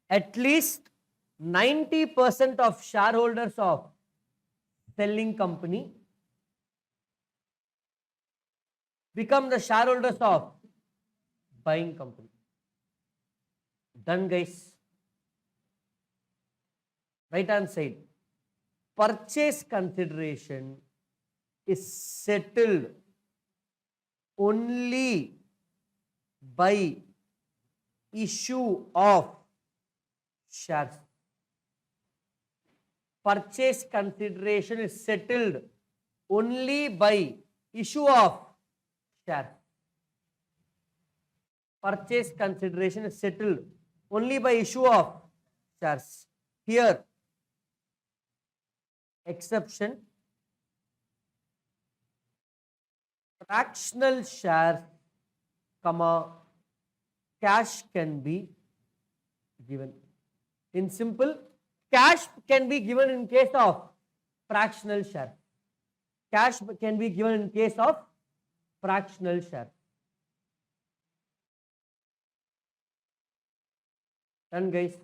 At least 90% of shareholders of selling company become the shareholders of buying company. Done, guys. Right hand side, purchase consideration is settled only by issue of shares. Purchase consideration is settled only by issue of shares. Purchase consideration is settled only by issue of shares. Here, exception, fractional shares, comma, cash can be given. In simple, cash can be given in case of fractional share. Cash can be given in case of fractional share. Done, guys.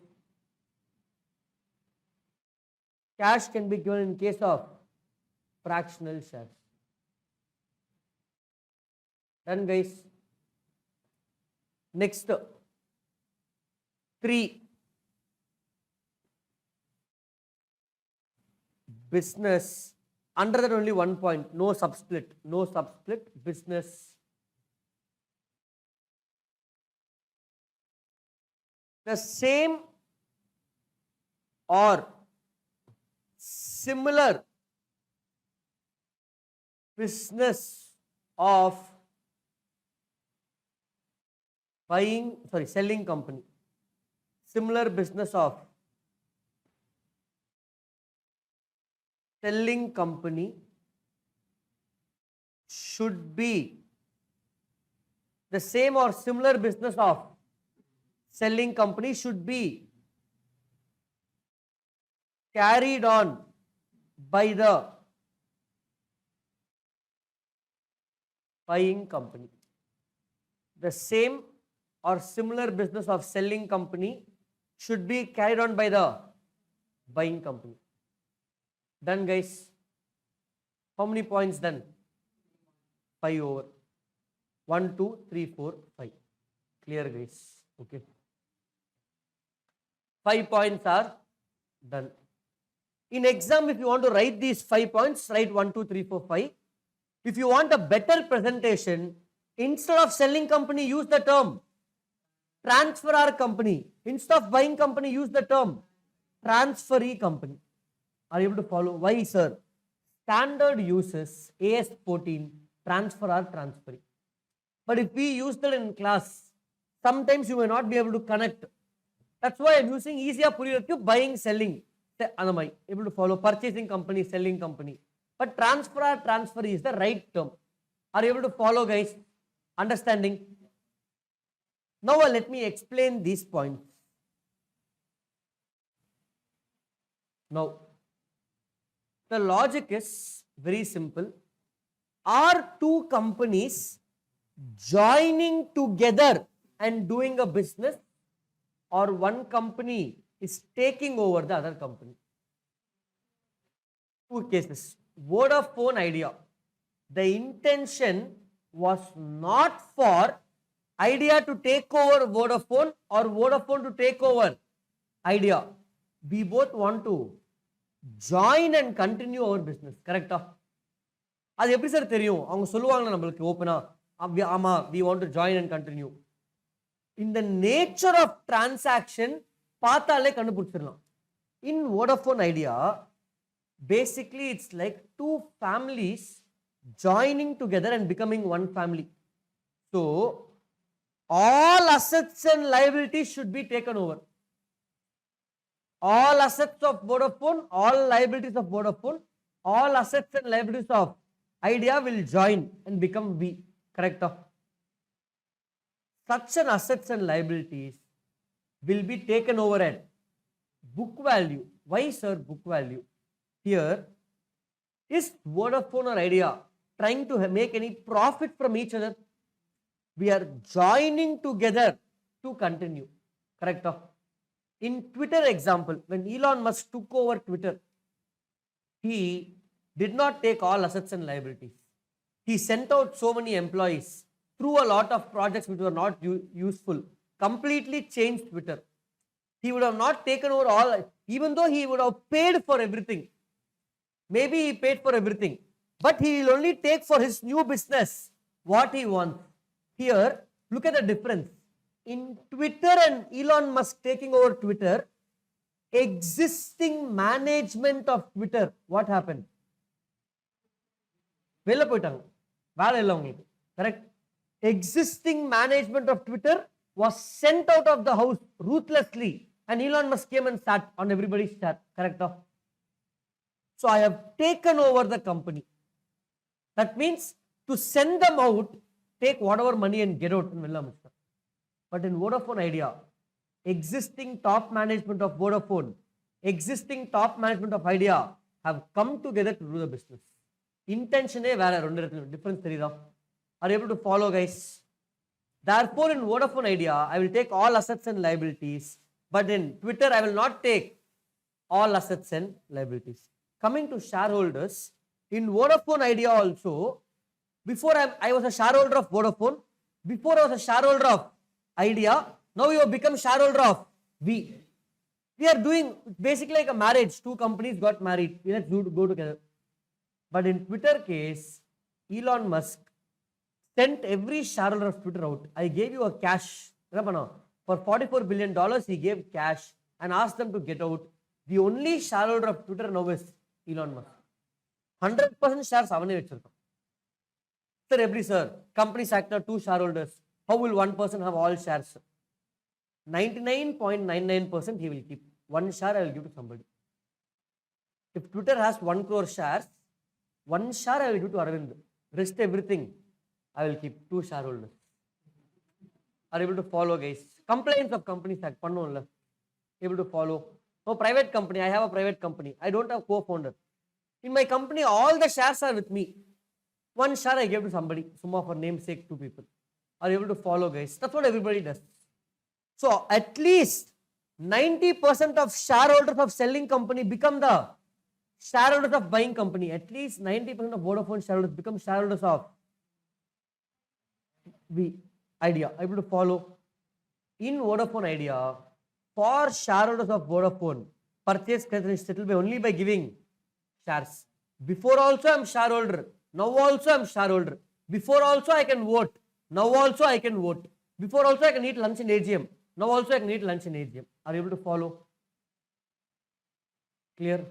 Cash can be given in case of fractional shares. Done, guys. Next, 3. Business. Under that only 1 point. No subsplit. No subsplit. Business. The same or similar business of selling company. Similar business of selling company should be the same or similar business of selling company should be carried on by the buying company. The same or similar business of selling company should be carried on by the buying company. Done, guys. How many points done? 5 over. 1, 2, 3, 4, 5. Clear, guys. Okay. 5 points are done. In exam, if you want to write these 5 points, write 1, 2, 3, 4, 5. If you want a better presentation, instead of selling company, use the term transferor company. Instead of buying company, use the term transferee company. Are you able to follow? Why, sir? Standard uses AS14, transferor, transferee. But if we use that in class, sometimes you may not be able to connect. That's why I'm using easier buying, selling. Able to follow purchasing company, selling company. But transferor, transferee is the right term. Are you able to follow, guys? Understanding? Now let me explain these points. Now, the logic is very simple. Are two companies joining together and doing a business, or one company is taking over the other company? Two cases. Vodafone Idea. The intention was not for Idea to take over Vodafone or Vodafone to take over Idea. We both want to join and continue our business. Correct? அது எப்படி sir தெரியும்? அவங்க சொல்லுவாங்க நம்மளுக்கு ஓப்பனா, ஆமா we want to join and continue. In the nature of transaction பார்த்தாலே கண்டுபிடிச்சிடலாம். In Vodafone Idea, basically it's like two families joining together and becoming one family. So all assets and liabilities should be taken over. All assets of Vodafone, all liabilities of Vodafone, all assets and liabilities of Idea will join and become we. Correct? Such an assets and liabilities will be taken over at book value. Why, sir, book value? Here, is Vodafone or Idea trying to make any profit from each other? We are joining together to continue. Correct? In Twitter example, when Elon Musk took over Twitter, he did not take all assets and liabilities. He sent out so many employees through a lot of projects which were not useful, completely changed Twitter. He would have not taken over all, even though he would have paid for everything. Maybe he paid for everything, but he will only take for his new business what he wants. Here, look at the difference. In Twitter and Elon Musk taking over Twitter, existing management of Twitter, what happened? வெளில போயிட்டாங்க, வேலை இல்லை உங்களுக்கு. Correct? Existing management of Twitter was sent out of the house ruthlessly, and Elon Musk came and sat on everybody's chat. Correct? So I have taken over the company. That means to send them out, take whatever money and get out in Villa Musta. But in Vodafone Idea, existing top management of Vodafone, existing top management of Idea have come together to do the business. Intention வேற, ரெண்டு இடத்துல difference தெரியுதா? Are you able to follow, guys? Therefore, in Vodafone Idea, I will take all assets and liabilities, but in Twitter, I will not take all assets and liabilities. Coming to shareholders, in Vodafone Idea also, before I was a shareholder of Vodafone, before I was a shareholder of Idea, now you have become shareholder of we. We are doing basically like a marriage. Two companies got married. Let's go together. But in Twitter case, Elon Musk sent every shareholder of Twitter out. I gave you a cash. For $44 billion, he gave cash and asked them to get out. The only shareholder of Twitter now is Elon Musk. 100% shares avane vechirukam. Sir, every sir, company sector, two shareholders. How will one person have all shares? 99.99% he will keep. One share I will give to somebody. If Twitter has 1 crore shares, one share I will give to Arvind. Rest everything I will keep. Two shareholders. Are able to follow, guys? Compliance of companies act. Able to follow. No, private company. I have a private company. I don't have co-founder. In my company, all the shares are with me. One share I gave to somebody. Summa for namesake, two people. Are able to follow, guys? That's what everybody does. So at least 90% of shareholders of selling company become the shareholders of buying company. At least 90% of Vodafone shareholders become shareholders of the Idea. Able to follow. In Vodafone Idea, for shareholders of Vodafone, purchase can settle by only by giving shares. Before also I am shareholder. Now also I am shareholder. Before also I can vote. Now also I can vote. Before also I can eat lunch in AGM. Now also I can eat lunch in AGM. Are you able to follow? Clear?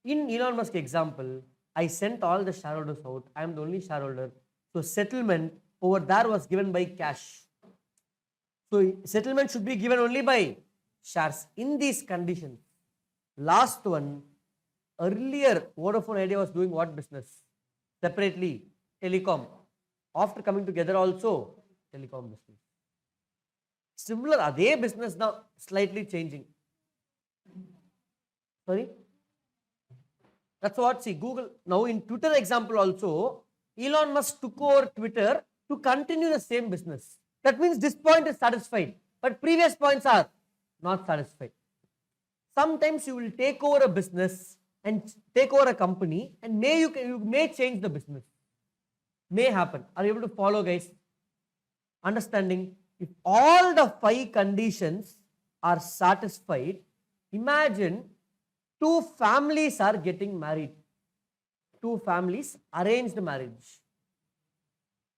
In Elon Musk example, I sent all the shareholders out. I am the only shareholder. So settlement over there was given by cash. So settlement should be given only by shares. In these conditions, last one, earlier Vodafone Idea was doing what business? Separately, telecom. After coming together also, telecom business. Similar, adhe business now slightly changing. Sorry? That's what, see, Google. Now in Twitter example also, Elon Musk took over Twitter to continue the same business. That means this point is satisfied, but previous points are not satisfied. Sometimes you will take over a business and take over a company, and you may change the business. May happen. Are you able to follow, guys? Understanding, if all the 5 conditions are satisfied, imagine 2 families are getting married. 2 families, arranged marriage.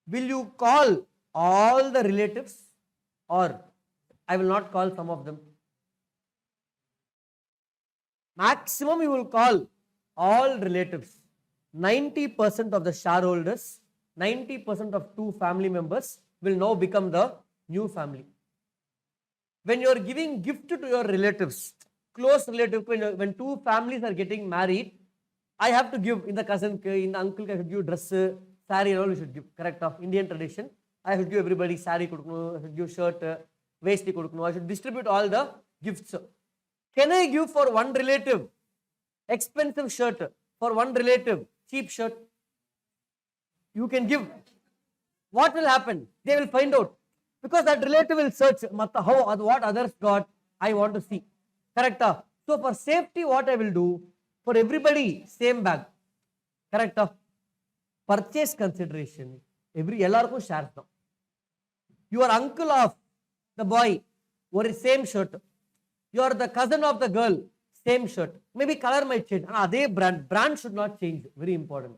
Will you call all the relatives, or I will not call some of them? Maximum you will call all relatives. 90% of the shareholders, 90% of 2 family members will now become the new family. When you are giving gift to your relatives, close relative, when 2 families are getting married, I have to give, in the cousin, in the uncle, I should give dress, saree and all we should give, correct? Of Indian tradition, I should give everybody saree, I should give shirt, vesti, I should distribute all the gifts. Can I give for one relative expensive shirt, for one relative cheap shirt? You can give. What will happen? They will find out, because that relative will search how, what others got, I want to see, correct? So for safety, what I will do, for everybody same bag, correct? Purchase consideration, எல்லாருக்கும் shares தான். Your uncle of the boy, ஒரு same shirt. You are the cousin of the girl, same shirt. Maybe color might change. அதே brand should not change. Very important.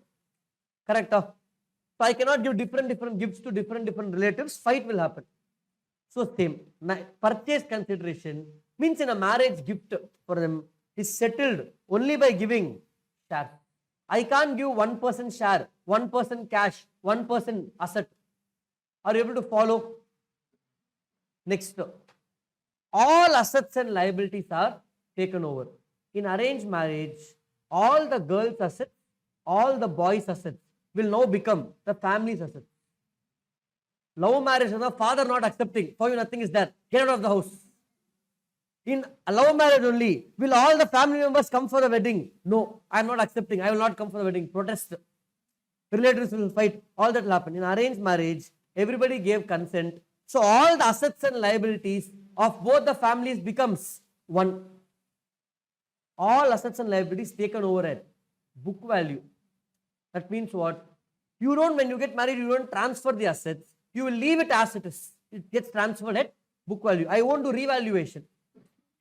Correct? So I cannot give different gifts to different relatives. Fight will happen. So same. Purchase consideration means in a marriage gift for them is settled only by giving share. I can't give 1% share, 1% cash, 1% asset. Are you able to follow? Next. All assets and liabilities are taken over. In arranged marriage, all the girls' assets, all the boys' assets will now become the family's assets. Love marriage, the father not accepting, for you nothing is there, get out of the house. In love marriage only, will all the family members come for the wedding? No, I am not accepting, I will not come for the wedding, protest. Relatives will fight, all that will happen. In arranged marriage, everybody gave consent. So all the assets and liabilities of both the families becomes one. All assets and liabilities taken over at book value. That means what? You don't, when you get married, you don't transfer the assets. You will leave it as it is. It gets transferred at book value. I won't do revaluation.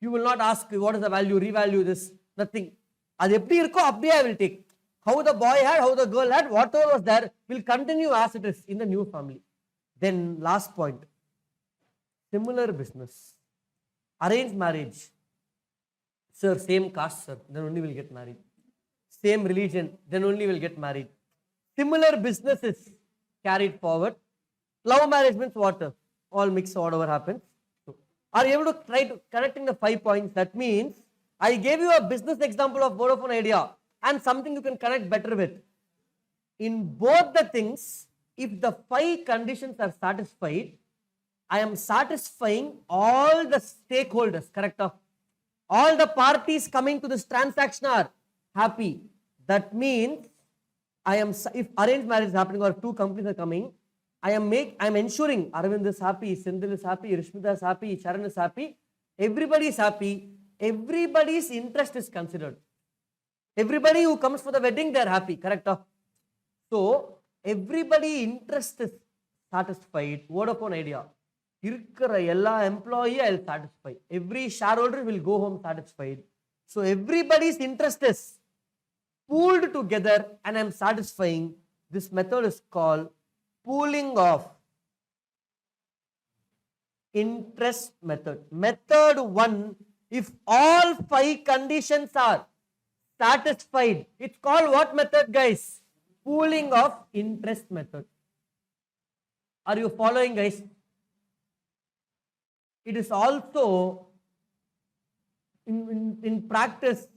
You will not ask what is the value, revalue this, nothing. As eppadi irukko appdiye I will take. How the boy had, how the girl had, whatever was there will continue as it is in the new family. Then last point. Similar business. Arranged marriage. Sir, same caste, sir, then only will get married. Same religion, then only will get married. Similar businesses carried forward. Love marriage means what? All mix, whatever happens. So, are you able to try to connecting the 5 points? That means I gave you a business example of Vodafone Idea and something you can connect better with. In both the things, if the 5 conditions are satisfied, I am satisfying all the stakeholders, correct? All the parties coming to this transaction are happy. That means if arranged marriage is happening or 2 companies are coming, I am ensuring Arvind is happy, Sindhil is happy, Rishmita is happy, Charan is happy, everybody is happy, everybody's interest is considered. Everybody who comes for the wedding, they are happy, correct? So, everybody interest is satisfied. Vodafone Idea. Employee I will satisfy. Every shareholder will go home satisfied. So everybody's interest is pooled together and I am satisfying. This method is called pooling of interest method. Method 1, if all 5 conditions are satisfied, it's called what method, guys? Pooling of interest method. Are you following, guys? It is also, in practice,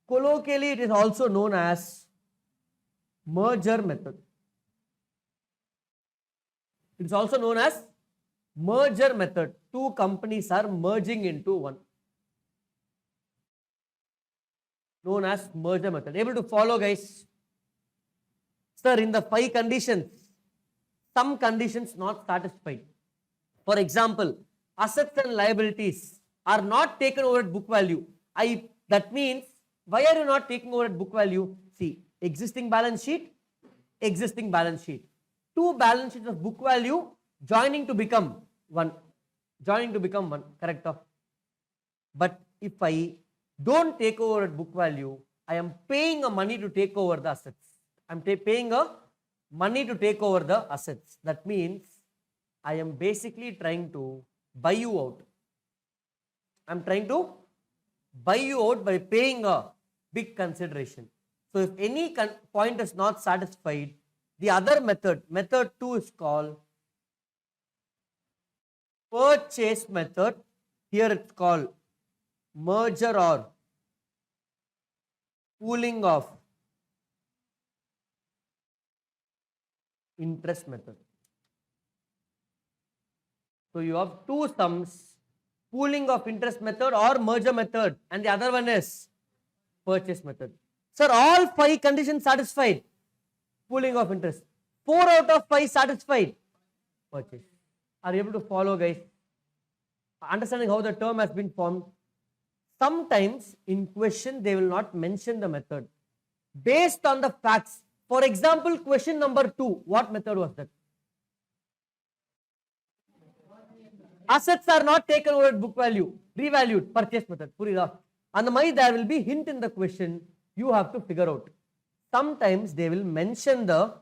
colloquially, it is also known as merger method. It is also known as merger method. 2 companies are merging into one. Known as merger method. Able to follow, guys? Sir, in the 5 conditions, some conditions not satisfied. For example, assets and liabilities are not taken over at book value. That means, why are you not taking over at book value? See, existing balance sheet. Two balance sheets of book value joining to become one. Correct? But if I don't take over at book value, I am paying a money to take over the assets. I'm paying a money to take over the assets. That means I am basically trying to buy you out. I'm trying to buy you out by paying a big consideration. So if any point is not satisfied, the other method 2 is called purchase method. Here it's called merger or pooling of interest method. So you have two sums, pooling of interest method or merger method, and the other one is purchase method. Sir, all 5 conditions satisfied, pooling of interest. 4 out of 5 satisfied, purchase. Are you able to follow, guys? Understanding how the term has been formed. Sometimes in question they will not mention the method based on the facts. For example, question number 2, what method was that? Assets are not taken over at book value, revalued, purchase method. And there will be hint in the question, you have to figure out. Sometimes they will mention the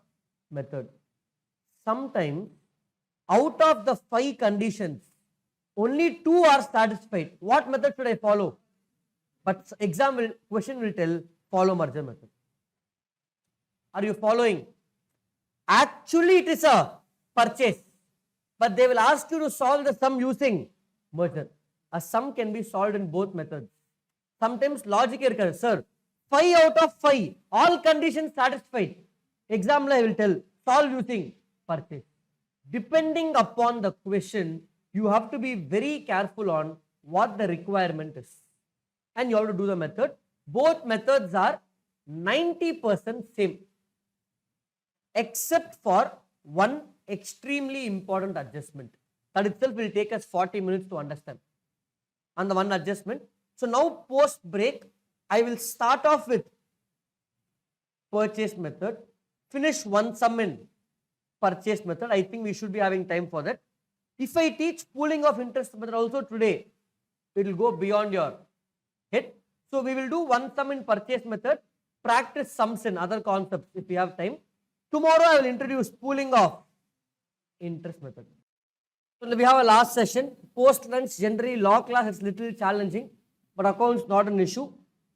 method. Sometimes out of the 5 conditions, only 2 are satisfied. What method should I follow? But question will tell, follow merger method. Are you following? Actually, it is a purchase, but they will ask you to solve the sum using merger. A sum can be solved in both methods. Sometimes logic is, sir, 5 out of 5, all conditions satisfied. Example, I will tell, solve using purchase. Depending upon the question, you have to be very careful on what the requirement is. And you have to do the method. Both methods are 90% same, except for one extremely important adjustment. That itself will take us 40 minutes to understand. And the one adjustment. So now post break, I will start off with purchase method, finish one sum in purchase method. I think we should be having time for that. If I teach pooling of interest method also today, it will go beyond your head. So we will do one sum in purchase method, practice sums in other concepts if we have time. Tomorrow I will introduce pooling of interest method. So we have a last session. Post lunch, generally law class is little challenging, but accounts not an issue.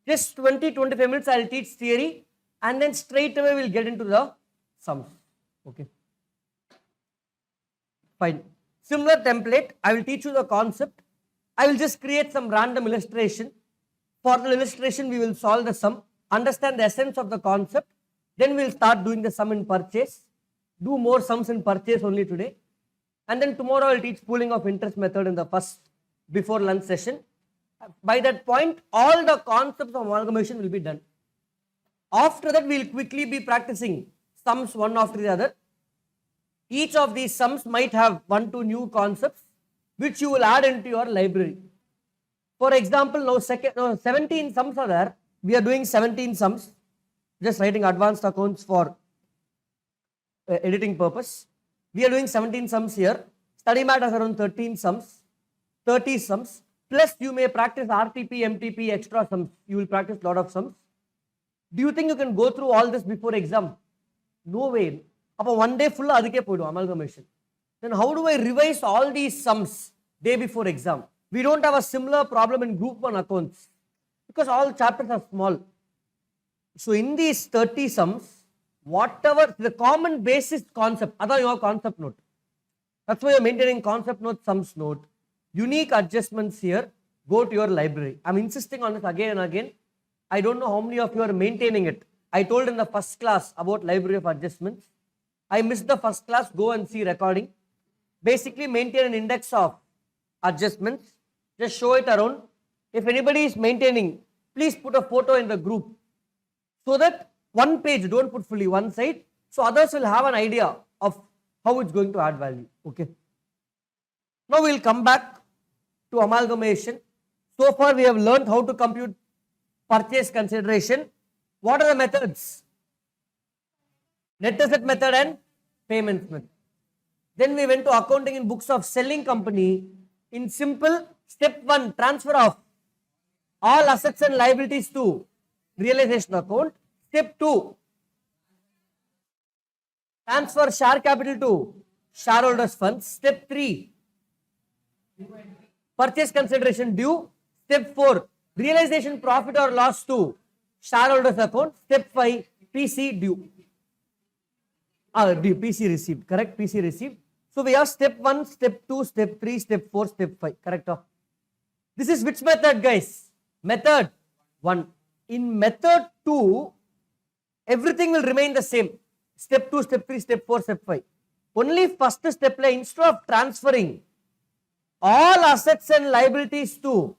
Just 20-25 minutes I will teach theory, and then straight away we will get into the sums. Okay. Fine. Similar template, I will teach you the concept. I will just create some random illustration. For the illustration, we will solve the sum, understand the essence of the concept. Then we will start doing the sum in purchase. Do more sums in purchase only today. And then tomorrow I will teach pooling of interest method in the first before lunch session. By that point, all the concepts of amalgamation will be done. After that, we will quickly be practicing sums one after the other. Each of these sums might have 1-2 new concepts which you will add into your library. For example, now 17 sums are there. We are doing 17 sums. Just writing advanced accounts for editing purpose. We are doing 17 sums here. Study mat has around 13 sums, 30 sums. Plus you may practice RTP, MTP, extra sums. You will practice lot of sums. Do you think you can go through all this before exam? No way. Appa one day full adike poidum amalgamation. Then how do I revise all these sums day before exam? We don't have a similar problem in group 1 accounts because all chapters are small. So in these 30 sums, whatever the common basis concept, other your concept note. That's why you're maintaining concept note, sums note. Unique adjustments here, go to your library. I'm insisting on this again and again. I don't know how many of you are maintaining it. I told in the first class about library of adjustments. I missed the first class, go and see recording. Basically maintain an index of adjustments. Just show it around. If anybody is maintaining, please put a photo in the group. So that one page, don't put fully one side, So others will have an idea of how it's going to add value. Okay. Now we'll come back to amalgamation. So far we have learned how to compute purchase consideration. What are the methods? Net asset method and payments method. Then we went to accounting in books of selling company. In simple, step 1, transfer of all assets and liabilities to realization account. Step 2, transfer share capital to shareholders funds. Step 3, purchase consideration due. Step 4, realization profit or loss to shareholders account. Step 5, PC due. PC received, correct, PC received. So we have step 1, step 2, step 3, step 4, step 5, correct. This is which method, guys? Method 1. In method 2, everything will remain the same. Step 2, step 3, step 4, step 5. Only first step, instead of transferring all assets and liabilities to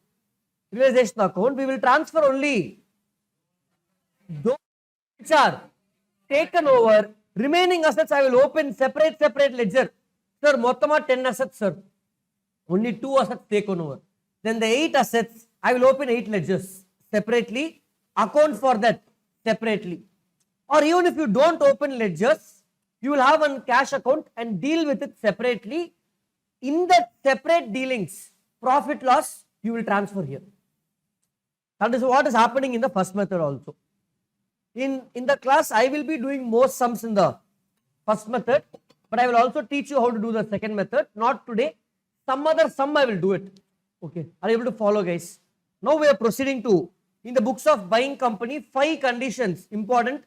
realization account, we will transfer only those which are taken over. Remaining assets I will open separate ledger. Sir, mottama 10 assets, sir. Only 2 assets taken over. Then the 8 assets, I will open 8 ledgers separately, account for that separately. Or even if you don't open ledgers, you will have one cash account and deal with it separately. In that separate dealings, profit loss, you will transfer here. That is what is happening in the first method also. In the class, I will be doing more sums in the first method, but I will also teach you how to do the second method. Not today. Some other sum I will do it. Okay. Are you able to follow, guys? Now we are proceeding to, in the books of buying company, 5 conditions, important,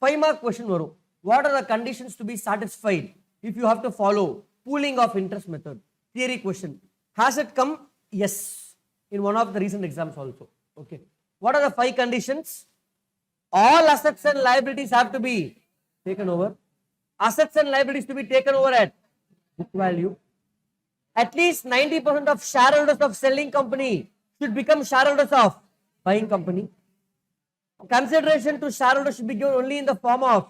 5 mark question varu. What are the conditions to be satisfied if you have to follow pooling of interest method? Theory question. Has it come? Yes. In one of the recent exams also. Okay. What are the 5 conditions? All assets and liabilities have to be taken over. Assets and liabilities to be taken over at book value. At least 90% of shareholders of selling company should become shareholders of buying company. Consideration to shareholders should be given only in the form of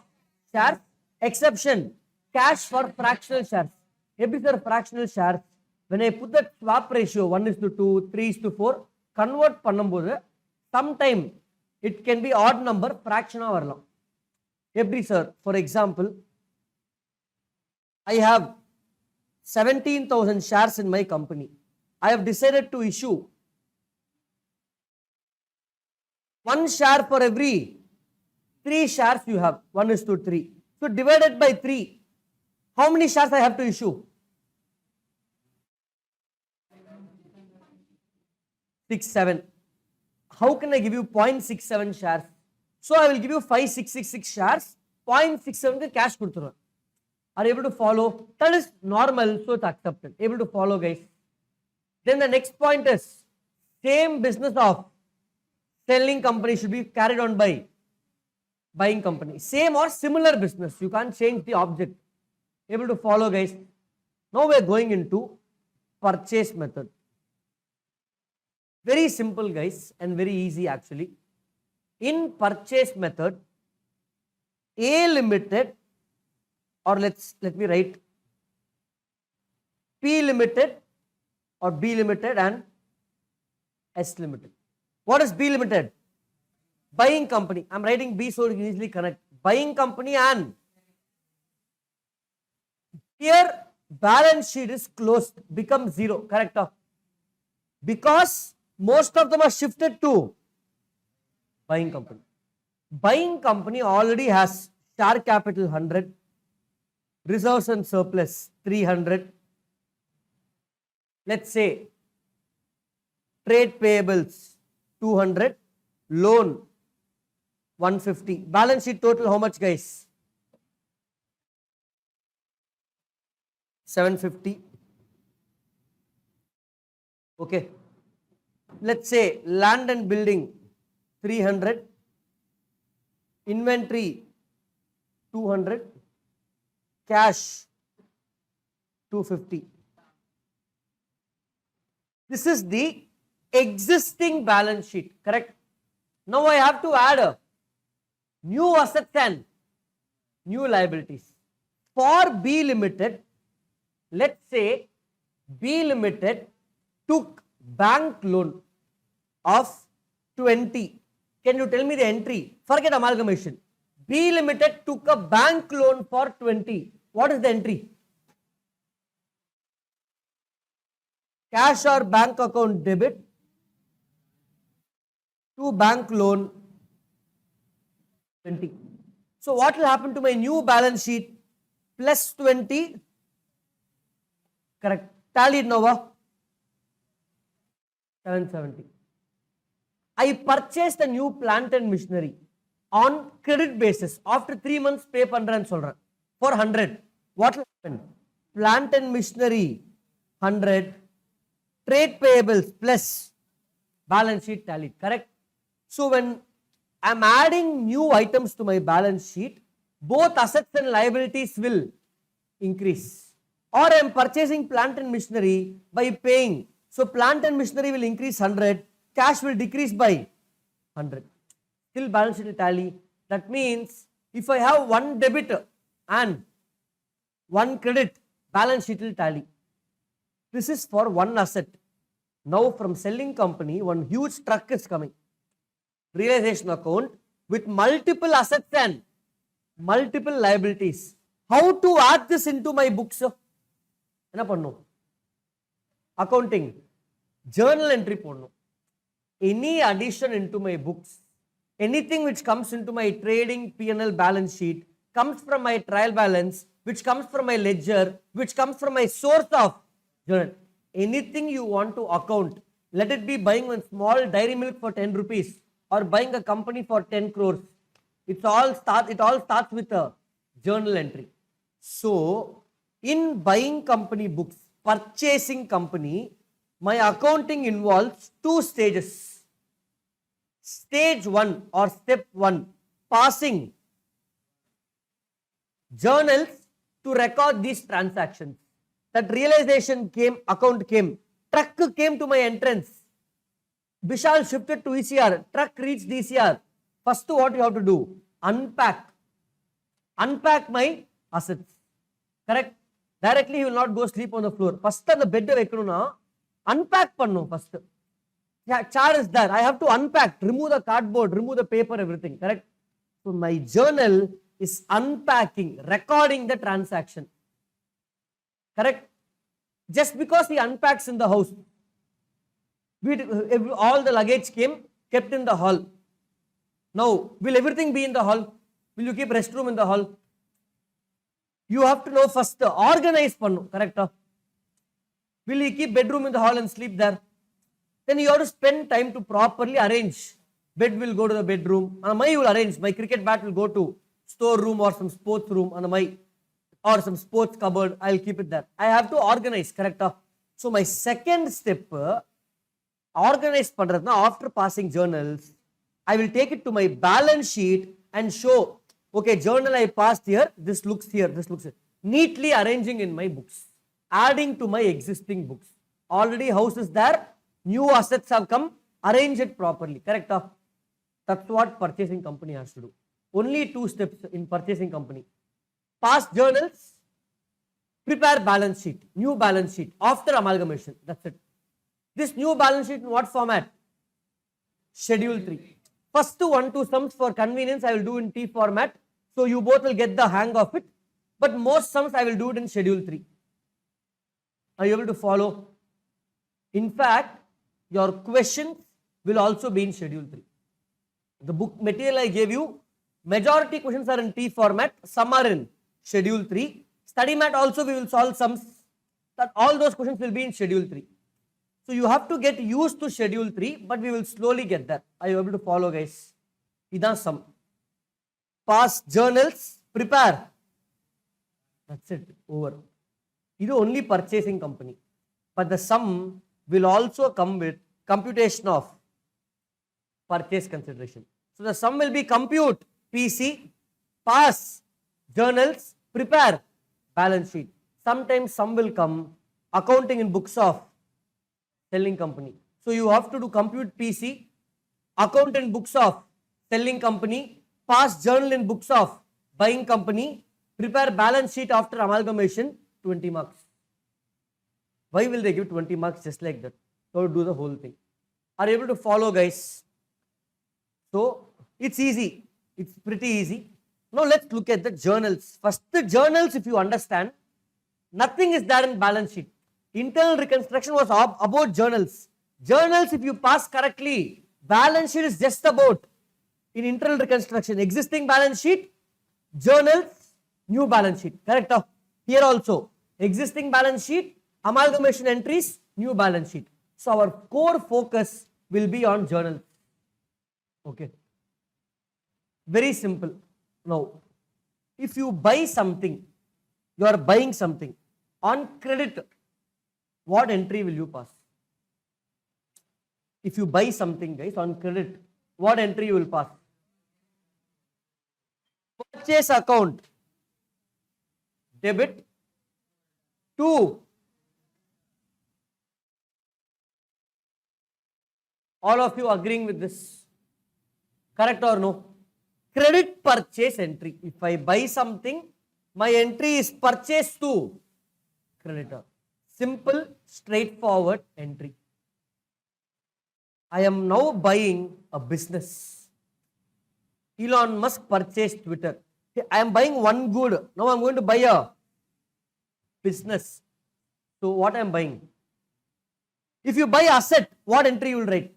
shares. Exception, cash for fractional shares. If these are fractional shares, when I put the swap ratio 1:2, 3:4, convert பண்ணும்போது sometime it can be odd number, fraction வரலாம். எப்படி sir? For example, I have 17,000 shares in my company. I have decided to issue 1 share for every 3 shares you have, 1:3. So divided by 3, how many shares I have to issue? 6, 7. How can I give you 0.67 shares? So I will give you 5666 shares, 0.67 cash கொடுத்துருவேன். Are you able to follow? That is normal, so it's accepted. Able to follow, guys. Then the next point is, same business of selling company should be carried on by buying company. Same or similar business. You can't change the object. Able to follow, guys. Now we are going into purchase method. Very simple, guys, and very easy actually. In purchase method, A limited, or let me write P limited or B limited and S limited. What is B limited? Buying company. I'm writing B so you can easily connect. Buying company, and here balance sheet is closed, becomes 0, correct? Because most of them are shifted to buying company. Buying company already has share capital 100, reserves and surplus 300. Let's say trade payables 200, loan 150. Balance sheet total how much, guys? 750. Okay. Let's say land and building 300, inventory 200, cash 250. This is the existing balance sheet, correct? Now I have to add a new assets and new liabilities. For B Limited, let's say B Limited took bank loan of 20. Can you tell me the entry? Forget amalgamation. B Limited took a bank loan for 20. What is the entry? Cash or bank account debit to bank loan 20. So what will happen to my new balance sheet? Plus 20. Correct. Tally it now. 770. I purchased a new plant and machinery on credit basis. After 3 months, pay pandran solran for 100. What will happen? Plant and machinery 100. Trade payables plus balance sheet tally. Correct. So when I'm adding new items to my balance sheet, both assets and liabilities will increase. Or I'm purchasing plant and machinery by paying. So plant and machinery will increase 100, cash will decrease by 100. Still balance sheet will tally. That means if I have one debit and one credit, balance sheet will tally. This is for one asset. Now from selling company, one huge truck is coming. Realization account with multiple assets and multiple liabilities. How to add this into my books? Enna pannu? Accounting. Journal entry ponnu. Any addition into my books, anything which comes into my trading P&L balance sheet, comes from my trial balance, which comes from my ledger, which comes from my source of journal. Anything you want to account, let it be buying one small dairy milk for 10 rupees or buying a company for 10 crores. It all starts with a journal entry. So, in buying company books, purchasing company, my accounting involves 2 stages. Stage 1 or step 1, passing journals to record these transactions. That realization came, account came, truck came to my entrance. Vishal shifted to ECR, truck reached ECR. First, what you have to do? Unpack my assets. Correct? Directly he will not go sleep on the floor. First on the bed unpack pannu first. Yeah, chart is there. I have to unpack, remove the cardboard, remove the paper, everything. Correct? So my journal is unpacking, recording the transaction. Correct? Just because he unpacks in the house, all the luggage came, kept in the hall. Now, will everything be in the hall? Will you keep restroom in the hall? You have to know first, organize pannu, correct? Will he keep bedroom in the hall and sleep there? Then you have to spend time to properly arrange. Bed will go to the bedroom. You will arrange. My cricket bat will go to store room or some sports room. Or some sports cupboard. I will keep it there. I have to organize, correct? So my second step, organize pandratna after passing journals, I will take it to my balance sheet and show, okay, journal I passed here, this looks here, this looks here. Neatly arranging in my books, adding to my existing books. Already house is there, new assets have come, arrange it properly, correct? That's what purchasing company has to do. Only 2 steps in purchasing company. Pass journals, prepare balance sheet, new balance sheet after amalgamation. That's it. This new balance sheet in what format? Schedule 3. First 1-2 sums for convenience I will do in T format. So you both will get the hang of it. But most sums I will do it in Schedule 3. Are you able to follow? In fact, your questions will also be in Schedule 3. The book material I gave you, majority questions are in T format, some are in Schedule 3. Study mat also we will solve sums. That all those questions will be in Schedule 3. So you have to get used to Schedule 3, but we will slowly get there. Are you able to follow, guys? Ida sum. Pass journals, prepare. That's it, over. This is only purchasing company. But the sum will also come with computation of purchase consideration. So the sum will be compute, PC, pass, journals, prepare, balance sheet. Sometimes sum will come, accounting in books of selling company. So you have to do compute PC, account in books of selling company, pass journal in books of buying company, prepare balance sheet after amalgamation, 20 marks. Why will they give 20 marks just like that? So do the whole thing. Are you able to follow, guys? So it's easy. It's pretty easy. Now let's look at the journals. First, the journals, if you understand, nothing is there in balance sheet. Internal reconstruction was about journals. Journals, if you pass correctly, balance sheet is just about in internal reconstruction. Existing balance sheet, journals, new balance sheet. Correct? Here also, existing balance sheet, amalgamation entries, new balance sheet. So our core focus will be on journals. Okay. Very simple. Now, if you buy something, you are buying something on credit, what entry will you pass? If you buy something, guys, on credit, what entry you will pass? Purchase account, debit, to all of you agreeing with this? Correct or no? Credit purchase entry. If I buy something, my entry is purchase to creditor. Simple, straightforward entry. I am now buying a business. Elon Musk purchased Twitter. I am buying one good. Now I am going to buy a business. So what I am buying? If you buy asset, what entry you will write?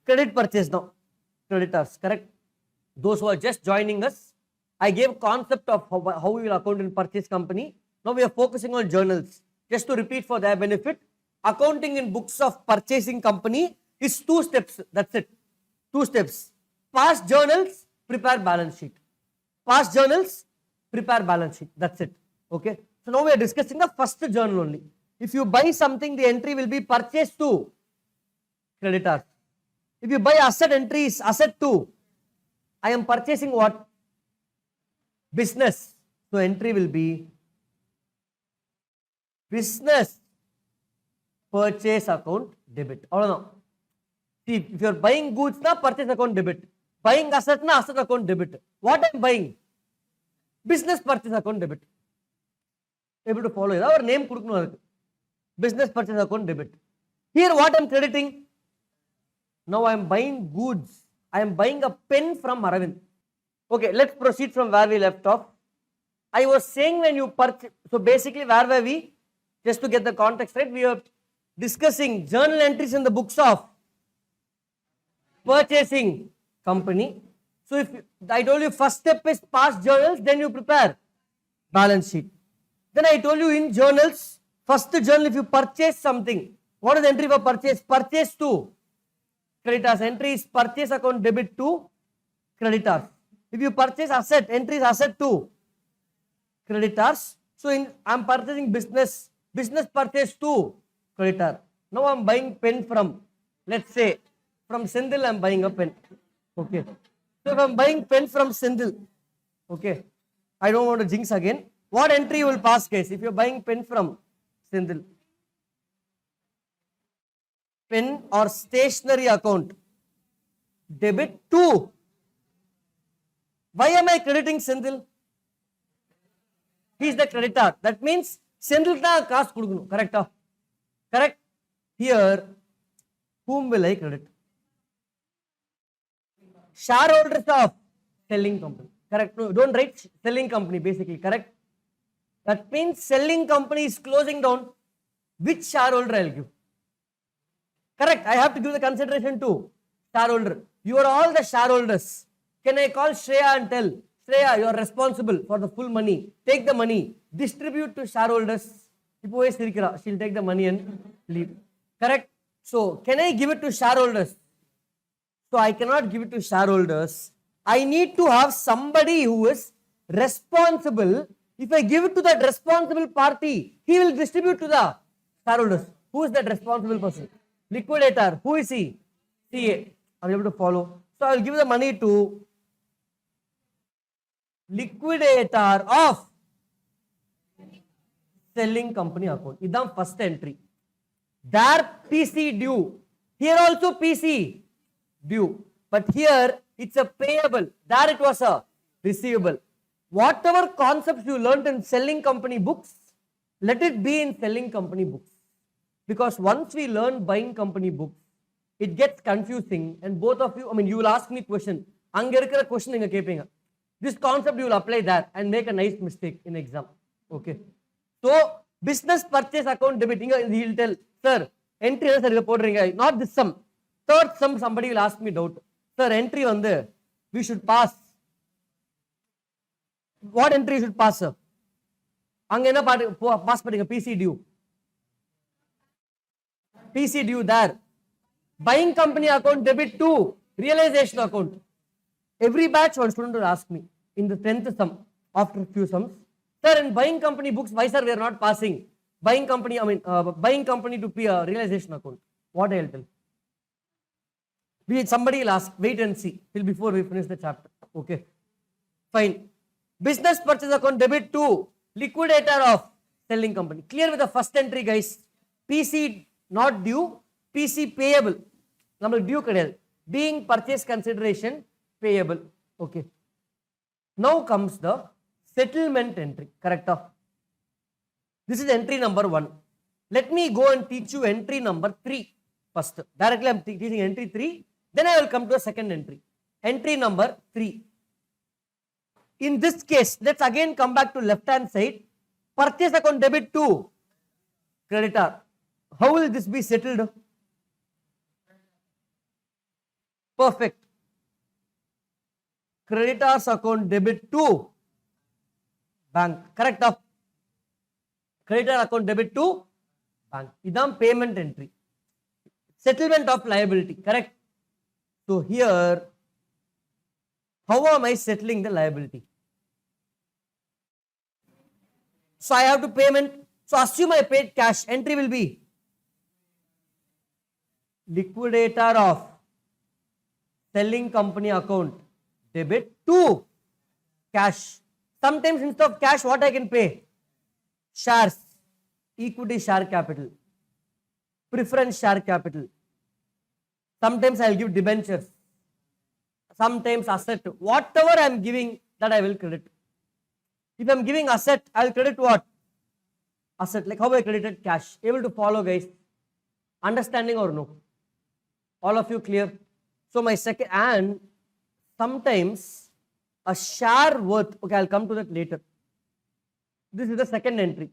Credit purchase now. Creditors, correct? Those who are just joining us, I gave concept of how we will account in purchase company. Now we are focusing on journals. Just to repeat for their benefit, accounting in books of purchasing company is 2 steps. That's it. 2 steps. Pass journals, prepare balance sheet. Pass journals, prepare balance sheet. That's it. Okay. So now we are discussing the first journal only. If you buy something, the entry will be purchase to creditors. If you buy asset, entries, asset to, I am purchasing what? Business. So entry will be business purchase account debit. See, if you are buying goods, na purchase account debit. Buying asset, na asset account debit. What I am buying? Business purchase account debit. Able to follow it? Our name business purchase account debit. Here what I am crediting? Now I am buying goods. I am buying a pen from Aravind. Okay, let's proceed from where we left off. I was saying when you purchase, so basically where were we? Just to get the context right, we are discussing journal entries in the books of purchasing company. So if I told you first step is pass journals, then you prepare balance sheet. Then I told you in journals, first journal if you purchase something, what is the entry for purchase? Purchase to creditors. Entry is purchase account debit to creditors. If you purchase asset, entry is asset to creditors. So I am purchasing business purchase to creditor. Now I am buying pen from, let's say, from Sindhil I am buying a pen. Okay. So if I am buying pen from Sindhil, okay, I don't want to jinx again. What entry you will pass, guys? If you are buying pen from Sindhil, pen or stationery account, debit to. Why am I crediting Sindhil? He is the creditor. That means Sindhil na kaas kudukunu. Correct? Correct? Here, whom will I credit? Shareholders of selling company. Correct? No, don't write selling company basically. Correct? That means selling company is closing down. Which shareholder I will give? Correct? I have to give the consideration to shareholder. You are all the shareholders. Can I call Shreya and tell, Shreya, you are responsible for the full money. Take the money. Distribute to shareholders. She'll take the money and leave. Correct? So, can I give it to shareholders? So, I cannot give it to shareholders. I need to have somebody who is responsible. If I give it to that responsible party, he will distribute to the shareholders. Who is that responsible person? Liquidator. Who is he? CA. Are you able to follow? So, I will give the money to liquidator of selling company account. This is first entry. There PC due. Here also PC due. But here It's a payable. There it was a receivable. Whatever concepts you learned in selling company books, let it be in selling company books. Because once we learn buying company books, it gets confusing and both of you, you will ask me question. அங்க இருக்கிற question நீங்க கேட்பீங்க. This concept you will apply that and make a nice mistake in exam. Okay. So, business purchase account debit, he will tell, sir, entry sir இத போடுறீங்க. Not this sum. Third sum, somebody will ask me doubt. Sir, entry வந்து, we should pass. What entry you should pass, sir? அங்க என்ன pass பண்ணுங்க, PC due. PC due there. Buying company account debit to realization account. Every batch one student will ask me in the 10th sum after few sums, sir, in buying company books, why sir we are not passing buying company, buying company to realization account? What I'll tell? Somebody will ask, wait and see till before we finish the chapter. Okay, fine. Business purchase account debit to liquidator of selling company. Clear with the first entry, guys. PC not due, PC payable. Number due கிடையாது. Being purchase consideration payable. Okay. Now comes the settlement entry. Correct? This is entry number 1. Let me go and teach you entry number 3 first. Directly I am teaching entry 3. Then I will come to the second entry. Entry number 3. In this case, let's again come back to left hand side. Purchase account debit to creditor. How will this be settled? Perfect. Creditors account debit to bank. Correct? Creditor account debit to bank. Idam payment entry. Settlement of liability. Correct? So here, how am I settling the liability? So I have to payment. So assume I paid cash. Entry will be liquidator of selling company account debit to cash. Sometimes instead of cash, what I can pay? Shares, equity share capital, preference share capital. Sometimes I will give debentures. Sometimes asset. Whatever I am giving, that I will credit. If I am giving asset, I will credit what? Asset. Like how I credited cash. Able to follow, guys? Understanding or no? All of you clear? So my second, and sometimes a share worth, okay, I'll come to that later. This is the second entry.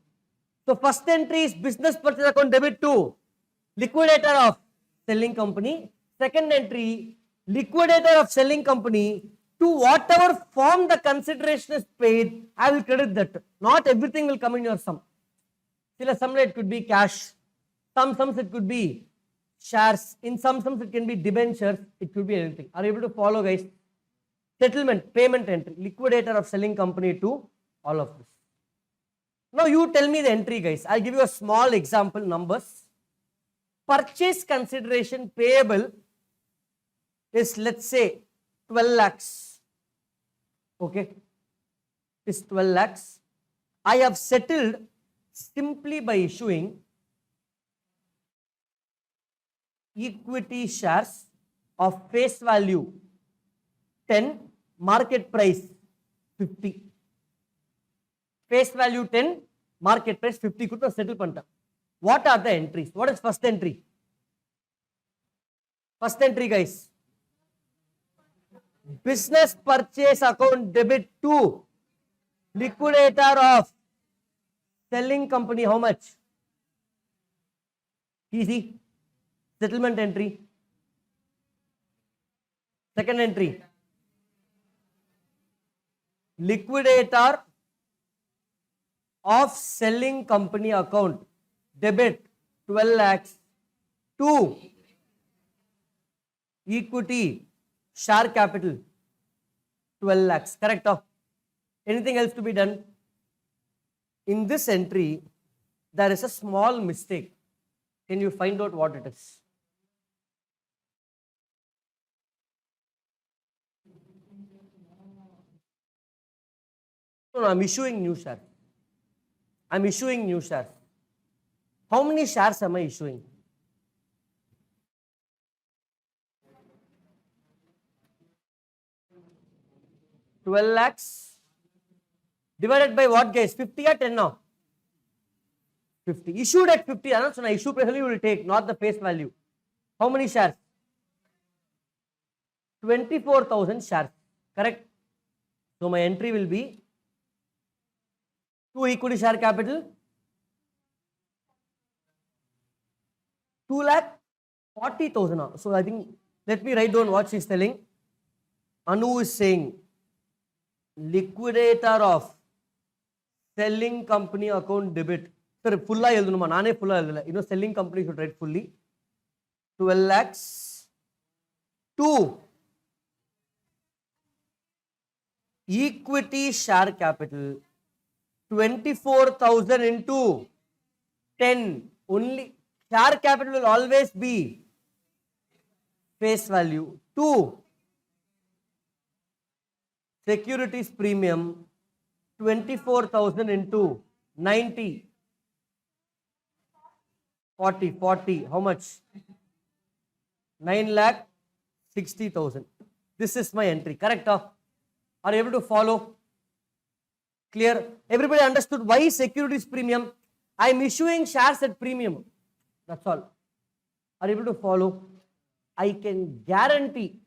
So first entry is business purchase account debit to liquidator of selling company. Second entry, liquidator of selling company to whatever form the consideration is paid, I will credit that. Not everything will come in your sum. Some it could be cash. Some sums it could be shares. In some sums it can be debentures. It could be anything. Are you able to follow, guys? Settlement, payment entry, liquidator of selling company to all of this. Now you tell me the entry, guys. I'll give you a small example numbers. Purchase consideration payable is, let's say, 12 lakhs. Okay. Is 12 lakhs. I have settled simply by issuing equity shares of face value 10, market price 50. Face value 10, market price 50 could settle panta. What are the entries? What is first entry? First entry, guys. Business purchase account debit to liquidator of selling company. How much? Easy. Settlement entry. Second entry. Liquidator of selling company account debit 12 lakhs to equity share capital 12 lakhs. Correct? Anything else to be done? In this entry, there is a small mistake. Can you find out what it is? No, I'm issuing new shares. I'm issuing new shares. How many shares am I issuing? 12 lakhs divided by what, guys? 50 or 10 now? 50. Issued at 50. So now issue price you will take, not the face value. How many shares? 24,000 shares. Correct? So my entry will be 2 equity share capital, 2,40,000. So I think, let me write down what she is telling. Anu is saying liquidator of selling company account debit. Sir, full eldunuma, nane full eldala. You know, selling company should write fully. 12 lakhs to equity share capital, 24,000 into 10. Only share capital will always be face value. 2 securities premium, 24,000 into 90. 40. How much? 9,60,000. This is my entry. Correct? Are you able to follow? Clear? Everybody understood why securities premium? I am issuing shares at premium. That's all. Are you able to follow? I can guarantee,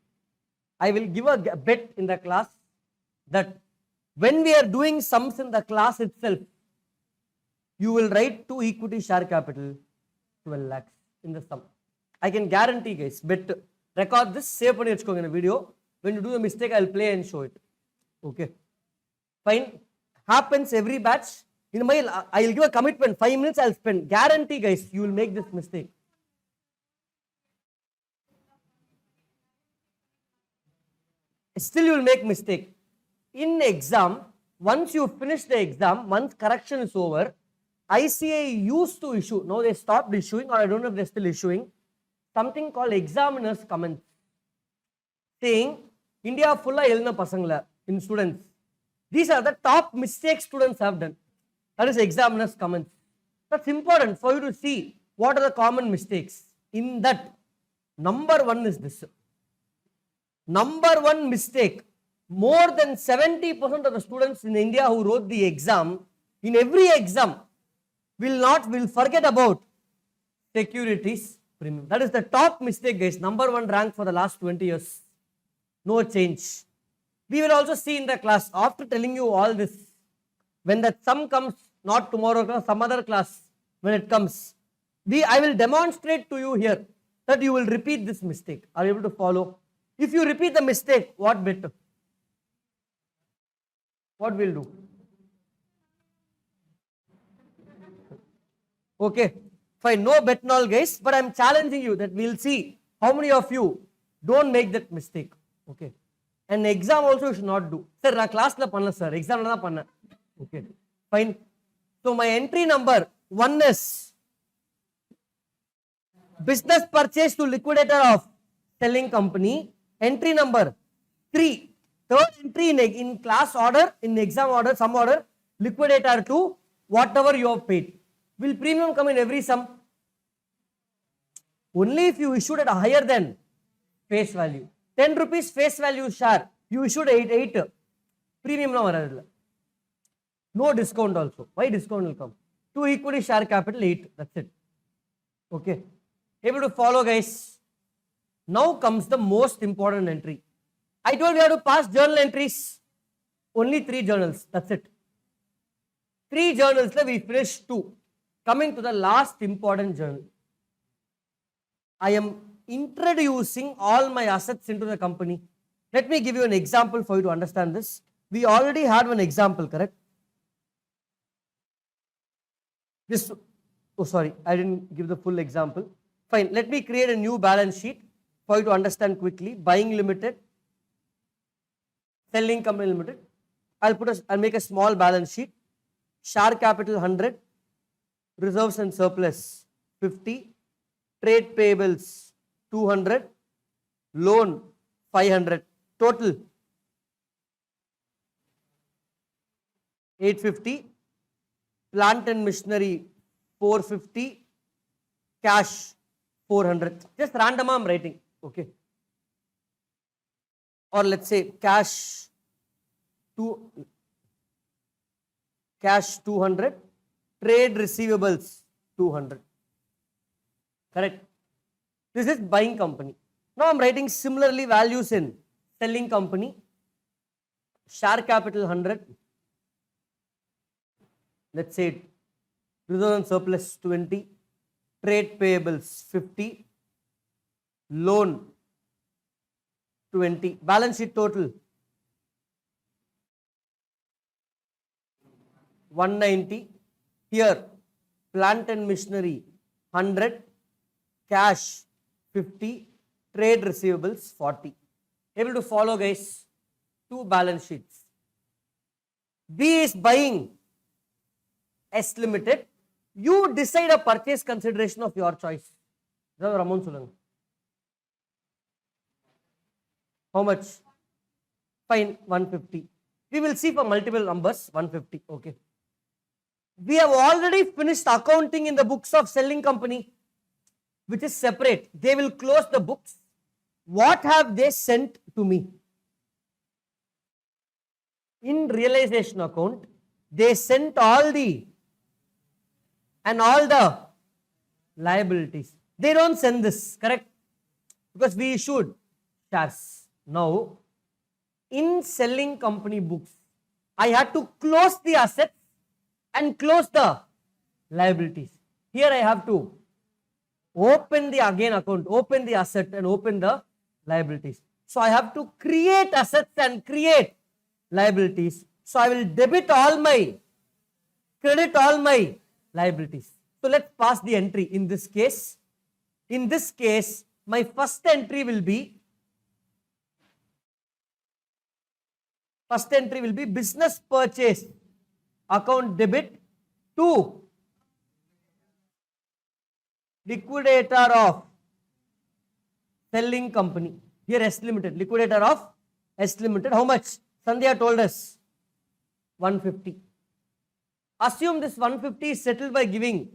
I will give a bet in the class that when we are doing sums in the class itself, you will write 2 equity share capital, 12 lakhs in the sum. I can guarantee, guys. Bet. Record this, save panni vechukkonga in a video. When you do a mistake, I will play and show it. Okay. Fine. Happens every batch. In my, I will give a commitment. 5 minutes I will spend. Guarantee, guys, you will make this mistake. Still you will make mistake. In exam, once you finish the exam, once correction is over, ICA used to issue, now they stopped issuing, or I don't know if they're still issuing, something called examiner's comments, saying, India full elna pasangla in students. These are the top mistakes students have done. That is examiner's comments. That's important for you to see what are the common mistakes. In that, number 1 is this. Number 1 mistake, more than 70% of the students in India who wrote the exam, in every exam, will forget about securities premium. That is the top mistake, guys. Number 1 rank for the last 20 years. No change. We will also see in the class, after telling you all this, when that sum comes, not tomorrow class, some other class, when it comes, I will demonstrate to you here that you will repeat this mistake. Are you able to follow? If you repeat the mistake, what better? What we'll do? Okay, fine. No bet and all, guys, but I'm challenging you that we'll see how many of you don't make that mistake. Okay. And exam also you should not do. Sir, na class la panna sir, exam la panna. Okay, fine. So my entry number 1 is business purchase to liquidator of selling company. Entry number 3, third entry in class order, in exam order, sum order, liquidator to whatever you have paid. Will premium come in every sum? Only if you issued at a higher than face value. 10 rupees face value share, you issued 8. Premium no varadilla. No discount also. Why discount will come? 2 equity share capital 8. That's it. Okay. Able to follow, guys? Now comes the most important entry. I told you have to pass journal entries. Only 3 journals. That's it. 3 journals, we finished 2. Coming to the last important journal. I am introducing all my assets into the company. Let me give you an example for you to understand this. We already had one example, correct? This, oh sorry, I didn't give the full example. Fine, let me create a new balance sheet for you to understand quickly. Buying limited, selling company limited. I'll make a small balance sheet. Share capital 100, reserves and surplus 50, trade payables 200, loan 500, total 850, plant and machinery 450, cash 400. Just random I'm writing, okay? Or let's say cash cash 200, trade receivables 200. Correct? This is buying company. Now I'm writing similarly values in selling company. Share capital 100. Let's say reserve and surplus 20. Trade payables 50. Loan 20. Balance sheet total 190. Here plant and machinery 100. Cash 50. Trade receivables 40. Able to follow, guys? Two balance sheets. B is buying S Limited. You decide a purchase consideration of your choice. Ramon Sulang. How much? Fine, 150. We will see for multiple numbers, 150. Okay. We have already finished accounting in the books of selling company, which is separate. They will close the books. What have they sent to me? In realization account, they sent all the liabilities. They don't send this, correct? Because we issued shares. Now, in selling company books, I had to close the assets and close the liabilities. Here I have to open the account, open the asset and open the liabilities. So I have to create assets and create liabilities. So I will credit all my liabilities. So let's pass the entry in this case. In this case, my first entry will be business purchase account debit to liquidator of selling company. Here S Limited, liquidator of S Limited. How much? Sandhya told us 150. Assume this 150 is settled by giving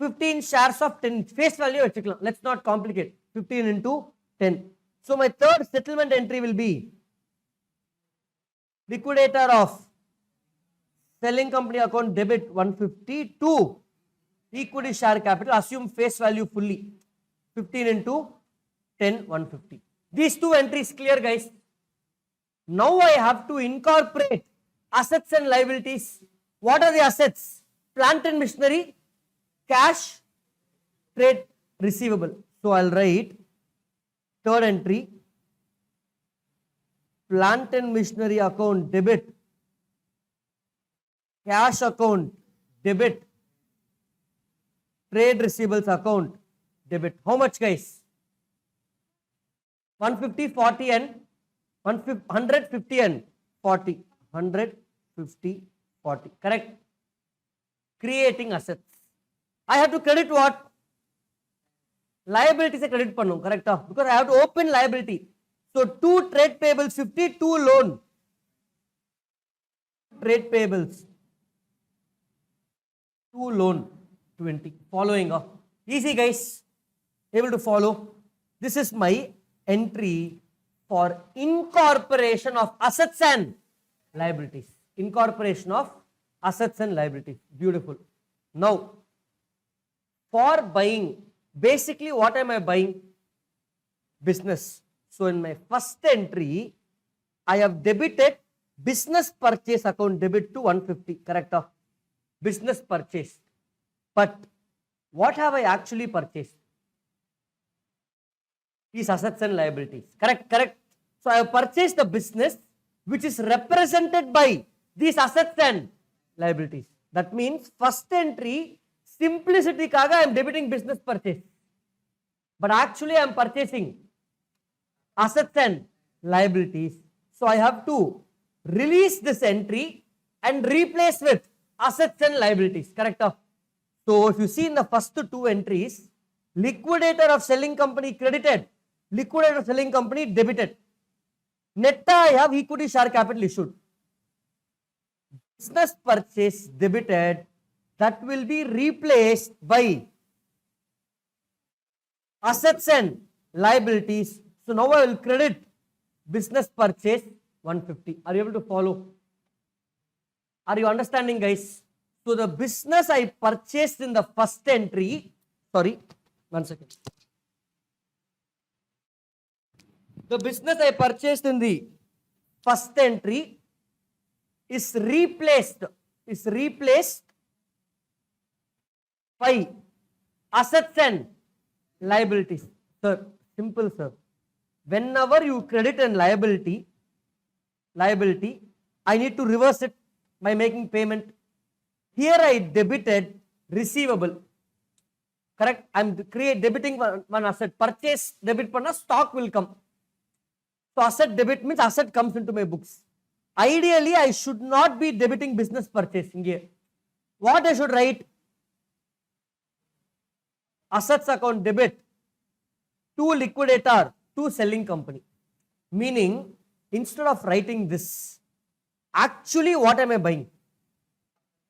15 shares of 10 face value. Let's not complicate. 15 into 10. So my third settlement entry will be liquidator of selling company account debit 150 to equity share capital. Assume face value fully. 15 into 10, 150. These two entries clear, guys. Now I have to incorporate assets and liabilities. What are the assets? Plant and machinery, cash, trade receivable. So I'll write third entry, plant and machinery account debit, cash account debit, trade receivables account debit. How much, guys? 150, 40 and 150 and 40. 150, 40. Correct? Creating assets. I have to credit what? Liabilities credit pannum, correct? Because I have to open liability. So 2 trade payables 50, 2 loan. Trade payables 2 loan 20. Following up. Easy, guys. Able to follow. This is my entry for incorporation of assets and liabilities. Incorporation of assets and liabilities. Beautiful. Now, for buying, basically what am I buying? Business. So in my first entry, I have debited business purchase account debit to 150. Correct? Business purchase. But what have I actually purchased? These assets and liabilities. Correct? Correct. So I have purchased the business which is represented by these assets and liabilities. That means first entry, simplicity kaga I am debiting business purchase. But actually I am purchasing assets and liabilities. So I have to release this entry and replace with assets and liabilities. Correct? So if you see in the first 2 entries, liquidator of selling company credited, liquidator of selling company debited. Netta I have equity share capital issued. Business purchase debited, that will be replaced by assets and liabilities. So now I will credit business purchase 150. Are you able to follow? Are you understanding, guys? So the business I purchased in the first entry, sorry, 1 second. The business I purchased in the first entry is replaced by assets and liabilities. Sir, simple, sir. Whenever you credit a liability, I need to reverse it by making payment. Here I debited receivable. Correct? I'm debiting one asset. Purchase debit panna, stock will come. So asset debit means asset comes into my books. Ideally, I should not be debiting business purchase here. What I should write? Assets account debit to liquidator to selling company. Meaning, instead of writing this, actually what am I buying?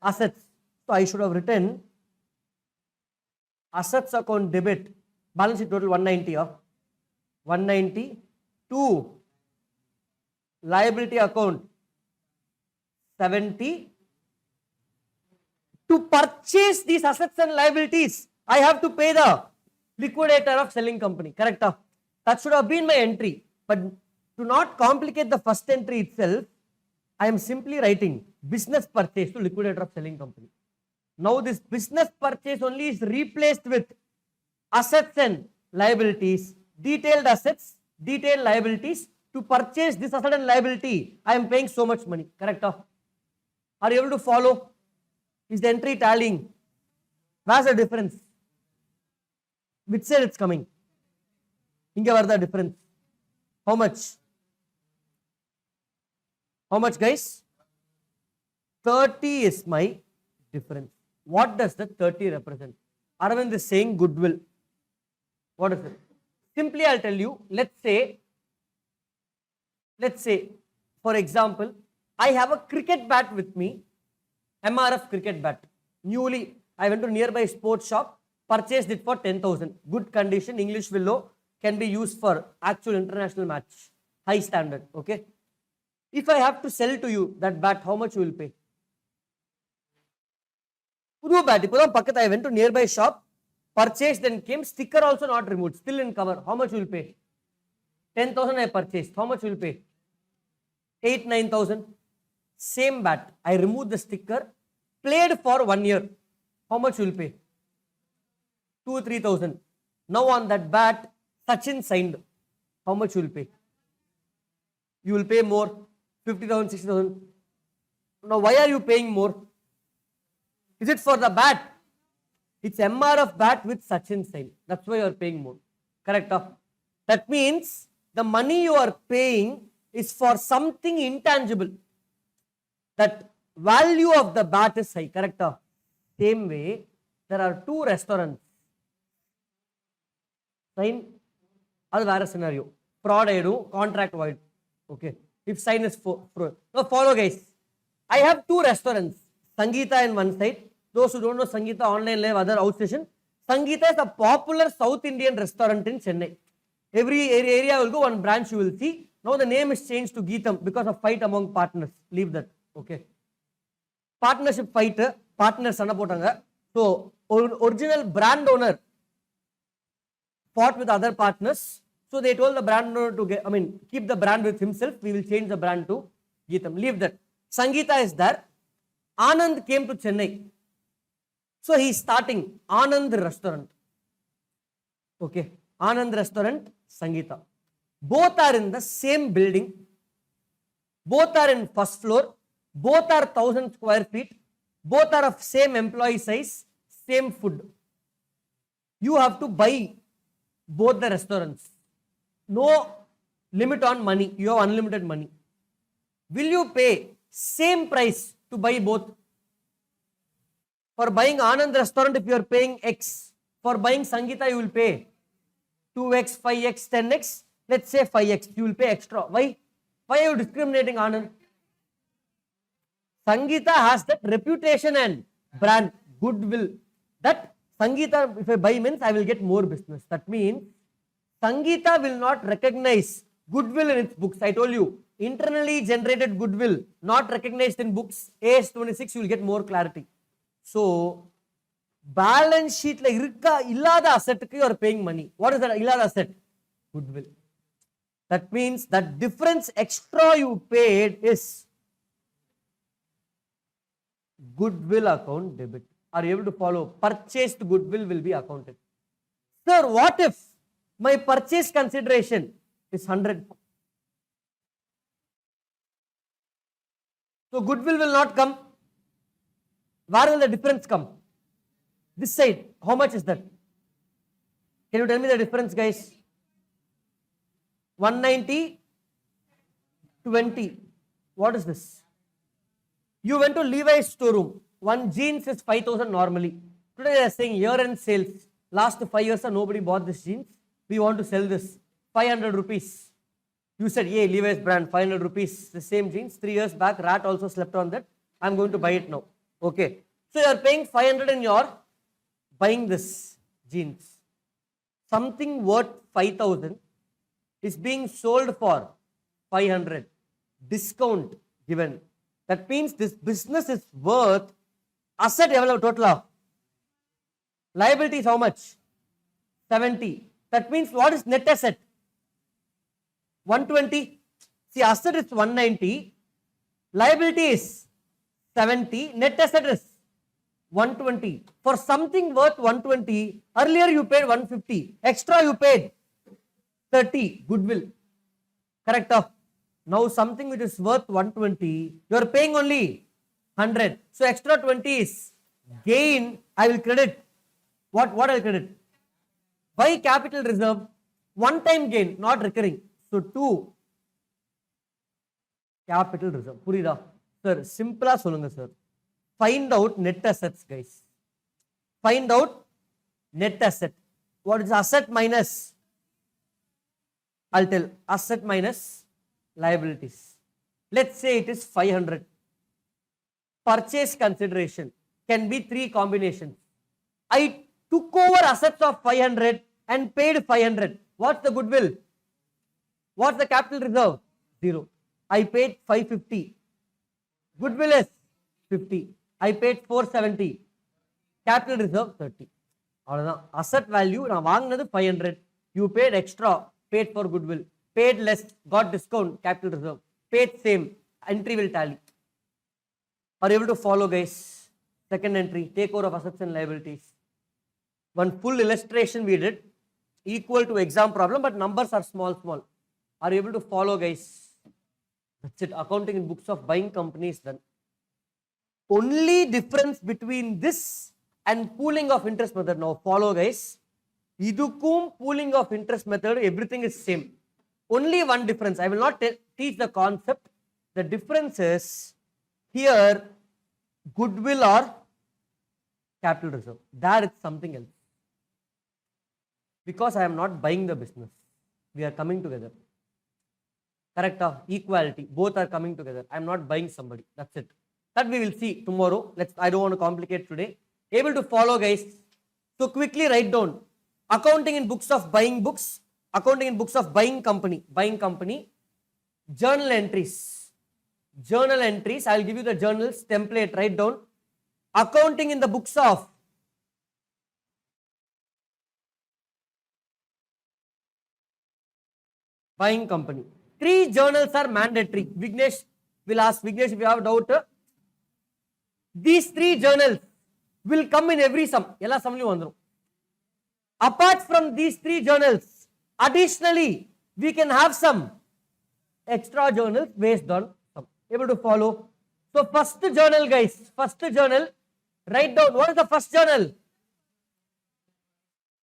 Assets. So I should have written assets account debit, balance sheet total 190, 190 to liability account 70. To purchase these assets and liabilities, I have to pay the liquidator of selling company. Correct? That should have been my entry. But to not complicate the first entry itself, I am simply writing business purchase to liquidator of selling company. Now this business purchase only is replaced with assets and liabilities, detailed assets, detailed liabilities. To purchase this asset and liability, I am paying so much money. Correct? Are you able to follow? Is the entry tallying? Where's the difference? Which side it's coming? Inga where the difference? How much? How much, guys? 30 is my difference. What does the 30 represent? Arvind is saying goodwill. What is it? Simply I'll tell you, let's say, for example, I have a cricket bat with me, MRF cricket bat. Newly, I went to nearby sports shop, purchased it for 10,000. Good condition, English willow, can be used for actual international match. High standard, okay? If I have to sell to you that bat, how much you will pay? Pudu bat, I went to nearby shop, purchased, then came, sticker also not removed, still in cover. How much you will pay? 10,000 I purchased. How much you will pay? 8,000-9,000. Same bat. I removed the sticker, played for 1 year. How much you will pay? 2,000-3,000. Now on that bat, Sachin signed. How much you will pay? You will pay more, 50,000, 60,000. Now why are you paying more? Is it for the bat? It's MRF bat with Sachin sign. That's why you are paying more. Correct? That means the money you are paying is for something intangible. That value of the bat is high. Correct? Same way, there are two restaurants. Sign, that's a scenario. Fraud I do, contract void. Okay. If sign is now follow, guys. I have two restaurants. Sangeeta in one side. Those who don't know Sangeeta, online live, other outstation. Sangeeta is a popular South Indian restaurant in Chennai. Every area will go, one branch you will see. Now the name is changed to Geetham because of fight among partners. Leave that. Okay. Partnership fight, partners sana potanga. So original brand owner fought with other partners. So they told the brand owner to keep the brand with himself. We will change the brand to Geetham. Leave that. Sangeeta is there. Anand came to Chennai. So he is starting Anand restaurant. Okay. Anand restaurant, Sangeeta. Both are in the same building. Both are in first floor. Both are 1,000 square feet. Both are of same employee size, same food. You have to buy both the restaurants. No limit on money. You have unlimited money. Will you pay same price to buy both? For buying Anand restaurant, if you are paying X, for buying Sangeeta, you will pay 2x, 5x, 10x. Let's say 5x. You will pay extra. Why? Why are you discriminating Anand? Sangeeta has that reputation and brand, goodwill. That Sangeeta, if I buy means, I will get more business. That means Sangeeta will not recognize Goodwill in its books. I told you, internally generated goodwill, not recognized in books. AS 26, you will get more clarity. So, balance sheet like illada asset you are paying money. What is that illada asset? Goodwill. That means that difference extra you paid is goodwill account debit. Are you able to follow? Purchased goodwill will be accounted. Sir, what if my purchase consideration is 100? So goodwill will not come. Where will the difference come? This side. How much is that? Can you tell me the difference, guys? 190, 20. What is this? You went to Levi's storeroom. One jeans is 5,000 normally. Today they are saying year-end sales. Last 5 years, nobody bought this jeans. We want to sell this. 500 rupees. You said, yeah, Levi's brand, 500 rupees. The same jeans. 3 years back, rat also slept on that. I'm going to buy it now. Okay. So you are paying 500 and you are buying this jeans. Something worth 5,000 is being sold for 500. Discount given. That means this business is worth asset total of liability is how much? 70. That means what is net asset? 120. See, asset is 190. Liability is 70. Net asset is 120. For something worth 120, earlier you paid 150. Extra you paid 30. Goodwill. Correct? Now something which is worth 120, you are paying only 100. So extra 20 is gain. I will credit. What I will credit? By capital reserve, one time gain, not recurring. So 2 capital reserve. Purida. Sir, simple solunga sir. Find out net assets, guys. Find out net asset. What is asset minus? I'll tell. Asset minus liabilities. Let's say it is 500. Purchase consideration can be 3 combinations. I took over assets of 500 and paid 500. What's the goodwill? What's the capital reserve? 0. I paid 550. Goodwill is 50. I paid 470. Capital reserve 30. Asset value, na vaangnadu 500. You paid extra, paid for goodwill. Paid less, got discount, capital reserve. Paid same, entry will tally. Are you able to follow, guys? Second entry, takeover of assets and liabilities. One full illustration we did, equal to exam problem, but numbers are small. Are you able to follow, guys? That's it. Accounting in books of buying companies done. Only difference between this and pooling of interest method. Now follow, guys. Idukum pooling of interest method, everything is same. Only one difference. I will not teach the concept. The difference is here goodwill or capital reserve. There it's something else. Because I am not buying the business. We are coming together. Correct? Equality. Both are coming together. I am not buying somebody. That's it. That we will see tomorrow. I don't want to complicate today. Able to follow, guys. So quickly write down. Accounting in books of buying books. Accounting in books of buying company. Journal entries. Journal entries. I will give you the journals template. Write down. Accounting in the books of buying company. 3 journals are mandatory. Vignesh will ask. Vignesh, if you have a doubt. These 3 journals will come in every sum. Apart from these 3 journals, additionally, we can have some extra journals based on sum. Able to follow? So first journal, guys. First journal. Write down. What is the first journal?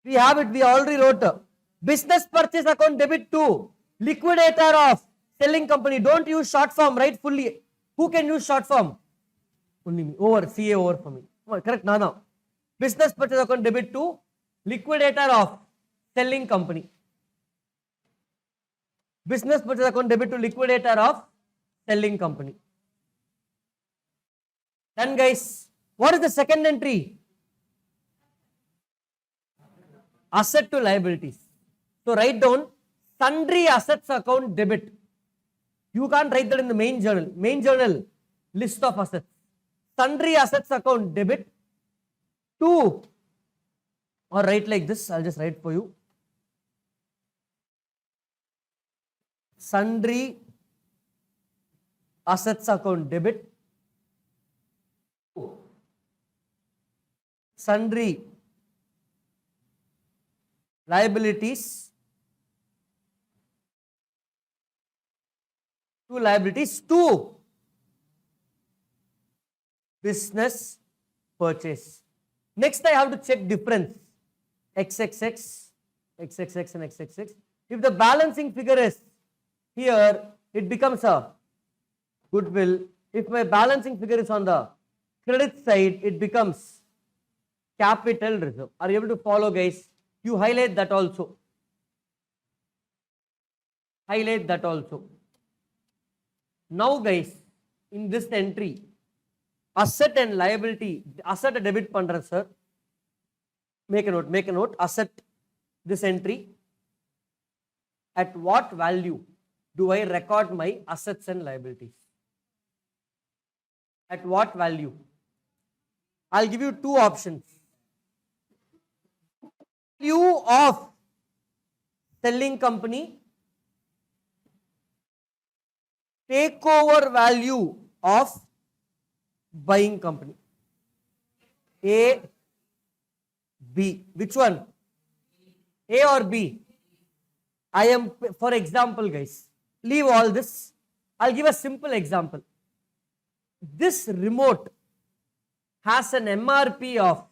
We have it. We already wrote. Business purchase account debit to liquidator of selling company. Don't use short form. Write fully. Who can use short form? Only me. Over. CA over for me. Correct? No. Business purchase account debit to liquidator of selling company. Business purchase account debit to liquidator of selling company. Then, guys, what is the second entry? Asset to liabilities. So write down Sundry assets account debit. You can't write that in the main journal. Main journal, list of assets. Sundry assets account debit to, or write like this, I'll just write for you. Sundry assets account debit. Sundry liabilities to liabilities to business purchase. Next, I have to check difference. XXX, XXX and XXX. If the balancing figure is here, it becomes a goodwill. If my balancing figure is on the credit side, it becomes capital reserve. Are you able to follow, guys? You highlight that also. Highlight that also. Now, guys, in this entry, asset and liability, asset debit pandra, sir. Make a note, asset, this entry. At what value do I record my assets and liabilities? At what value? I'll give you two options. Value of selling company, takeover value of buying company. A, B. Which one? A or B? I am, for example, guys, leave all this. I'll give a simple example. This remote has an MRP of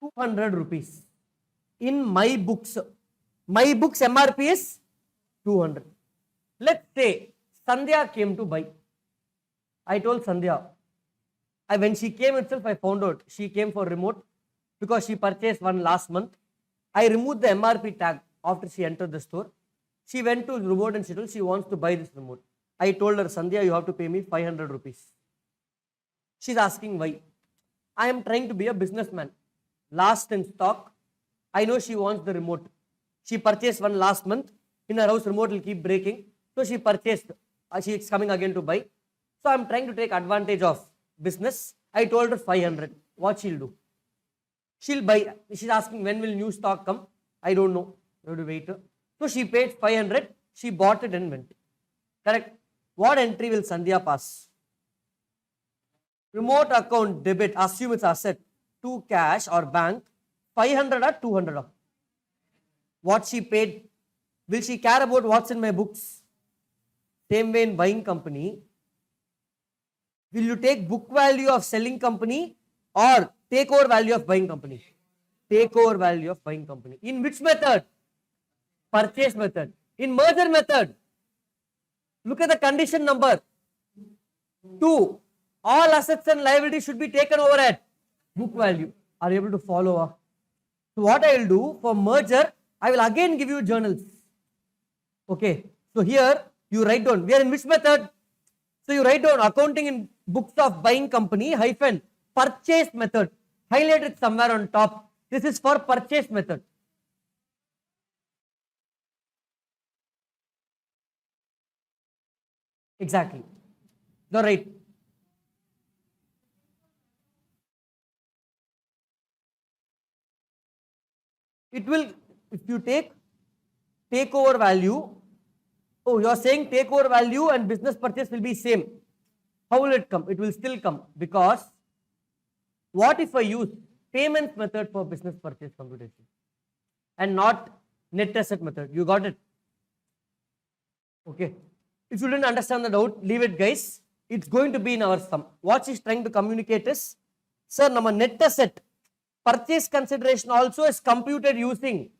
200 rupees. In my books MRP is 200. Let's say Sandhya came to buy. I told Sandhya, when she came itself, I found out she came for remote because she purchased one last month. I removed the MRP tag after she entered the store. She went to the remote and she told she wants to buy this remote. I told her, Sandhya, you have to pay me 500 rupees. She's asking why. I am trying to be a businessman. Last in stock. I know she wants the remote. She purchased one last month. In her house, remote will keep breaking. So she purchased. She is coming again to buy. So I am trying to take advantage of business. I told her 500. What she'll do? She'll buy. She's asking when will new stock come? I don't know. You have to wait. So she paid 500. She bought it and went. Correct. What entry will Sandhya pass? Remote account debit. Assume it's asset to cash or bank. 500 or 200. What she paid. Will she care about what's in my books? Same way in buying company. Will you take book value of selling company or takeover value of buying company? Takeover value of buying company. In which method? Purchase method. In merger method, look at the condition number 2. All assets and liabilities should be taken over at book value. Are you able to follow? So what I will do for merger, I will again give you journals. Okay. So here you write down. We are in which method? So you write down accounting in books of buying company hyphen purchase method. Highlight it somewhere on top. This is for purchase method. Exactly. The right. It will, if you take takeover value, oh, you are saying takeover value and business purchase will be same. How will it come? It will still come because what if I use payment method for business purchase computation and not net asset method? You got it? Okay. If you didn't understand the doubt, leave it, guys. It's going to be in our sum. What she's trying to communicate is, sir, nama net asset purchase consideration also is computed using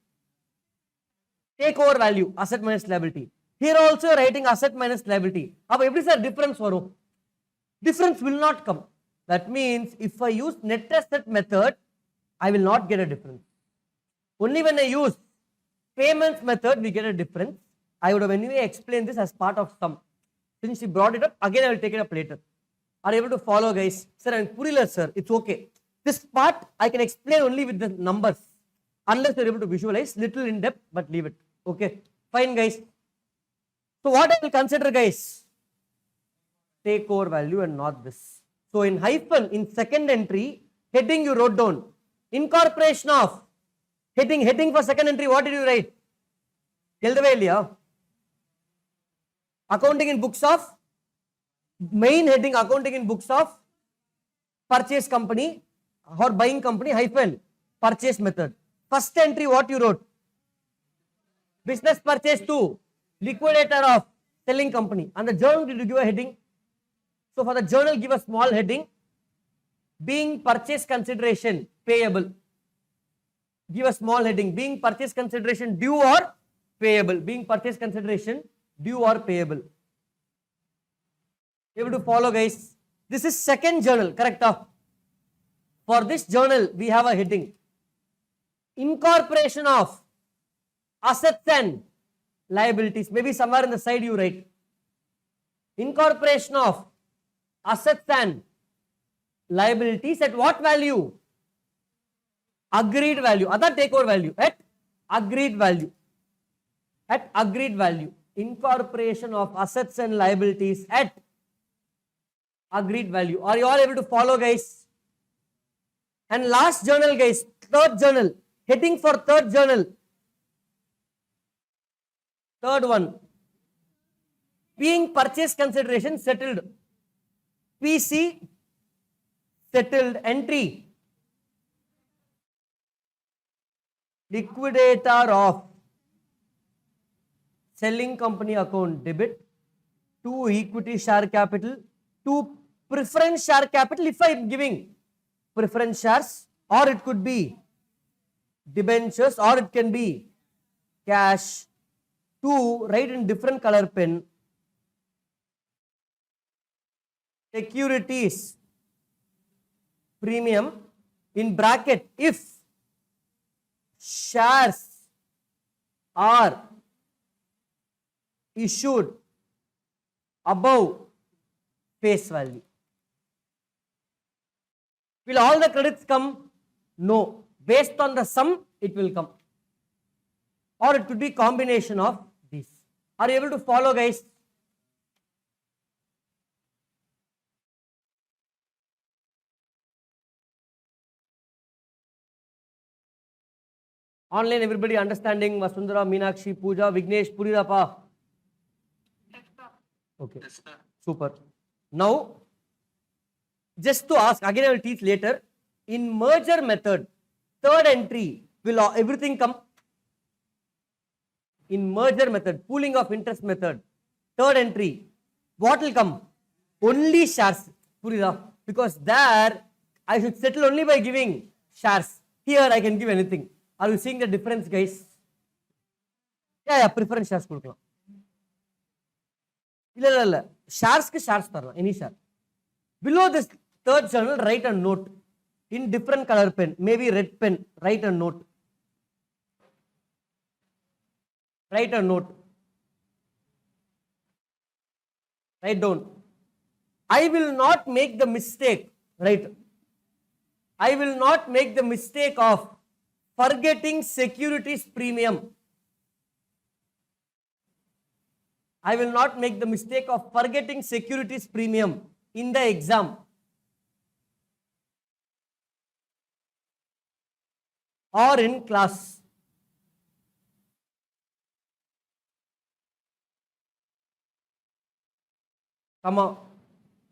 takeover value, asset minus liability. Here also writing asset minus liability. Now, every sir difference varum. Difference will not come. That means if I use net asset method, I will not get a difference. Only when I use payments method, we get a difference. I would have anyway explained this as part of sum. Since she brought it up, again I will take it up later. Are you able to follow, guys? Sir, I'm Purila, sir. It's okay. This part I can explain only with the numbers. Unless you're able to visualize, little in depth, but leave it. Okay, fine guys. So what I will consider guys? Takeover value and not this. So in hyphen, in second entry, heading you wrote down. Incorporation of heading for second entry, what did you write? Accounting in books of, main heading accounting in books of purchase company or buying company hyphen purchase method. First entry what you wrote? Business purchase to liquidator of selling company. And the journal did you give a heading? So for the journal give a small heading. Being purchase consideration payable. Give a small heading. Being purchase consideration due or payable. Being purchase consideration due or payable. Able to follow guys? This is second journal, correct? For this journal we have a heading. Incorporation of assets and liabilities. Maybe somewhere in the side you write. Incorporation of assets and liabilities at what value? Agreed value. Other takeover value. At agreed value. At agreed value. Incorporation of assets and liabilities at agreed value. Are you all able to follow guys? And last journal guys, third journal. Heading for third journal. Third one. Being purchase consideration settled. PC settled entry. Liquidator of selling company account debit to equity share capital to preference share capital if I am giving preference shares, or it could be debentures, or it can be cash, to write in different color pen securities premium in bracket if shares are issued above face value. Will all the credits come? No. Based on the sum, it will come. Or it could be combination of these. Are you able to follow guys? Online everybody understanding? Vasundhara, Meenakshi, Pooja, Vignesh, Purirapa? Okay. Super. Now, just to ask, again I will teach later. In merger method, third entry, will everything come? In merger method, pooling of interest method, third entry, what will come? Only shares. Purida. Because there, I should settle only by giving shares. Here I can give anything. Are you seeing the difference guys? Yeah, preference shares. Shares ke shares tarna, any share. Below this third journal, write a note in different color pen, maybe red pen, write a note. Write a note. Write down. I will not make the mistake, right? I will not make the mistake of forgetting securities premium. I will not make the mistake of forgetting securities premium in the exam. Or in class. Come on.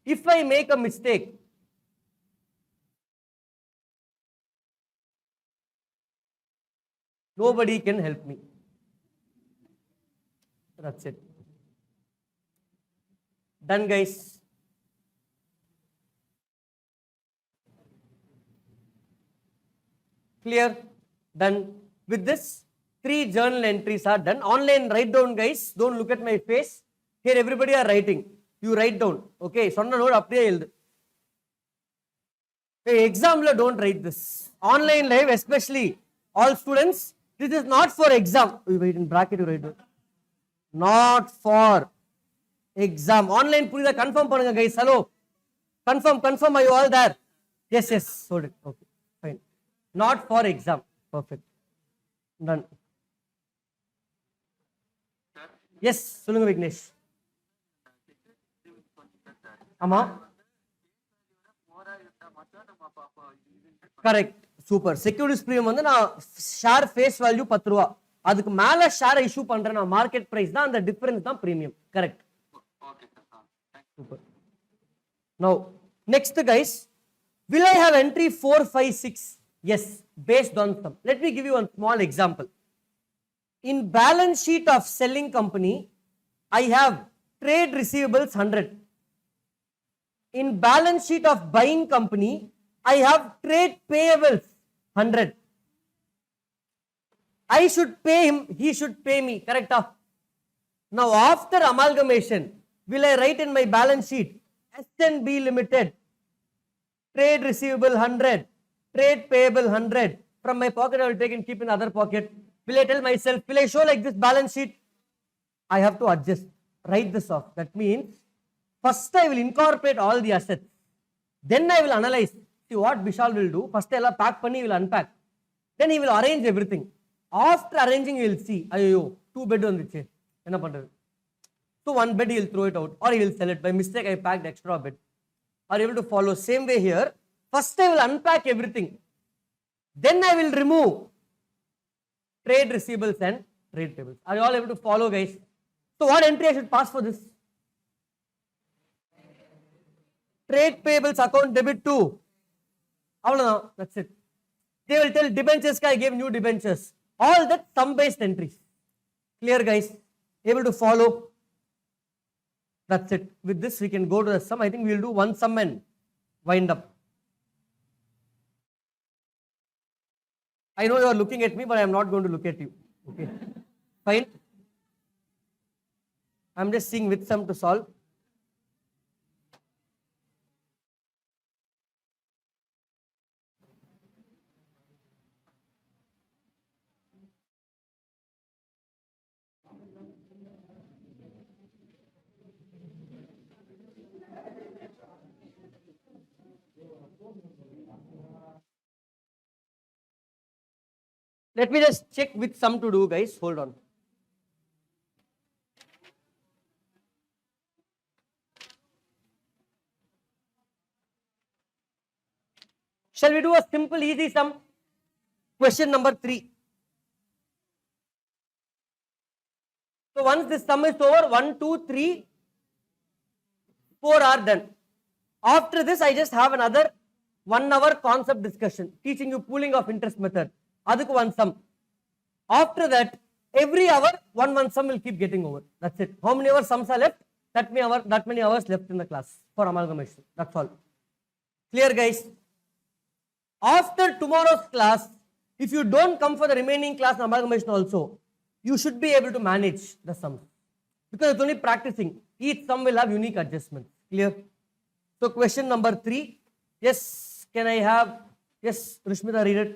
If I make a mistake, nobody can help me. That's it. Done guys. Clear? Done. With this, 3 journal entries are done. Online write down guys. Don't look at my face. Here everybody are writing. You write down. Okay. Sonna note apdiye eldu. Hey, exam la don't write this. Online live especially all students. This is not for exam. You wait in bracket you write down. Not for exam. Online purida confirm panunga guys. Hello. Confirm. Are you all there? Yes. Hold it. Okay. Fine. Not for exam. Perfect. Done. Yes சொல்லுங்க விக்னேஷ். ஆமா correct super. Securities premium வந்து நான் share face value 10 ரூபா, அதுக்கு மேல share issue பண்றேன் நான் market price தான், அந்த டிஃபரன்ஸ் தான் பிரீமியம். Correct super. நவ next guys, will I have entry 4 5 6? Yes, based on some. Let me give you one small example. In balance sheet of selling company I have trade receivables 100. In balance sheet of buying company I have trade payables 100. I should pay him, he should pay me. Correct? Now after amalgamation will I write in my balance sheet S&B limited trade receivable 100, trade payable 100? From my pocket I will take and keep in other pocket. Will I tell myself, will I show like this balance sheet? I have to adjust, write this off. That means first I will incorporate all the assets, then I will analyze. See what Vishal will do, first ella pack panni he will unpack, then he will arrange everything. After arranging he will see, ayyo 2 bed vanduche enna pandrathu, so one bed he will throw it out or he will sell it. By mistake I packed extra bed. Are you able to follow? Same way here, first I will unpack everything, then I will remove trade receivables and trade payables. Are you all able to follow guys? So what entry I should pass for this? Trade payables account debit 2. Avladhan, that's it. They will tell debentures I gave new debentures. All that sum based entries. Clear guys? Able to follow? That's it. With this we can go to the sum. I think we will do one sum and wind up. I know you are looking at me, but I am not going to look at you. Okay. Fine. I am just seeing which sum to solve. Let me just check which sum to do guys. Hold on. Shall we do a simple easy sum? Question number 3. So once this sum is over, 1 2 3 4 are done. After this I just have another 1 hour concept discussion teaching you pooling of interest method. Adukku one sum. After that every hour one sum will keep getting over. That's it. How many hours sums are left? That many hours left in the class for amalgamation. That's all. Clear guys? After tomorrow's class, if you don't come for the remaining class in amalgamation also, you should be able to manage the sums, because it's only practicing. Each sum will have unique adjustments. Clear? So question number 3. Yes, can I have, yes, Rishmita, read it.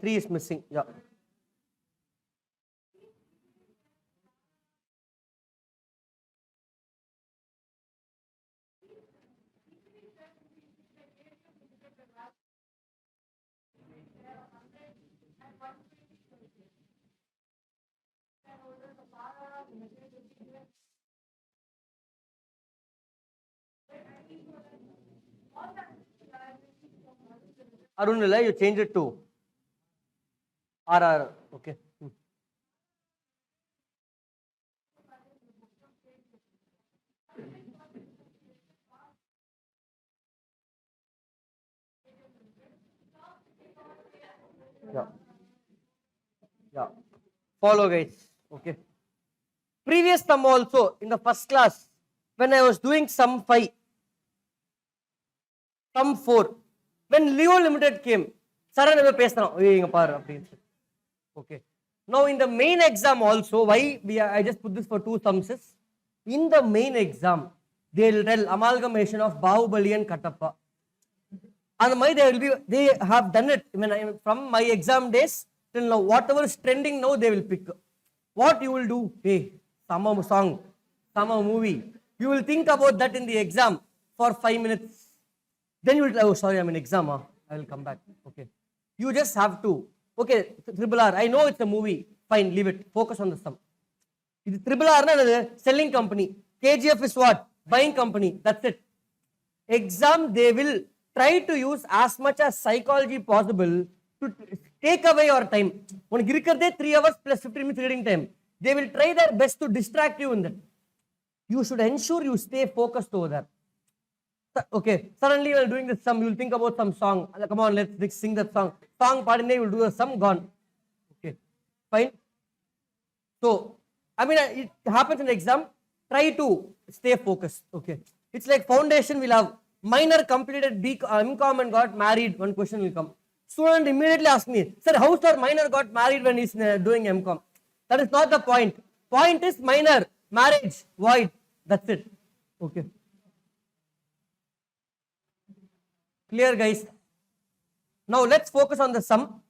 Three is missing. Yeah. Arunila, you change it to RR. Okay. Yeah. Yeah. Follow guys. Okay. Previous sum also in the first class, when I was doing sum 5, Sum 4. When Leo Limited came, suddenly we okay. Now in the main exam also, I just put this for two sums. In the main exam, they will tell amalgamation of Bahubali and Katappa. And they have done it from my exam days till now. Whatever is trending now, they will pick. What you will do? Hey, some song, some movie. You will think about that in the exam for 5 minutes. Then you will, oh, sorry, I'm in exam. I will come back. Okay. You just have to. Okay, Triple R. I know it's a movie. Fine, leave it. Focus on the sum. This Triple R is selling company. KGF is what? Buying company. That's it. Exam, they will try to use as much as psychology possible to take away your time. When you 3 hours plus 15 minutes reading time, they will try their best to distract you in that. You should ensure you stay focused over there. Okay, suddenly while doing this sum, you will think about some song. Come on, let's sing that song. Song part in there, you will do the sum, gone. Okay, fine. So, it happens in the exam. Try to stay focused. Okay, it's like foundation will have minor completed MCom and got married. One question will come. Student immediately ask me, sir, how sir minor got married when he's doing MCom? That is not the point. Point is minor, marriage, void. That's it. Okay. Clear, guys? Now let's focus on the sum.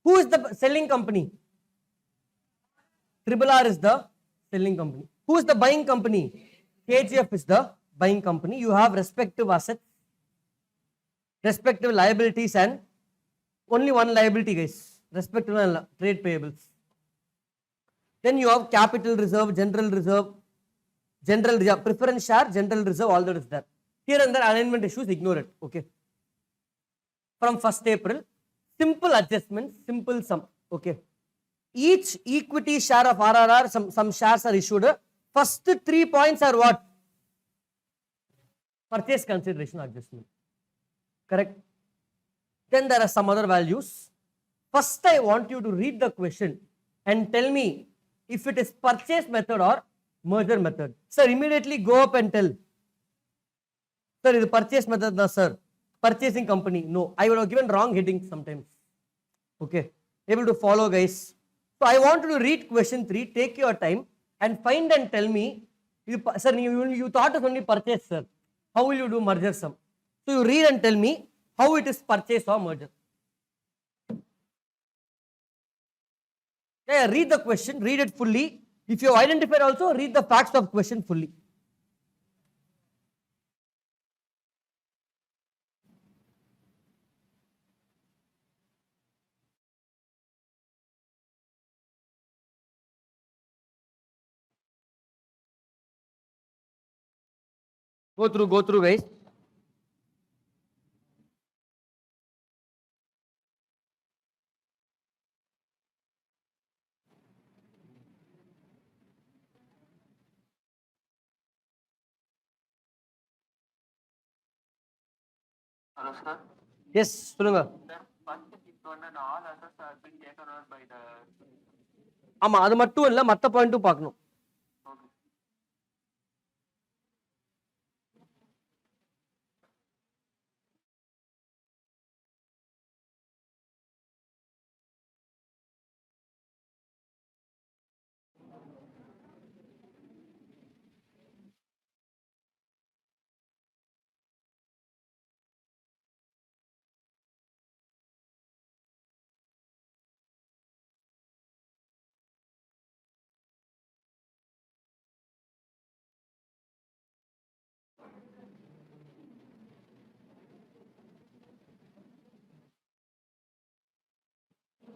Who is the selling company? Triple R is the selling company. Who is the buying company? KGF is the buying company. You have respective assets, respective liabilities, and only one liability, guys. Respective trade payables. Then you have capital reserve, preference share, general reserve, all that is there. Here and there alignment issues, ignore it. Okay. From 1st April, simple adjustments, simple sum. Okay. Each equity share of RRR, some shares are issued. First 3 points are what? Purchase consideration adjustment. Correct? Then there are some other values. First, I want you to read the question and tell me if it is purchase method or merger method. Sir, immediately go up and tell. Sir, is purchase method, no, sir. Purchasing company, no. I would have given wrong heading sometimes. Okay. Able to follow, guys. So I want you to read question 3, take your time and find and tell me, sir, you thought it was only purchase, sir. How will you do merger sum? So you read and tell me how it is purchase or merger. Yeah, read the question, read it fully. If you have identified also, read the facts of question fully. Go through, guys. Hello, sir. Yes, சொல்லுங்க. Sir, first fifth one and all assets have been taken over by the. ஆமா, அது மட்டும் இல்ல, மத்த பாயிண்ட்டும் பார்க்கணும்.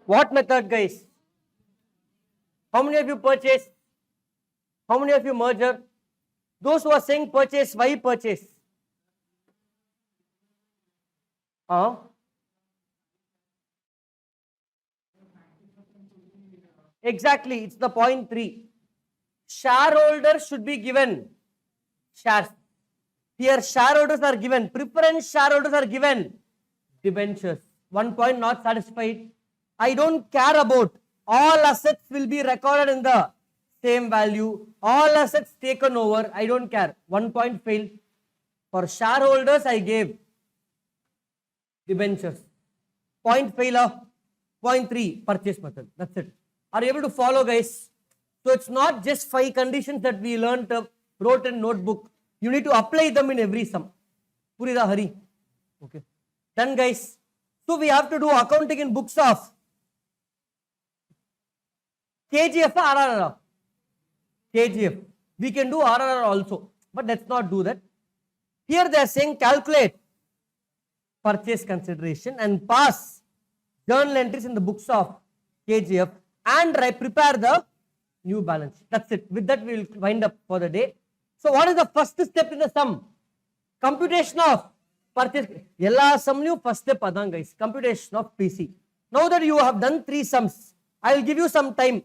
Okay. What method, guys? How many of you purchase? How many of you merger? Those who are saying purchase, why purchase? Exactly, it's the point 3. Shareholders should be given shares. Here shareholders are given, preference shareholders are given debentures. 1 point not satisfied. I don't care about all assets will be recorded in the same value. All assets taken over. I don't care. 1 point failed. For shareholders, I gave debentures. Point failure. Point 3, purchase method. That's it. Are you able to follow, guys? So it's not just 5 conditions that we learned, wrote in notebook. You need to apply them in every sum. Purida Hari. Okay. Done, guys. So we have to do accounting in books of KGF or RRR? KGF. We can do RRR also, but let's not do that. Here they are saying calculate purchase consideration and pass journal entries in the books of KGF and prepare the new balance sheet. That's it. With that, we will wind up for the day. So what is the first step in the sum? Computation of purchase. Yella sum new first step adan, guys. Computation of PC. Now that you have done 3 sums, I will give you some time.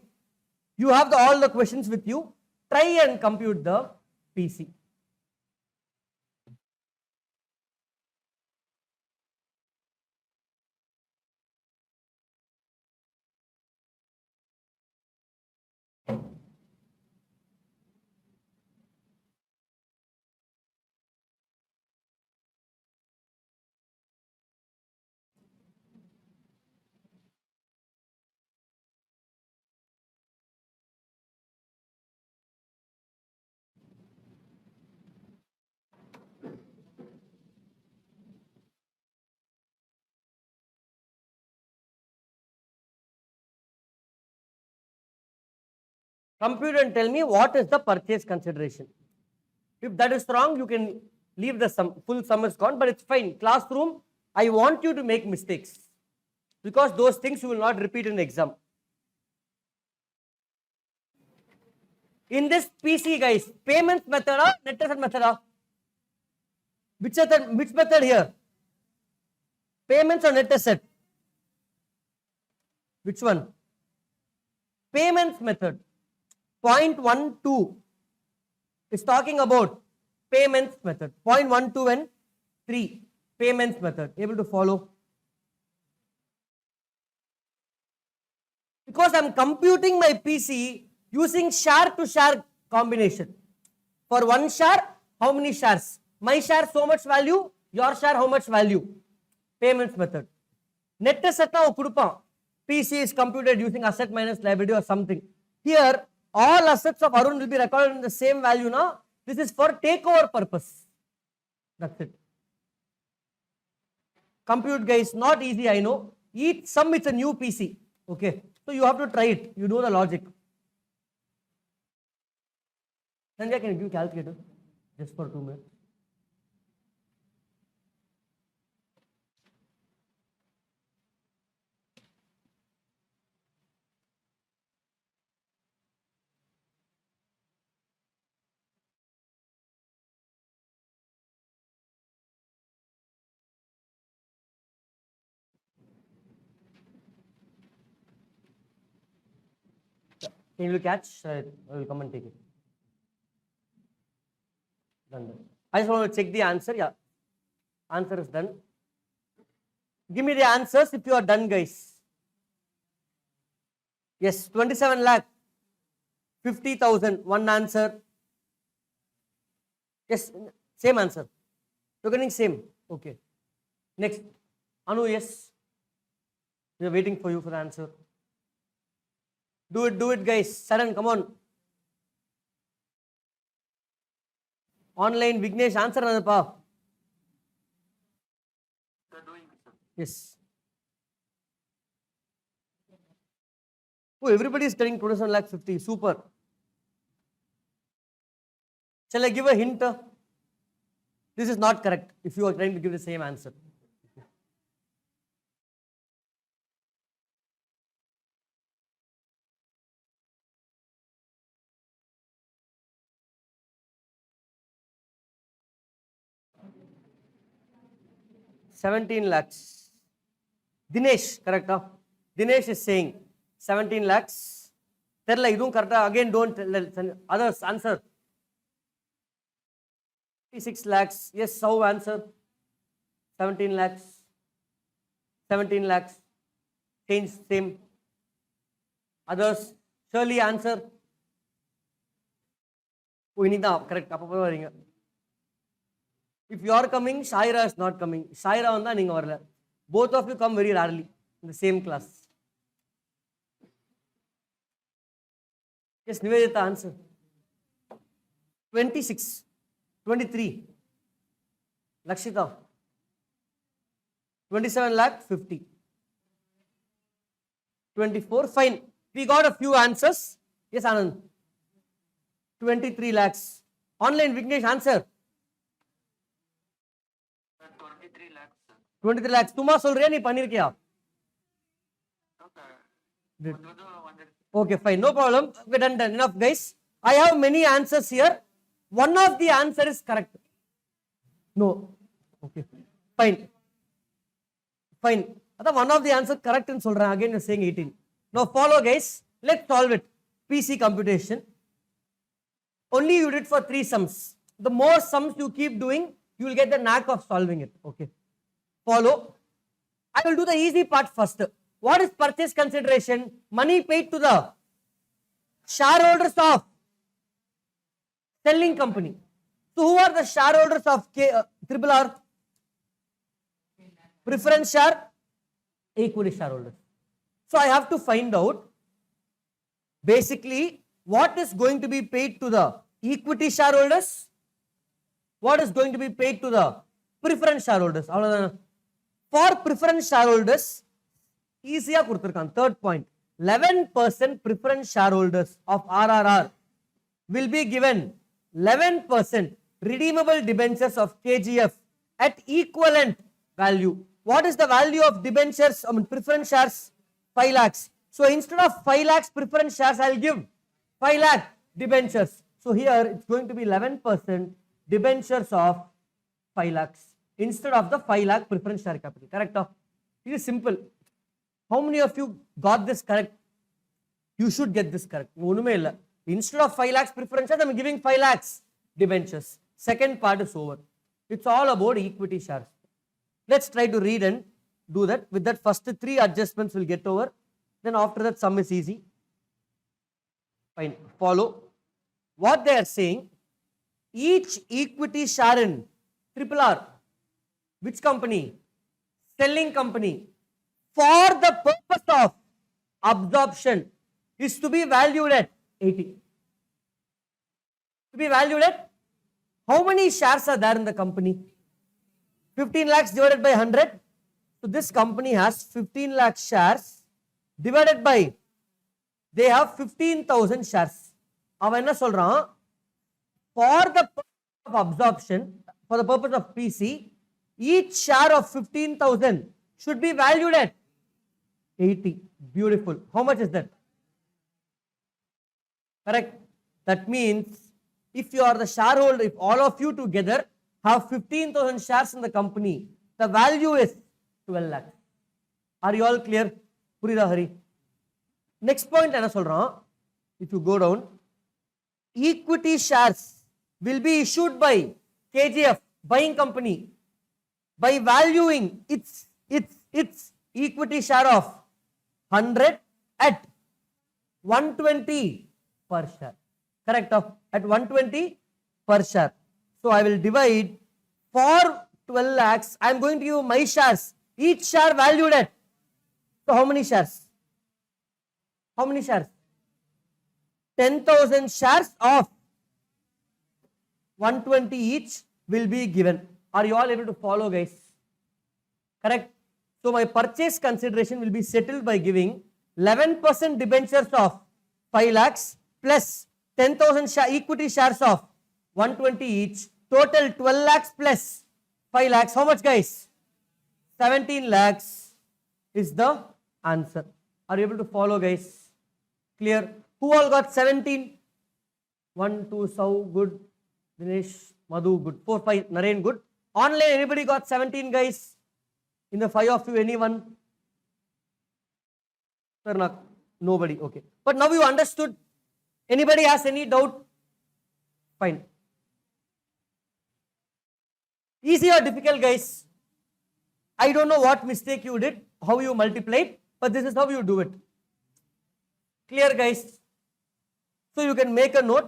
You have all the questions with you. Try and compute the PC. Compute and tell me what is the purchase consideration. If that is wrong, you can leave the sum. Full sum is gone, but it's fine. Classroom, I want you to make mistakes because those things you will not repeat in exam. In this PC, guys, payments method or net asset method? Which method here? Payments or net asset? Which one? Payments method. Point 1, 2 is talking about payments method. Point 1, 2 and 3, payments method. Able to follow? Because I am computing my PC using share to share combination. For one share, how many shares? My share so much value, your share how much value? Payments method. Net asset na kudupam. PC is computed using asset minus liability or something. Here, all assets of Arun will be recorded in the same value now. This is for takeover purpose. That's it. Compute, guys, not easy, I know. Each sum it's a new PC. Okay. So you have to try it. You know the logic. Sanjay, can you give calculator? Just for 2 minutes. Can you catch? I will come and take it. Done. I just want to check the answer. Yeah. Answer is done. Give me the answers if you are done, guys. Yes, 27 lakh. 50,000. One answer. Yes, same answer. You're getting same. Okay. Next. Anu, yes. We are waiting for you for the answer. Do it, guys. Saran, come on. Online, Vignesh, answer another pa. They're doing it, sir. Yes. Oh, everybody is studying 27 lakh 50. Super. Shall I give a hint? This is not correct if you are trying to give the same answer. $17 lakhs. Dinesh, correct? Dinesh is saying 17 lakhs. Terla, idun correct. Again, don't others answer. 56 lakhs. Yes, how answer? 17 lakhs. 17 lakhs. Change same. Others. Surely answer. Oh, inida correct. If you are coming, Shaira is not coming. Shaira vanda neenga varala. Both of you come very rarely in the same class. Yes, Nivedita, answer. 26, 23. Lakshita. 27 lakh 50. 24, fine. We got a few answers. Yes, Anand. 23 lakhs. Online, Vignesh, answer. 23 lakhs, sir. 23 lakhs. Tuma solriya ni panirkiya. Okay. Okay, fine. No problem. We're done. Enough, guys. I have many answers here. One of the answer is correct. No. Okay. Fine. Fine. One of the answer correct in solran. Again, you're saying 18. Now follow, guys. Let's solve it. PC computation. Only you did for 3 sums. The more sums you keep doing, you will get the knack of solving it. Okay. Follow. I will do the easy part first. What is purchase consideration? Money paid to the shareholders of selling company. So who are the shareholders of triple R? Preference share, equity shareholders. So I have to find out basically what is going to be paid to the equity shareholders, what is going to be paid to the preference shareholders. For preference shareholders, easier kuduthirukkan. Third point, 11% preference shareholders of RRR will be given 11% redeemable debentures of KGF at equivalent value. What is the value of debentures, preference shares? 5 lakhs. So instead of 5 lakhs preference shares, I will give 5 lakh debentures. So here it's going to be 11% debentures of 5 lakhs instead of the 5 lakh preference share capital. Correct? It is simple. How many of you got this correct? You should get this correct. Instead of 5 lakhs preference shares, I am giving 5 lakhs debentures. Second part is over. It's all about equity shares. Let's try to read and do that. With that, first 3 adjustments will get over. Then after that, sum is easy. Fine. Follow. What they are saying, each equity share in triple R, which company? Selling company, for the purpose of absorption, is to be valued at 80. To be valued at, how many shares are there in the company? 15 lakhs divided by 100. So this company has 15 lakh shares divided by, they have 15,000 shares. அவன் என்ன சொல்றான், for the purpose of absorption, for the purpose of PC, each share of 15,000 should be valued at 80. Beautiful. How much is that? Correct. That means if you are the shareholder, if all of you together have 15,000 shares in the company, the value is 12 lakhs. Are you all clear? Purida Hari. Next point என்ன சொல்றான், if you go down, equity shares will be issued by KGF, buying company, by valuing its equity share of 100 at 120 per share. Correct? At 120 per share. So I will divide for 12 lakhs. I am going to give my shares. Each share valued at. So how many shares? How many shares? 10,000 shares of 120 each will be given. Are you all able to follow, guys? Correct? So my purchase consideration will be settled by giving 11% debentures of 5 lakhs plus 10,000 equity shares of 120 each. Total 12 lakhs plus 5 lakhs. How much, guys? 17 lakhs is the answer. Are you able to follow, guys? Clear? Who all got 17? 1, 2, Sau, good. Dinesh, Madhu, good. 4, 5, Naren, good. Online, anybody got 17, guys? In the 5 of you, anyone? Sir, nobody. Okay. But now you understood. Anybody has any doubt? Fine. Easy or difficult, guys? I don't know what mistake you did, how you multiplied, but this is how you do it. Clear, guys? So you can make a note.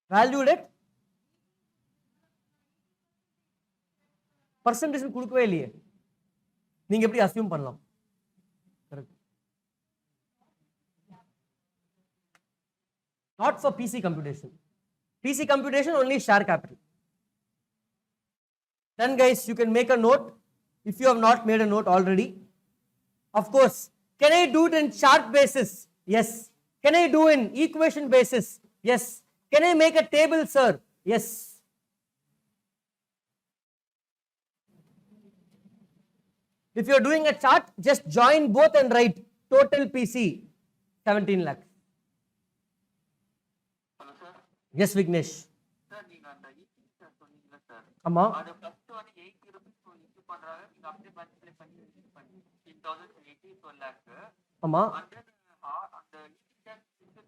Valued at percentage கொடுக்கவே இல்லையே, நீங்க எப்படி assume பண்ணலாம்? Correct. Not for PC computation. PC computation only share capital. Then guys, you can make a note if you have not made a note already. Of course, can I do it in chart basis? Yes. Can I do in equation basis? Yes. Can I make a table, sir? Yes. If you are doing a chart, just join both and write total PC 17 lakhs. Hello sir. Yes, Vignesh. Sir நீங்க அந்த sir சொன்னீங்களா sir, ஆமா. அது first வந்து 80 rupees issue பண்றாங்க, நீங்க அப்படியே multiply பண்ணி 15,080 12 lakh. ஆமா. அந்த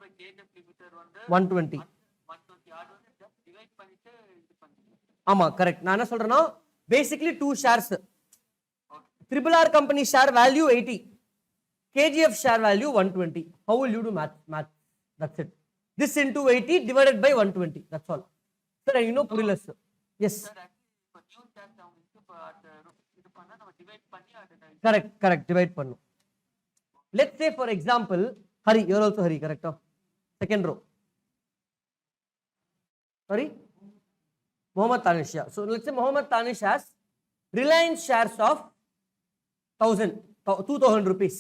by KF limiter வந்து 120. 120 அது வந்து just டிவைட் பண்ணிட்டு இது பண்ணுங்க. ஆமா, கரெக்ட். நான் என்ன சொல்றேன்னா basically two shares. Triple R company share value 80. KGF share value 120. How will you do math? That's it. This into 80 divided by 120. That's all. Sir, you know புரியல sir. Yes. சார் இப்போ new shares அவங்க இது பண்ணா நம்ம divide பண்ணி அது correct divide பண்ணும். Let's say for example, Hari, you're also Hari, correct? Second row. Sorry? Mohammed Tanish. So let's say Mohammed Tanish has Reliance shares of 2,000 rupees.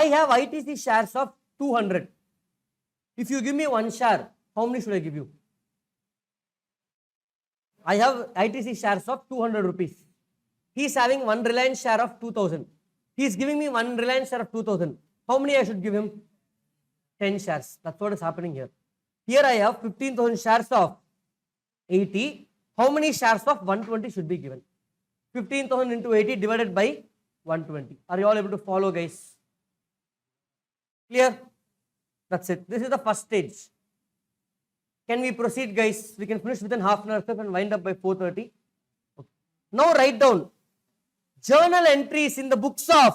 I have ITC shares of 200. If you give me one share, how many should I give you? I have ITC shares of 200 rupees. He is having one Reliance share of 2,000. He is giving me one Reliance share of 2,000. How many I should give him? 10 shares. That's what is happening here. Here I have 15,000 shares of 80. How many shares of 120 should be given? 15,000 into 80 divided by 120. Are you all able to follow, guys? Clear? That's it. This is the first stage. Can we proceed, guys? We can finish within half an hour and wind up by 4:30. Okay. Now write down journal entries in the books of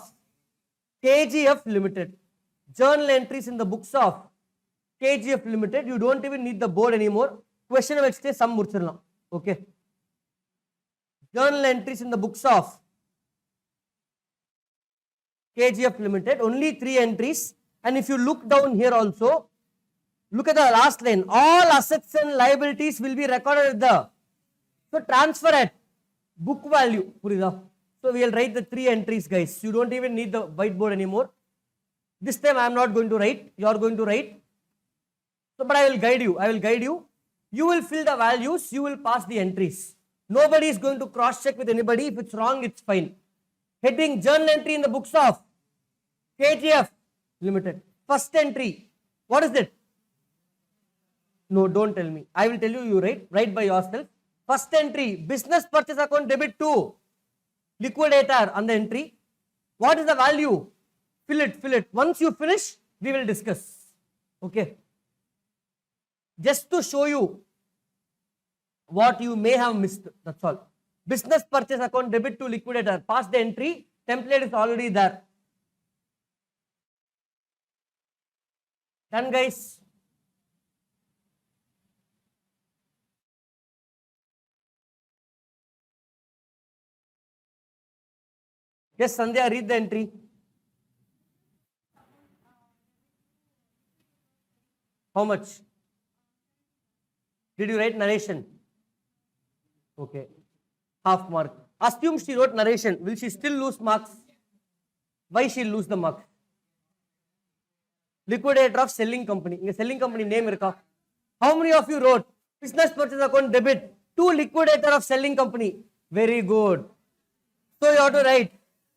KGF Limited. Journal entries in the books of KGF Limited. You don't even need the board anymore. Question vechite sum mudichidalam. Okay. Journal entries in the books of KGF Limited. Only 3 entries. And if you look down here also, look at the last line. All assets and liabilities will be recorded at the. So transfer at book value. Purida. So we will write the 3 entries, guys. You don't even need the whiteboard anymore. This time I am not going to write. You are going to write. So, but I will guide you. You will fill the values. You will pass the entries. Nobody is going to cross check with anybody. If it's wrong, it's fine. Heading journal entry in the books of KGF Limited. First entry. What is it? No, don't tell me. I will tell you. You write by yourself. First entry. Business purchase account debit to liquidator on the entry. What is the value? Fill it. Once you finish, we will discuss. Okay. Just to show you what you may have missed. That's all. Business purchase account debit to liquidator. Pass the entry. Template is already there. Done, guys. Yes, Sandhya, read the entry. How much? Did you write narration? Okay. Half mark. Assume she wrote narration. Will she still lose marks? Why she lose the marks? Liquidator of selling company. In selling company name irka. How many of you wrote business purchase account debit to liquidator of selling company? Very good. So you have to write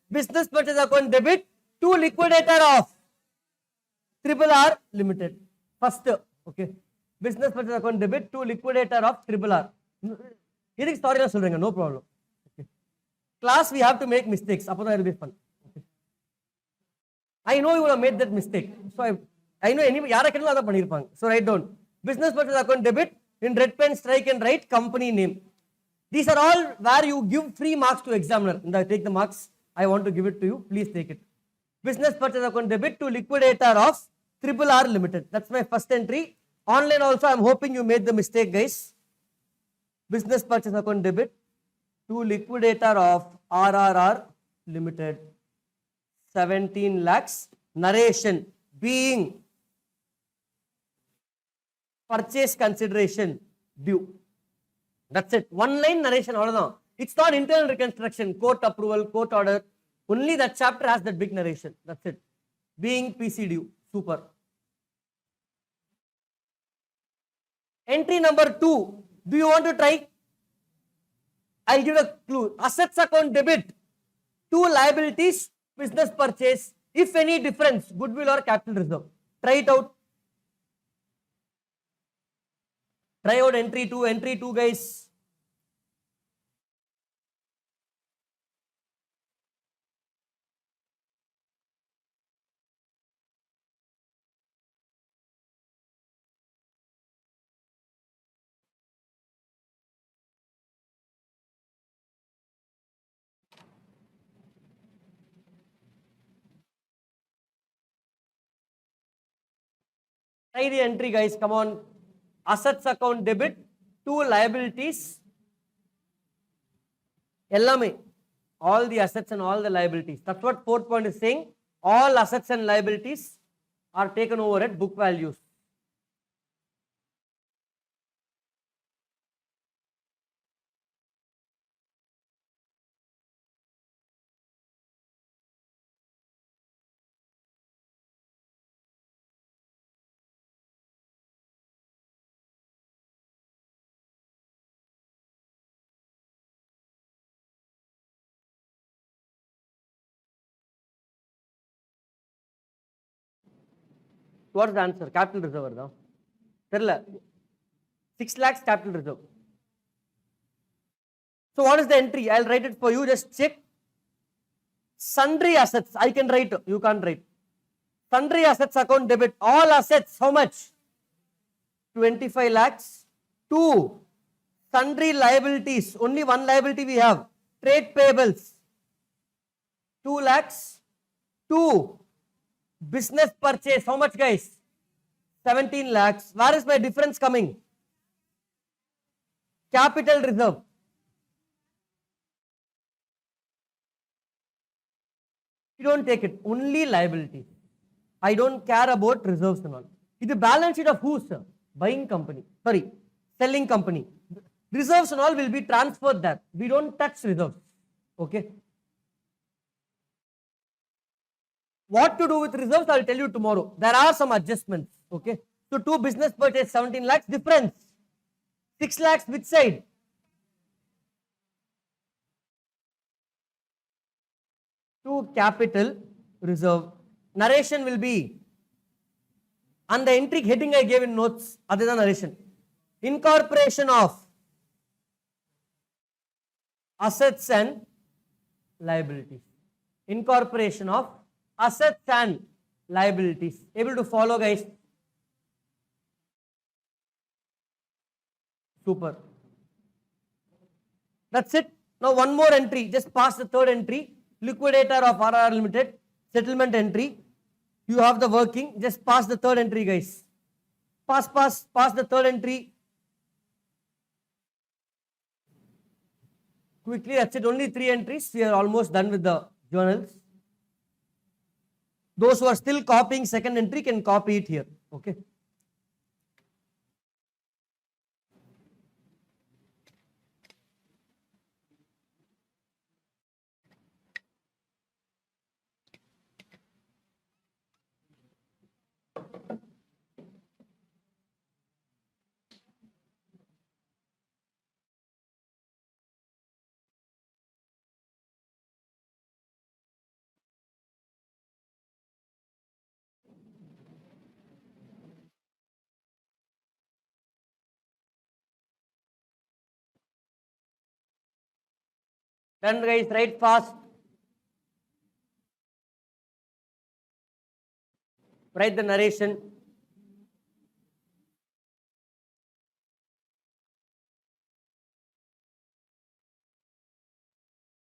business purchase account debit to liquidator of Triple R Limited. First, okay. Business purchase account debit to liquidator of Triple R. Idhukku sorry na solrenga, no problem. Okay. Class, we have to make mistakes. Appo it will be fun. Okay. I know you would have made that mistake. So I know any yara kedala adha pannirpaanga. So write down business purchase account debit in red pen strike and write company name. These are all where you give free marks to examiner. Take the marks. I want to give it to you. Please take it. Business purchase account debit to liquidator of Triple R Limited. That's my first entry. Online also, I'm hoping you made the mistake, guys. Business purchase account debit to liquidator of RRR Limited, 17 lakhs. Narration being purchase consideration due. That's it. One line narration. It's not internal reconstruction, court approval, court order. Only that chapter has that big narration. That's it. Being PC due. Super. Entry number 2. Do you want to try? I'll give a clue. Assets account debit. 2 liabilities, business purchase. If any difference, goodwill or capital reserve. Try it out. Try out entry 2, guys. Try the entry, guys. Come on. Assets account debit, 2 liabilities. Ellame. All the assets and all the liabilities. That's what 4th point is saying. All assets and liabilities are taken over at book values. What's the answer? Capital reserve. Though. 6 lakhs capital reserve. So what is the entry? I'll write it for you. Just check. Sundry assets. I can write. You can't write. Sundry assets account debit. All assets. How much? 25 lakhs. 2. Sundry liabilities. Only one liability we have. Trade payables. 2 lakhs. 2. Business purchase. How much, guys? 17 lakhs. Where is my difference coming? Capital reserve. You don't take it. Only liability. I don't care about reserves and all. It's the balance sheet of who, sir? Buying company. Sorry, selling company. Reserves and all will be transferred there. We don't touch reserves. Okay. What to do with reserves, I'll tell you tomorrow. There are some adjustments. Okay. So 2 business purchase, 17 lakhs. Difference. 6 lakhs which side? To capital reserve. Narration will be, and the entry heading I gave in notes, other than narration. Incorporation of assets and liabilities. Incorporation of assets and liabilities. Able to follow, guys? Super. That's it. Now one more entry. Just pass the 3rd entry. Liquidator of RR Limited. Settlement entry. You have the working. Just pass the 3rd entry, guys. Pass the 3rd entry. Quickly, that's it. Only 3 entries. We are almost done with the journals. Those who are still copying 2nd entry can copy it here. Okay. Done, guys. Write fast. Write the narration.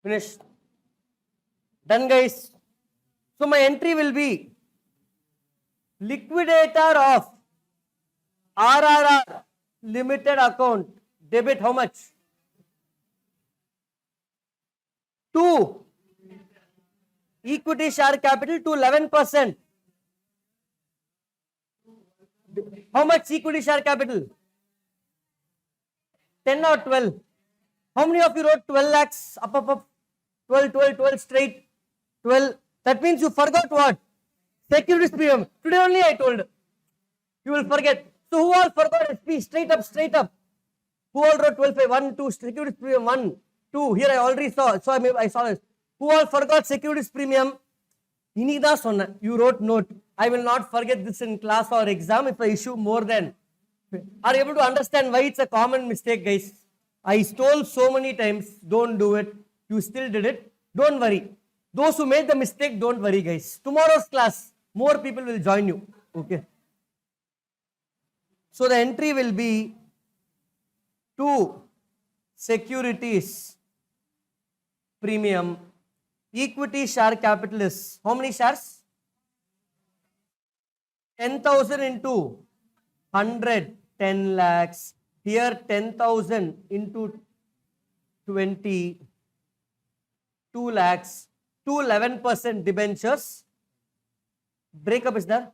Finished. Done, guys. So my entry will be liquidator of RRR Limited account debit. How much? 2. Equity share capital to 11%. How much equity share capital? 10 or 12? How many of you wrote 12 lakhs? Up. 12 straight. 12. That means you forgot what? Securities premium. Today only I told. You will forget. So who all forgot SP? Straight up. Who all wrote 12 5? 1, 2, securities premium 1, 2. Here I already saw. So I saw this. Who all forgot securities premium? Inida sonna. You wrote note. I will not forget this in class or exam if I issue more than. Are you able to understand why it's a common mistake, guys? I stole so many times. Don't do it. You still did it. Don't worry. Those who made the mistake, don't worry, guys. Tomorrow's class, more people will join you. Okay. So the entry will be 2 securities premium. Equity share capital is how many shares? 10,000 into 100, 10 lakhs. Here 10,000 into 20, 2 lakhs. 11% debentures. Breakup is there?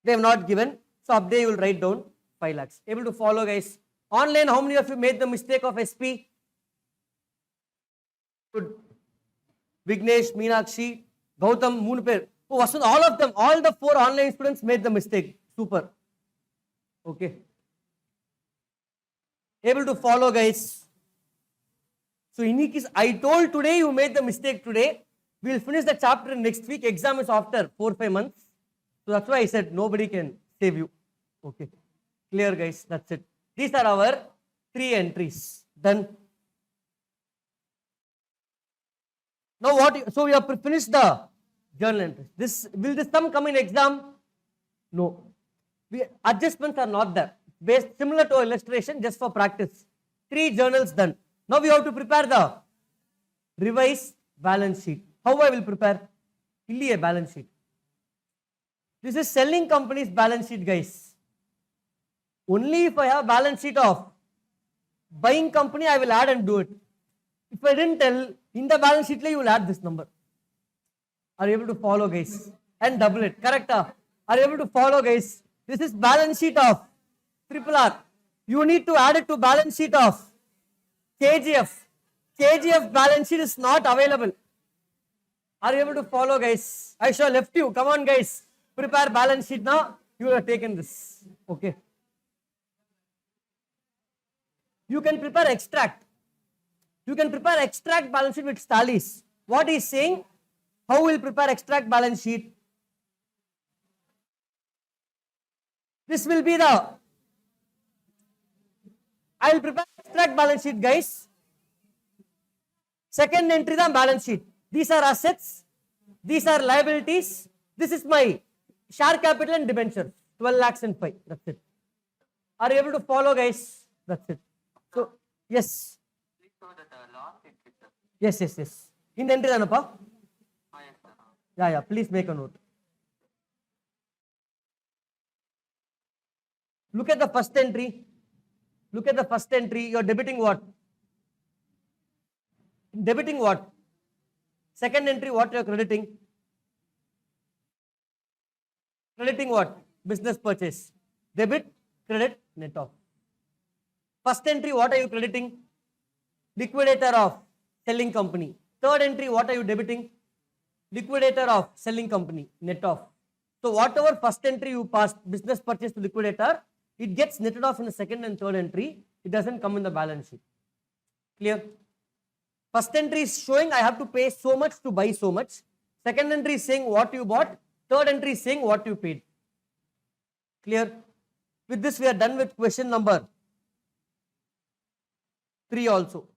They have not given. So up there you will write down 5 lakhs. Able to follow, guys? Online, how many of you made the mistake of SP? Good. Vignesh, Meenakshi, Gautam, Moonper. Oh, Vasant, all of them, all the 4 online students made the mistake. Super. Okay. Able to follow, guys? So in case I told today you made the mistake today. We will finish the chapter next week. Exam is after 4-5 months. So that's why I said nobody can save you. Okay. Clear, guys? That's it. These are our 3 entries. Done. Now what? So we have finished the journal entries. Will this sum come in exam? No. Adjustments are not there. Based similar to illustration, just for practice. 3 journals done. Now we have to prepare the revised balance sheet. How I will prepare? Illi a balance sheet. This is selling company's balance sheet, guys. Only if I have balance sheet of buying company, I will add and do it. If I didn't tell, in the balance sheet, you will add this number. Are you able to follow, guys? And double it. Correct? Are you able to follow, guys? This is balance sheet of RRR. You need to add it to balance sheet of KGF. KGF balance sheet is not available. Are you able to follow, guys? I shall left you. Come on, guys. Prepare balance sheet now. You have taken this. Okay. You can prepare extract. You can prepare extract balance sheet with tallies. What he is saying? How will prepare extract balance sheet? This will be the. I will prepare extract balance sheet, guys. Second entry the balance sheet. These are assets. These are liabilities. This is my share capital and debenture. 12 lakhs and 5. That's it. Are you able to follow, guys? That's it. So, yes. Please show that last entry, sir. Yes. In the entry, Anapa? Yes, sir. Yeah. Please make a note. Look at the first entry. Look at the first entry. You are debiting what? Debiting what? Second entry, what you are crediting? Crediting what? Business purchase. Debit, credit, net off. First entry, what are you crediting? Liquidator of selling company. Third entry, what are you debiting? Liquidator of selling company, net off. So whatever first entry you passed, business purchase to liquidator, it gets netted off in the second and third entry. It doesn't come in the balance sheet. Clear? First entry is showing I have to pay so much to buy so much. Second entry is saying what you bought. Third entry is saying what you paid. Clear? With this we are done with question number 3 also.